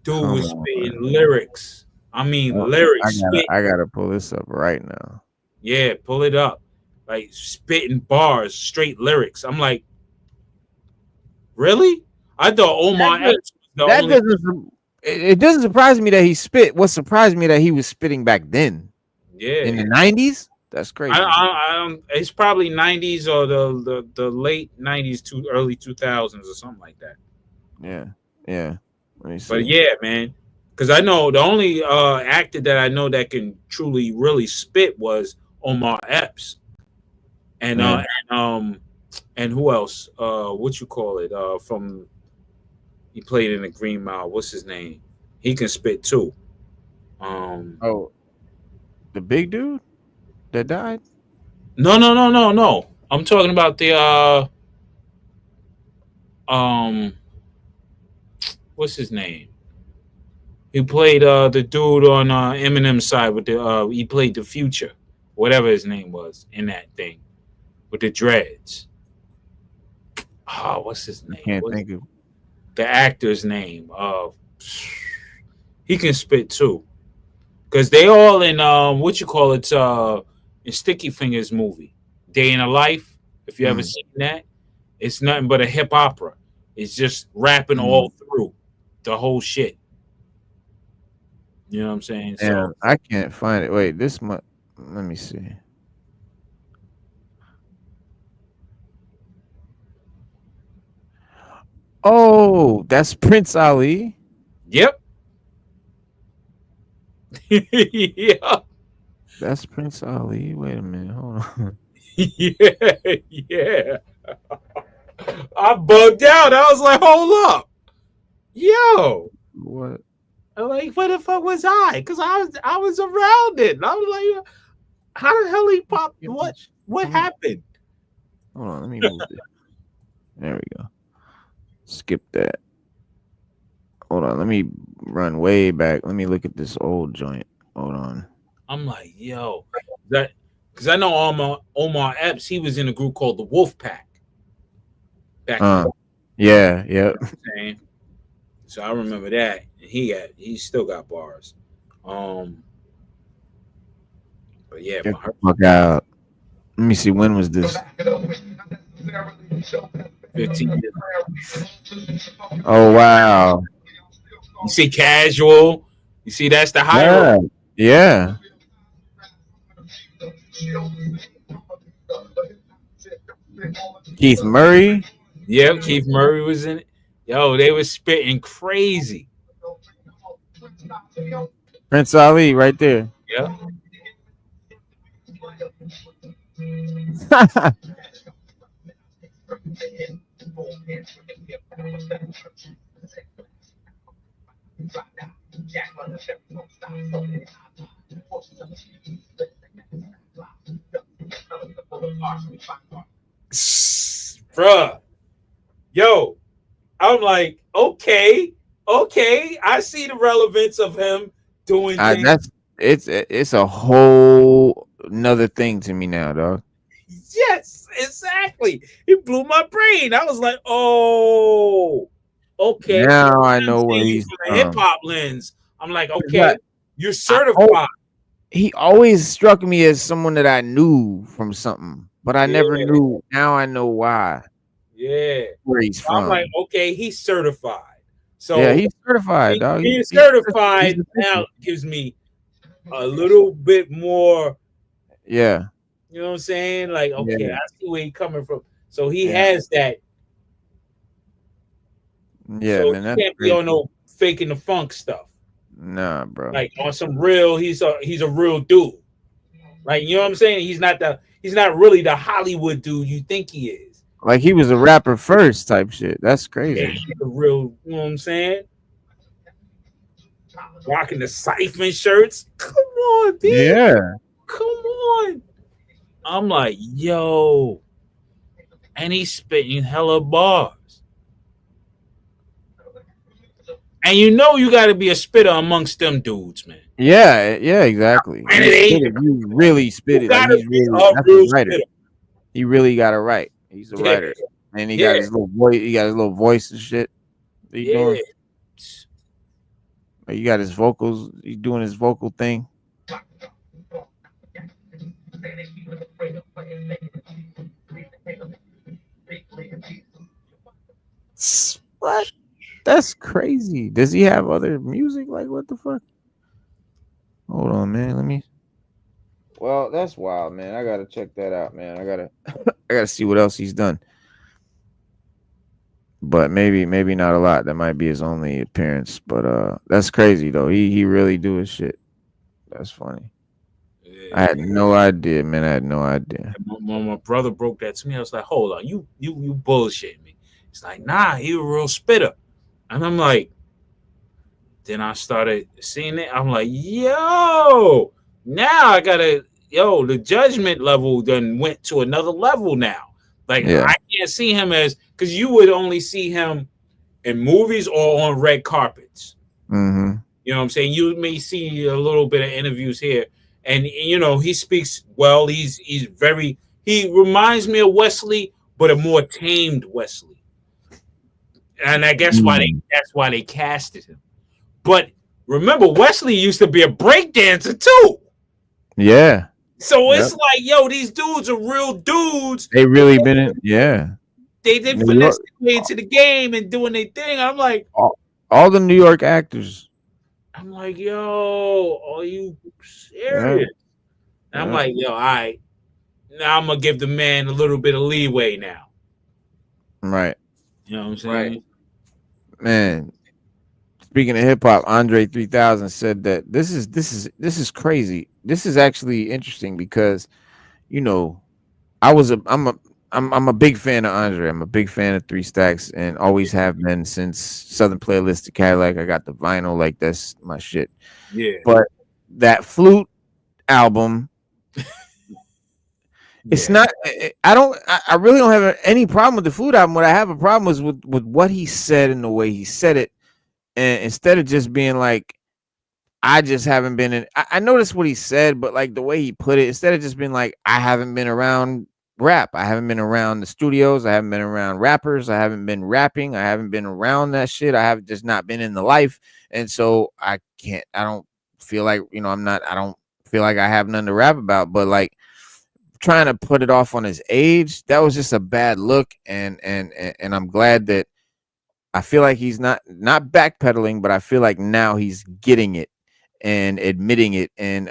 dude Come was on, spitting man. lyrics. I mean, I lyrics. gotta Spit. I gotta pull this up right now. Yeah, pull it up. Like spitting bars, straight lyrics. I'm like, really? I thought Omar That, Epps was the that only. it doesn't surprise me that he spit. What surprised me that he was spitting back then Yeah, in the 90s. That's crazy. I don't. It's probably 90s or the late 90s to early 2000s or something like that. Yeah. Let me see. But yeah, man, because I know the only actor that I know that can truly really spit was Omar Epps, and Yeah. and who else? What you call it? From he played in the Green Mile. What's his name? He can spit too. Oh, the big dude that died. No. I'm talking about the what's his name? He played the dude on Eminem's side with the he played the Future, whatever his name was in that thing with the dreads. Oh, what's his name? Can't What's think of. the actor's name? He can spit too, because they all in what you call it in Sticky Fingers movie, Day in a Life. If you ever seen that, it's nothing but a hip opera. It's just rapping all through the whole shit. You know what I'm saying? Yeah, So I can't find it. Wait, this month. Let me see. Oh, that's Prince Ali. yep. Yeah. That's Prince Ali. Wait a minute. Hold on. Yeah. I bugged out. I was like, hold up. Yo. What? I'm like, where the fuck was I? Because I was around it. And I was like, how the hell he popped? What happened? Hold on. Let me move this. There we go. Skip that. Hold on. Let me run way back. Let me look at this old joint. Hold on. I'm like, yo, that because I know Omar Epps. He was in a group called the Wolf Pack. Back in Yeah. the day. So I remember that. He still got bars. But yeah, Get the fuck out. Let me see. When was this? 15 years. Oh wow. You see Casual. You see that's the high. Yeah. Keith Murray. Yep, Keith Murray was in it. Yo, they were spitting crazy. Prince Ali right there. Yeah. Bruh. Yo, I'm like, okay, I see the relevance of him doing things. It's a whole another thing to me now, dog. Yes, exactly. It blew my brain. I was like, oh, okay. Now I know where he's from a hip hop lens. I'm like, okay, But you're certified. He always struck me as someone that I knew from something, but I never knew. Now I know why. Yeah, where he's from. I'm like, okay, he's certified. So yeah, he's certified, dog. He's certified now gives me a little bit more. Yeah. You know what I'm saying? Like, okay, I see where he's coming from. So he Yeah. has that. Yeah, so man. He can't be on no faking the funk stuff. Nah, bro. Like on some real, he's a real dude. Like, you know what I'm saying? He's not really the Hollywood dude you think he is. Like he was a rapper first type shit. That's crazy. Yeah, he's a real, you know what I'm saying? Rocking the siphon shirts. Come on, dude. Yeah. Come on. I'm like, yo. And he's spitting hella bars. And you know you got to be a spitter amongst them dudes, man. Yeah, exactly. And it ain't you really spit it. Like he's really, that's a writer. He really got it right. He's a writer, and he got his little voice. He got his little voice and shit. What you doing? You got his vocals. He's doing his vocal thing. What? That's crazy. Does he have other music? Like, what the fuck? Hold on, man. Let me. Well, that's wild, man. I gotta check that out, man. I gotta see what else he's done. But maybe not a lot. That might be his only appearance. But that's crazy though. He really do his shit. That's funny. I had no idea, man. I had no idea. When my brother broke that to me, I was like, "Hold on, you bullshit me." It's like, "Nah, he a real spitter," and I'm like, then I started seeing it. I'm like, "Yo, now I gotta, the judgment level then went to another level now. Like, I can't see him as, because you would only see him in movies or on red carpets. Mm-hmm. You know what I'm saying? You may see a little bit of interviews here, and he speaks well. He reminds me of Wesley, but a more tamed Wesley. And I guess that's why they casted him. But remember, Wesley used to be a breakdancer too. Yeah. So it's like, these dudes are real dudes. They really been in, They finesse their way into the game and doing their thing. I'm like, all the New York actors. I'm like, are you serious? And I'm like, all right. Now I'm gonna give the man a little bit of leeway now. Right. You know what I'm saying? Right. Man. Speaking of hip hop, Andre 3000 said that this is crazy. This is actually interesting because, I'm a big fan of Andre. I'm a big fan of 3 Stacks and always have been since Southern Playlist to Cadillac. I got the vinyl, like that's my shit. Yeah. But that Flute album, it's not. I really don't have any problem with the Flute album. What I have a problem was with what he said and the way he said it. And instead of just being like, I just haven't been in. I noticed what he said, but like the way he put it, instead of just being like, I haven't been around rap. I haven't been around the studios. I haven't been around rappers. I haven't been rapping. I haven't been around that shit. I have just not been in the life. And so I don't feel like, I don't feel like I have nothing to rap about, but like trying to put it off on his age, that was just a bad look. And I'm glad that I feel like he's not backpedaling, but I feel like now he's getting it and admitting it. And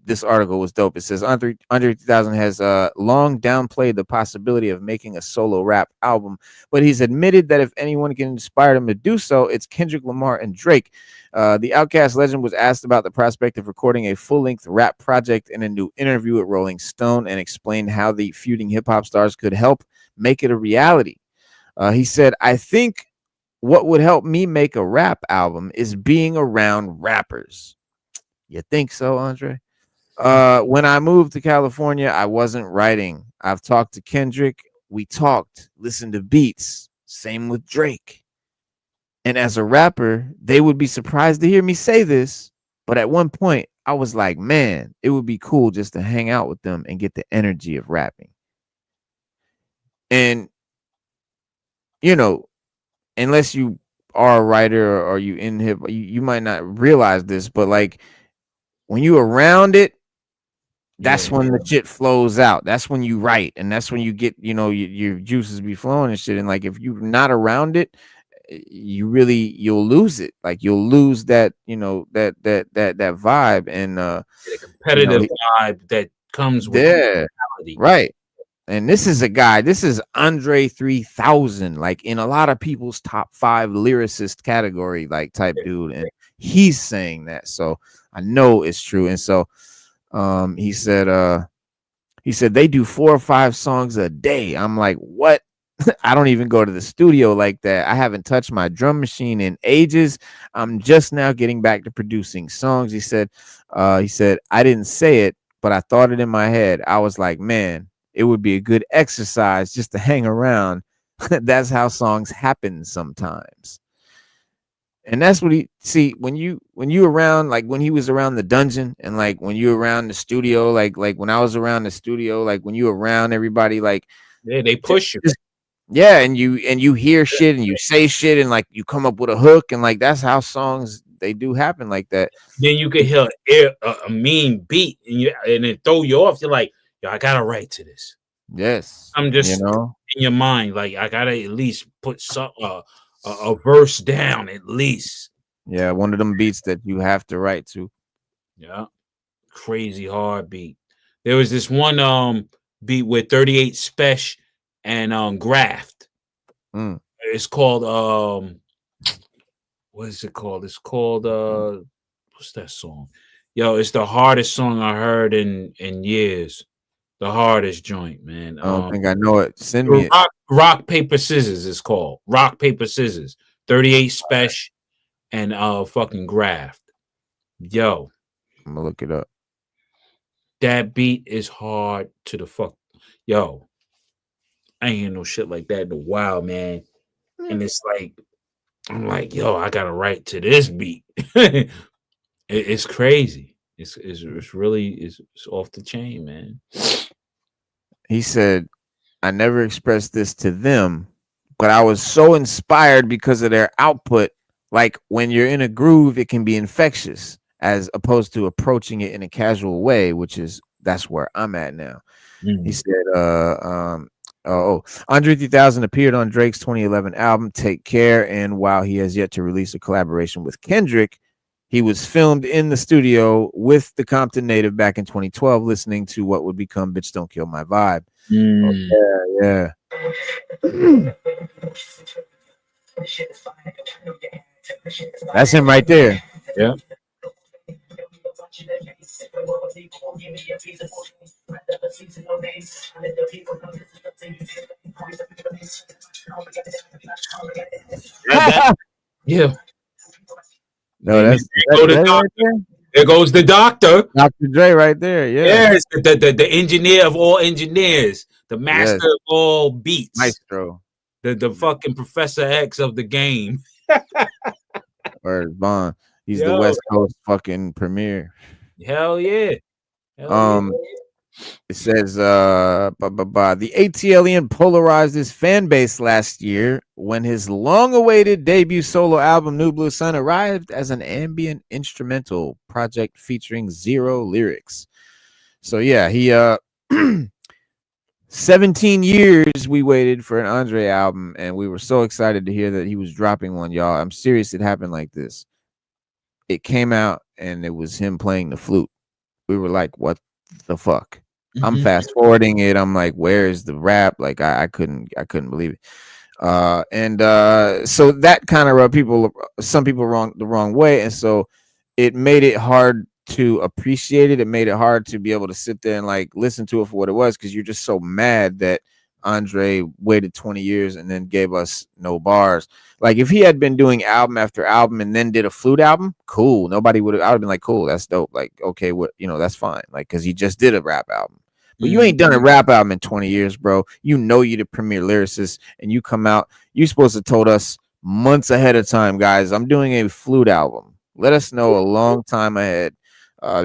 this article was dope. It says Andre 3000 has long downplayed the possibility of making a solo rap album, but he's admitted that if anyone can inspire him to do so, it's Kendrick Lamar and Drake. The Outkast legend was asked about the prospect of recording a full-length rap project in a new interview with Rolling Stone and explained how the feuding hip-hop stars could help make it a reality. He said, I think what would help me make a rap album is being around rappers. You think so, Andre? When I moved to California, I wasn't writing. I've talked to Kendrick. We talked, listened to beats. Same with Drake. And as a rapper, they would be surprised to hear me say this. But at one point, I was like, man, it would be cool just to hang out with them and get the energy of rapping. And, unless you are a writer or you in hip, you might not realize this, but like when you around it, that's when the shit flows out. That's when you write, and that's when you get, your juices be flowing and shit. And like if you're not around it, you'll lose it. Like you'll lose that, that vibe and the competitive vibe that comes with reality. Right. And this is Andre 3000, like in a lot of people's top 5 lyricist category, like type dude. And he's saying that. So I know it's true. And so he said they do 4 or 5 songs a day. I'm like, what? I don't even go to the studio like that. I haven't touched my drum machine in ages. I'm just now getting back to producing songs. He said, I didn't say it, but I thought it in my head. I was like, man, it would be a good exercise just to hang around. That's how songs happen sometimes. And that's what when you around, like when he was around the dungeon and like when you around the studio, like when I was around the studio, like when you around everybody, like Yeah, they push you. Yeah, and you hear shit and you say shit and like you come up with a hook and like that's how songs they do happen like that. Then you can hear a mean beat and it throw you off. You're like, yo, I got a right to this. Yes, I'm just in your mind, like I gotta at least put some a verse down at least. Yeah, one of them beats that you have to write to. Yeah, crazy hard beat. There was this one beat with 38 Special and Graft. It's called what is it called? It's called what's that song? Yo, it's the hardest song I heard in years. The hardest joint, man. I don't think I know it. Send me it. Rock Paper Scissors is called. Rock Paper Scissors. 38 Special and fucking Graft. Yo, I'm gonna look it up. that beat is hard to the fuck. Yo, I ain't hear no shit like that in a while, man. And it's like, I'm like, yo, I got to write to this beat. It's crazy. It's really it's off the chain, man. He said, I never expressed this to them, but I was so inspired because of their output. Like when you're in a groove, it can be infectious as opposed to approaching it in a casual way, that's where I'm at now. He said, Andre 3000 appeared on Drake's 2011 album Take Care, and while he has yet to release a collaboration with Kendrick, he was filmed in the studio with the Compton native back in 2012, listening to what would become Bitch Don't Kill My Vibe. Yeah. That's him right there. Yeah. Yeah. No, that's right there. There goes the doctor. Dr. Dre right there. Yeah. Yes, the engineer of all engineers, the master of all beats. Maestro. The fucking Professor X of the game. Where's Bond? He's the West Coast fucking premier. Hell yeah. It says the ATLian polarized his fan base last year when his long-awaited debut solo album New Blue Sun arrived as an ambient instrumental project featuring 0 lyrics. So yeah, he 17 years we waited for an Andre album, and we were so excited to hear that he was dropping one, y'all. I'm serious, it happened like this. It came out and it was him playing the flute. We were like, what the fuck? I'm fast forwarding it. I'm like, where's the rap? Like I couldn't believe it. So that kind of rubbed some people the wrong way. And so it made it hard to appreciate it. It made it hard to be able to sit there and like listen to it for what it was, because you're just so mad that Andre waited 20 years and then gave us no bars. Like if he had been doing album after album and then did a flute album, cool. I would have been like, cool, that's dope. Like, okay, what, that's fine. Like, cause he just did a rap album. But you ain't done a rap album in 20 years, bro. You know you're the premier lyricist, and you come out. You're supposed to told us months ahead of time, guys, I'm doing a flute album. Let us know a long time ahead.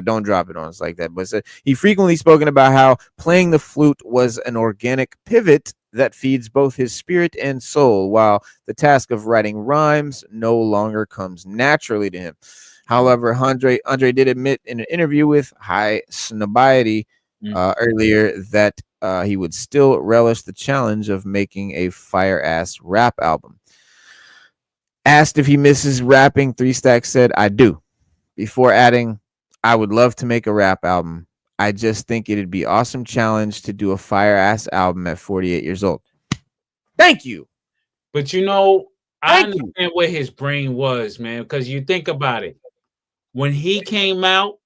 Don't drop it on us like that. But he frequently spoken about how playing the flute was an organic pivot that feeds both his spirit and soul, while the task of writing rhymes no longer comes naturally to him. However, Andre did admit in an interview with High Snobiety earlier that he would still relish the challenge of making a fire-ass rap album. Asked if he misses rapping, 3 Stacks said, I do. Before adding, I would love to make a rap album. I just think it'd be awesome challenge to do a fire-ass album at 48 years old. Thank you. But I understand where his brain was, man, because you think about it. When he came out,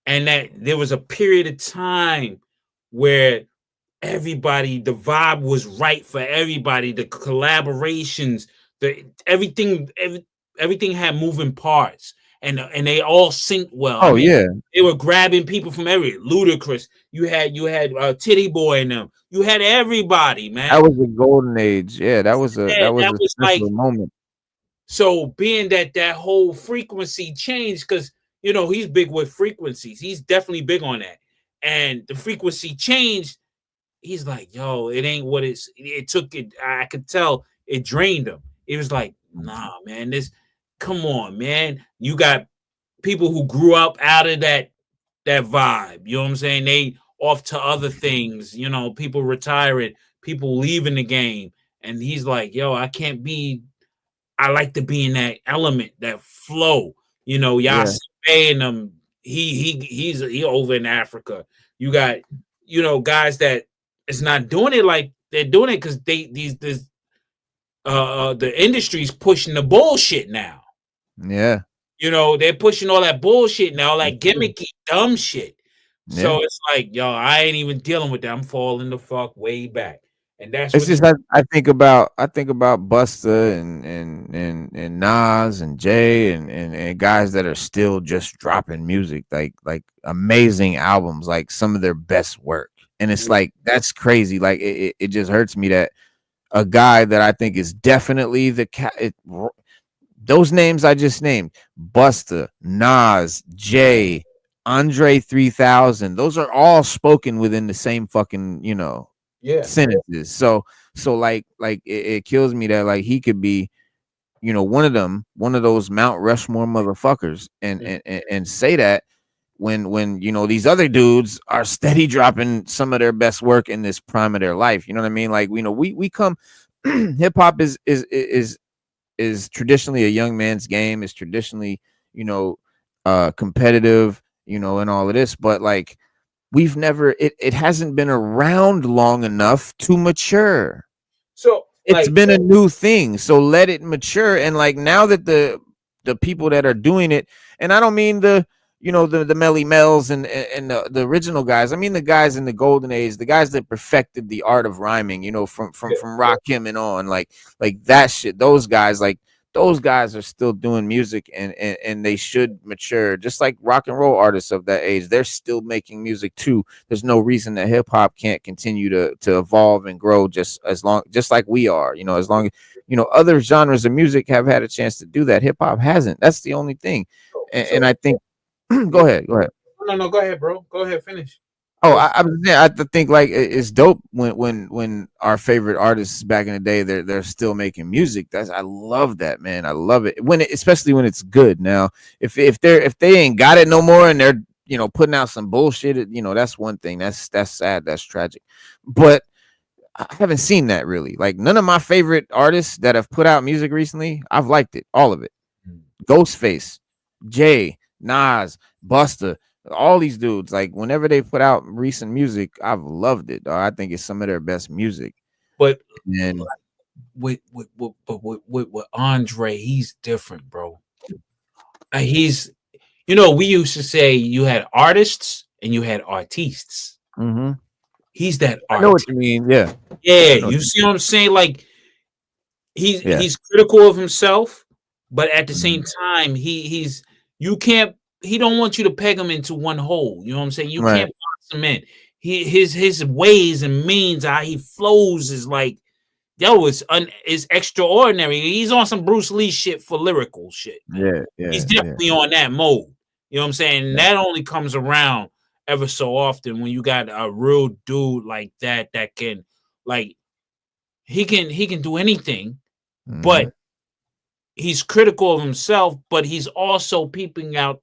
and that there was a period of time where the vibe was right for everybody, the collaborations, everything had moving parts, and they all synced well. Oh, yeah. They were grabbing people from Ludacris. You had Titty Boy and them. You had everybody, man. That was a golden age. Yeah, that was a special moment. So being that whole frequency changed, because he's big with frequencies. He's definitely big on that. And the frequency changed. he's like, yo, it ain't what it took it. I could tell it drained him. It was like, nah, man, come on, man. You got people who grew up out of that vibe. You know what I'm saying? They off to other things, people retiring, people leaving the game. And he's like, yo, I like to be in that element, that flow. Y'all paying them. He's over in Africa. You got, guys that is not doing it like they're doing it because the industry's pushing the bullshit now. Yeah. They're pushing all that bullshit now, all that gimmicky dumb shit. Yeah. So it's like, yo, I ain't even dealing with that. I'm falling the fuck way back. And that's it's just I think about Busta and Nas and Jay and guys that are still just dropping music, like amazing albums, like some of their best work. And it's like, that's crazy. Like it just hurts me that a guy that I think is definitely those names I just named, Busta, Nas, Jay, Andre 3000, those are all spoken within the same fucking, sentences. So like it kills me that like he could be, one of those Mount Rushmore motherfuckers and say that when these other dudes are steady dropping some of their best work in this prime of their life. You know what I mean? Like, we come hip hop is traditionally a young man's game, is traditionally, competitive, and all of this, but like we've never, it hasn't been around long enough to mature. So it's been a new thing. So let it mature. And like, now that the people that are doing it, and I don't mean the Melly Mel's and the original guys. I mean the guys in the golden age, the guys that perfected the art of rhyming, from Rakim and on, like that shit. Those guys are still doing music, and they should mature, just like rock and roll artists of that age. They're still making music too. There's no reason that hip hop can't continue to evolve and grow just like we are. As long as other genres of music have had a chance to do that, hip hop hasn't. That's the only thing. And I think. Go ahead. No, go ahead, bro. Go ahead, finish. Oh, I think like it's dope when our favorite artists back in the day, they're still making music. I love that, man. I love it especially when it's good. Now, if they ain't got it no more and they're putting out some bullshit, that's one thing. That's sad. That's tragic. But I haven't seen that really. Like, none of my favorite artists that have put out music recently, I've liked it, all of it. Ghostface, Jay, Nas, Busta, all these dudes, like whenever they put out recent music, I've loved it. I think it's some of their best music. But with Andre, he's different, bro. He's, we used to say you had artists and you had artistes. Mm-hmm. He's that artist. I know what you mean. Yeah. You see what I'm saying? Like he's critical of himself, but at the same time, he don't want you to peg him into one hole. You know what I'm saying? You can't box him in. His ways and means, how he flows is like, yo, is extraordinary. He's on some Bruce Lee shit for lyrical shit. Yeah. He's definitely on that mode. You know what I'm saying? And that only comes around ever so often when you got a real dude like that can, like, he can do anything, but he's critical of himself, but he's also peeping out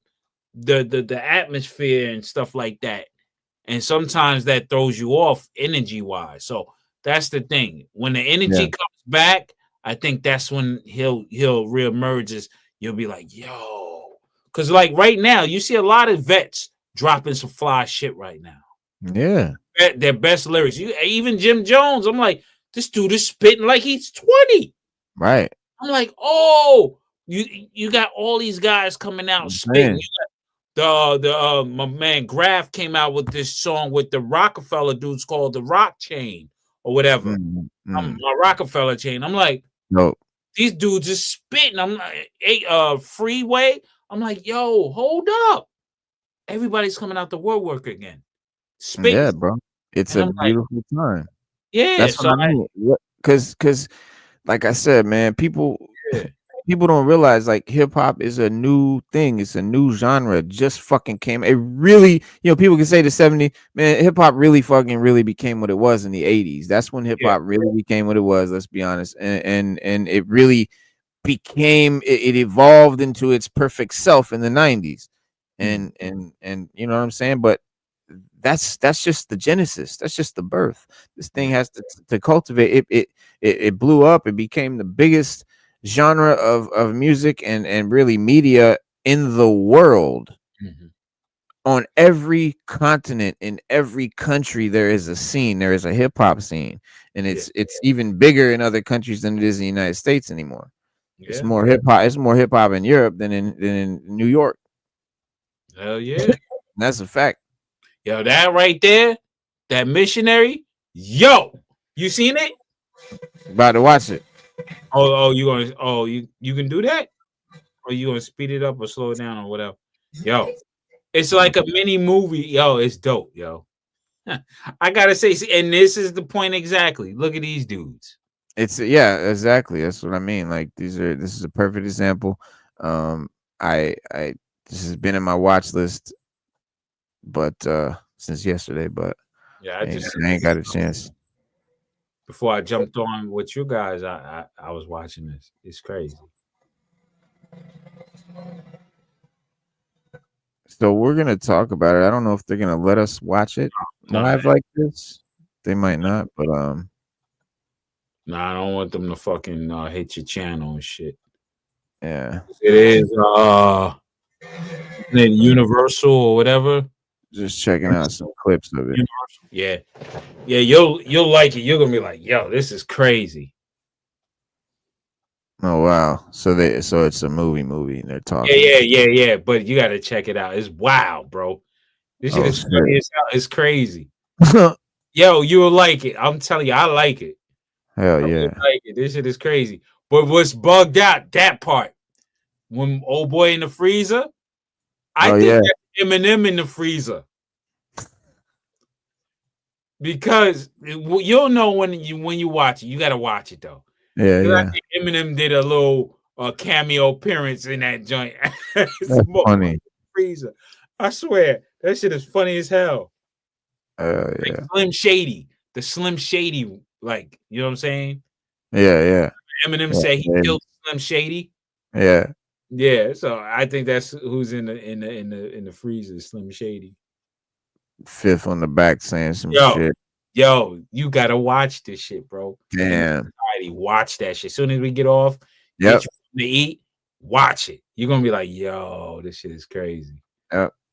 the atmosphere and stuff like that. And sometimes that throws you off energy wise. So that's the thing. When the energy comes back, I think that's when he'll reemerge. You'll be like, yo, because like right now, you see a lot of vets dropping some fly shit right now. Yeah, their best lyrics. Even Jim Jones. I'm like, this dude is spitting like he's 20. Right. I'm like, oh, you got all these guys coming out spitting. You got my man Graf came out with this song with the Rockefeller dudes called the Rock Chain or whatever. My Rockefeller Chain. I'm like, no, these dudes is spitting. I'm like, Freeway. I'm like, yo, hold up. Everybody's coming out the woodwork again. Spitting. Yeah, bro. It's a beautiful time. Yeah, that's what I mean. Because like I said, man, people people don't realize like hip hop is a new thing. It's a new genre. It just fucking came. It really, people can say the 70s, man, hip hop really became what it was in the 80s. That's when hip hop really became what it was, let's be honest. And it really became it evolved into its perfect self in the 90s. And you know what I'm saying? But that's just the genesis. That's just the birth. This thing has to cultivate it blew up. It became the biggest genre of music and really media in the world. On every continent, in every country, there is a scene. There is a hip hop scene, and it's even bigger in other countries than it is in the United States anymore. It's more hip hop. It's more hip hop in Europe than in New York. Hell yeah, that's a fact. Yo, that right there, that missionary. Yo, you seen it? About to watch it. You can do that, or you gonna speed it up or slow it down or whatever. Yo, it's like a mini movie. Yo, it's dope. Yo, I gotta say, and this is the point exactly. Look at these dudes. It's exactly. That's what I mean. Like this is a perfect example. I this has been in my watch list, but since yesterday, but yeah, I ain't got a chance. Before I jumped on with you guys, I was watching this. It's crazy. So we're gonna talk about it. I don't know if they're gonna let us watch it live like this. They might not, but I don't want them to fucking hit your channel and shit. Yeah, it is Universal or whatever. Just checking out some clips of it. Yeah, you'll like it. You're gonna be like, yo, this is crazy. Oh wow! So it's a movie. And they're talking. Yeah. But you got to check it out. It's wild, bro. This shit is funny as hell. It's crazy. Yo, you will like it. I'm telling you, I like it. Hell yeah! Like it. This shit is crazy. But what's bugged out, that part when old boy in the freezer, I think that's Eminem in the freezer. Because you'll know when you watch it. You got to watch it though. Yeah. I think Eminem did a little cameo appearance in that joint. That's funny. Freezer. I swear that shit is funny as hell. Yeah. Slim Shady, the Slim Shady, like, you know what I'm saying? Yeah. Eminem said he killed Slim Shady. Yeah. So I think that's who's in the freezer, Slim Shady. Fifth on the back saying some shit. Yo, you gotta watch this shit, bro. Damn. Watch that shit. As soon as we get off, get you to eat, watch it. You're gonna be like, yo, this shit is crazy.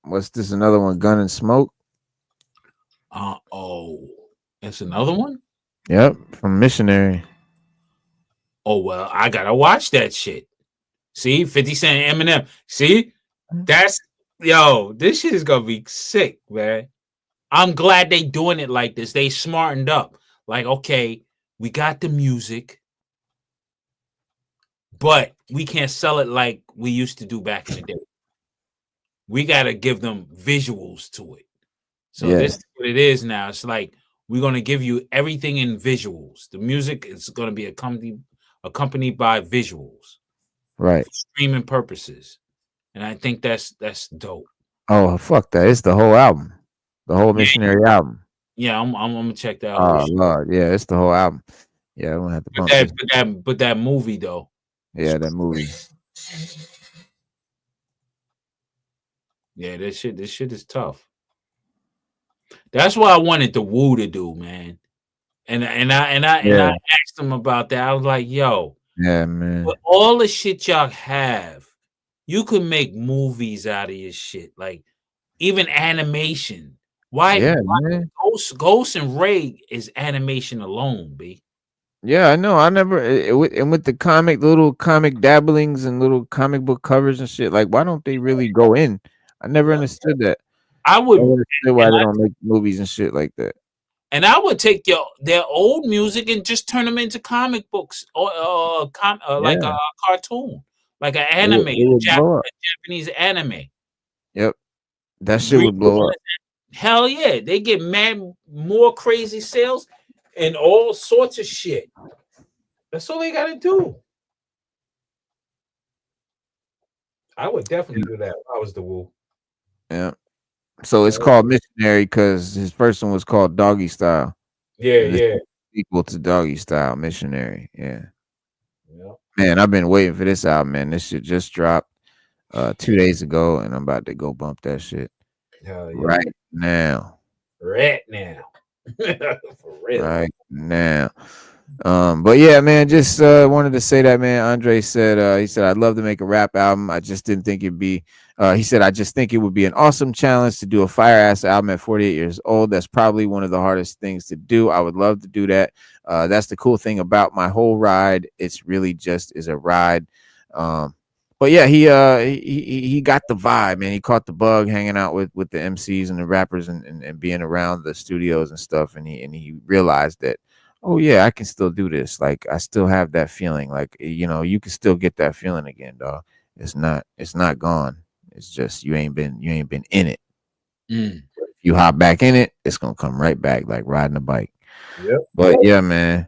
What's this? Another one? Gun and Smoke. That's another one. Yep, from Missionary. Oh well, I gotta watch that shit. See, 50 Cent, Eminem. See, this shit is gonna be sick, man. I'm glad they doing it like this. They smartened up. Like, okay, we got the music, but we can't sell it like we used to do back in the day. We got to give them visuals to it. So this is what it is now. It's like we're going to give you everything in visuals. The music is going to be accompanied by visuals. Right. For streaming purposes. And I think that's dope. Oh, fuck that. It's the whole album. The whole Missionary album. Yeah, I'm gonna check that out. Oh Lord, yeah, it's the whole album. Yeah, I'm gonna have to but that movie though. Yeah, that movie. Yeah, this shit is tough. That's what I wanted the Wu to do, man. And I asked him about that. I was like, yo, yeah, man. With all the shit y'all have, you could make movies out of your shit, like even animation. Why? Man. Ghost and Ray is animation alone, B. Yeah, I know. I never and with the little comic dabblings and little comic book covers and shit. Like, why don't they really go in? I never understood that. I would understand why they don't make movies and shit like that. And I would take their old music and just turn them into comic books or like a cartoon, like an anime, Japanese anime. Yep, that shit would blow up. Hell yeah, they get more crazy sales and all sorts of shit. That's all they gotta do. I would definitely do that if I was the Woo. Yeah. So it's called Missionary because his first one was called Doggy Style. Yeah, And this yeah. is equal to Doggy Style, Missionary. Yeah. Yeah. Man, I've been waiting for this album, man. This shit just dropped 2 days ago, and I'm about to go bump that shit Hell yeah. right now. Right now. For real. Right now. But yeah, man, just wanted to say that, man. Andre said he said I'd love to make a rap album. I just didn't think it'd be he said I just think it would be an awesome challenge to do a fire ass album at 48 years old. That's probably one of the hardest things to do. I would love to do that. That's the cool thing about my whole ride. It's really just is a ride. But yeah, he got the vibe, man. He caught the bug hanging out with the MCs and the rappers and being around the studios and stuff, and he realized that, oh yeah, I can still do this. Like I still have that feeling. Like, you know, you can still get that feeling again, dog. It's not gone. It's just you ain't been in it. If you hop back in it, it's gonna come right back like riding a bike. Yep. But yeah, man.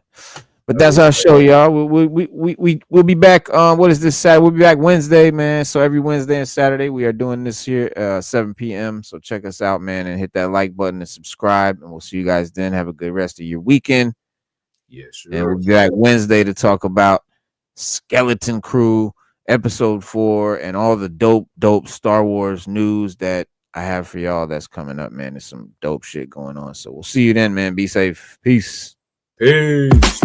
But that's our show, y'all. We'll be back. What is this Saturday? We'll be back Wednesday, man. So every Wednesday and Saturday we are doing this here 7 p.m. So check us out, man, and hit that like button and subscribe. And we'll see you guys then. Have a good rest of your weekend. Yes, sure. And we'll be back Wednesday to talk about Skeleton Crew episode 4 and all the dope Star Wars news that I have for y'all that's coming up, man. There's some dope shit going on. So we'll see you then, man. Be safe. Peace. Peace.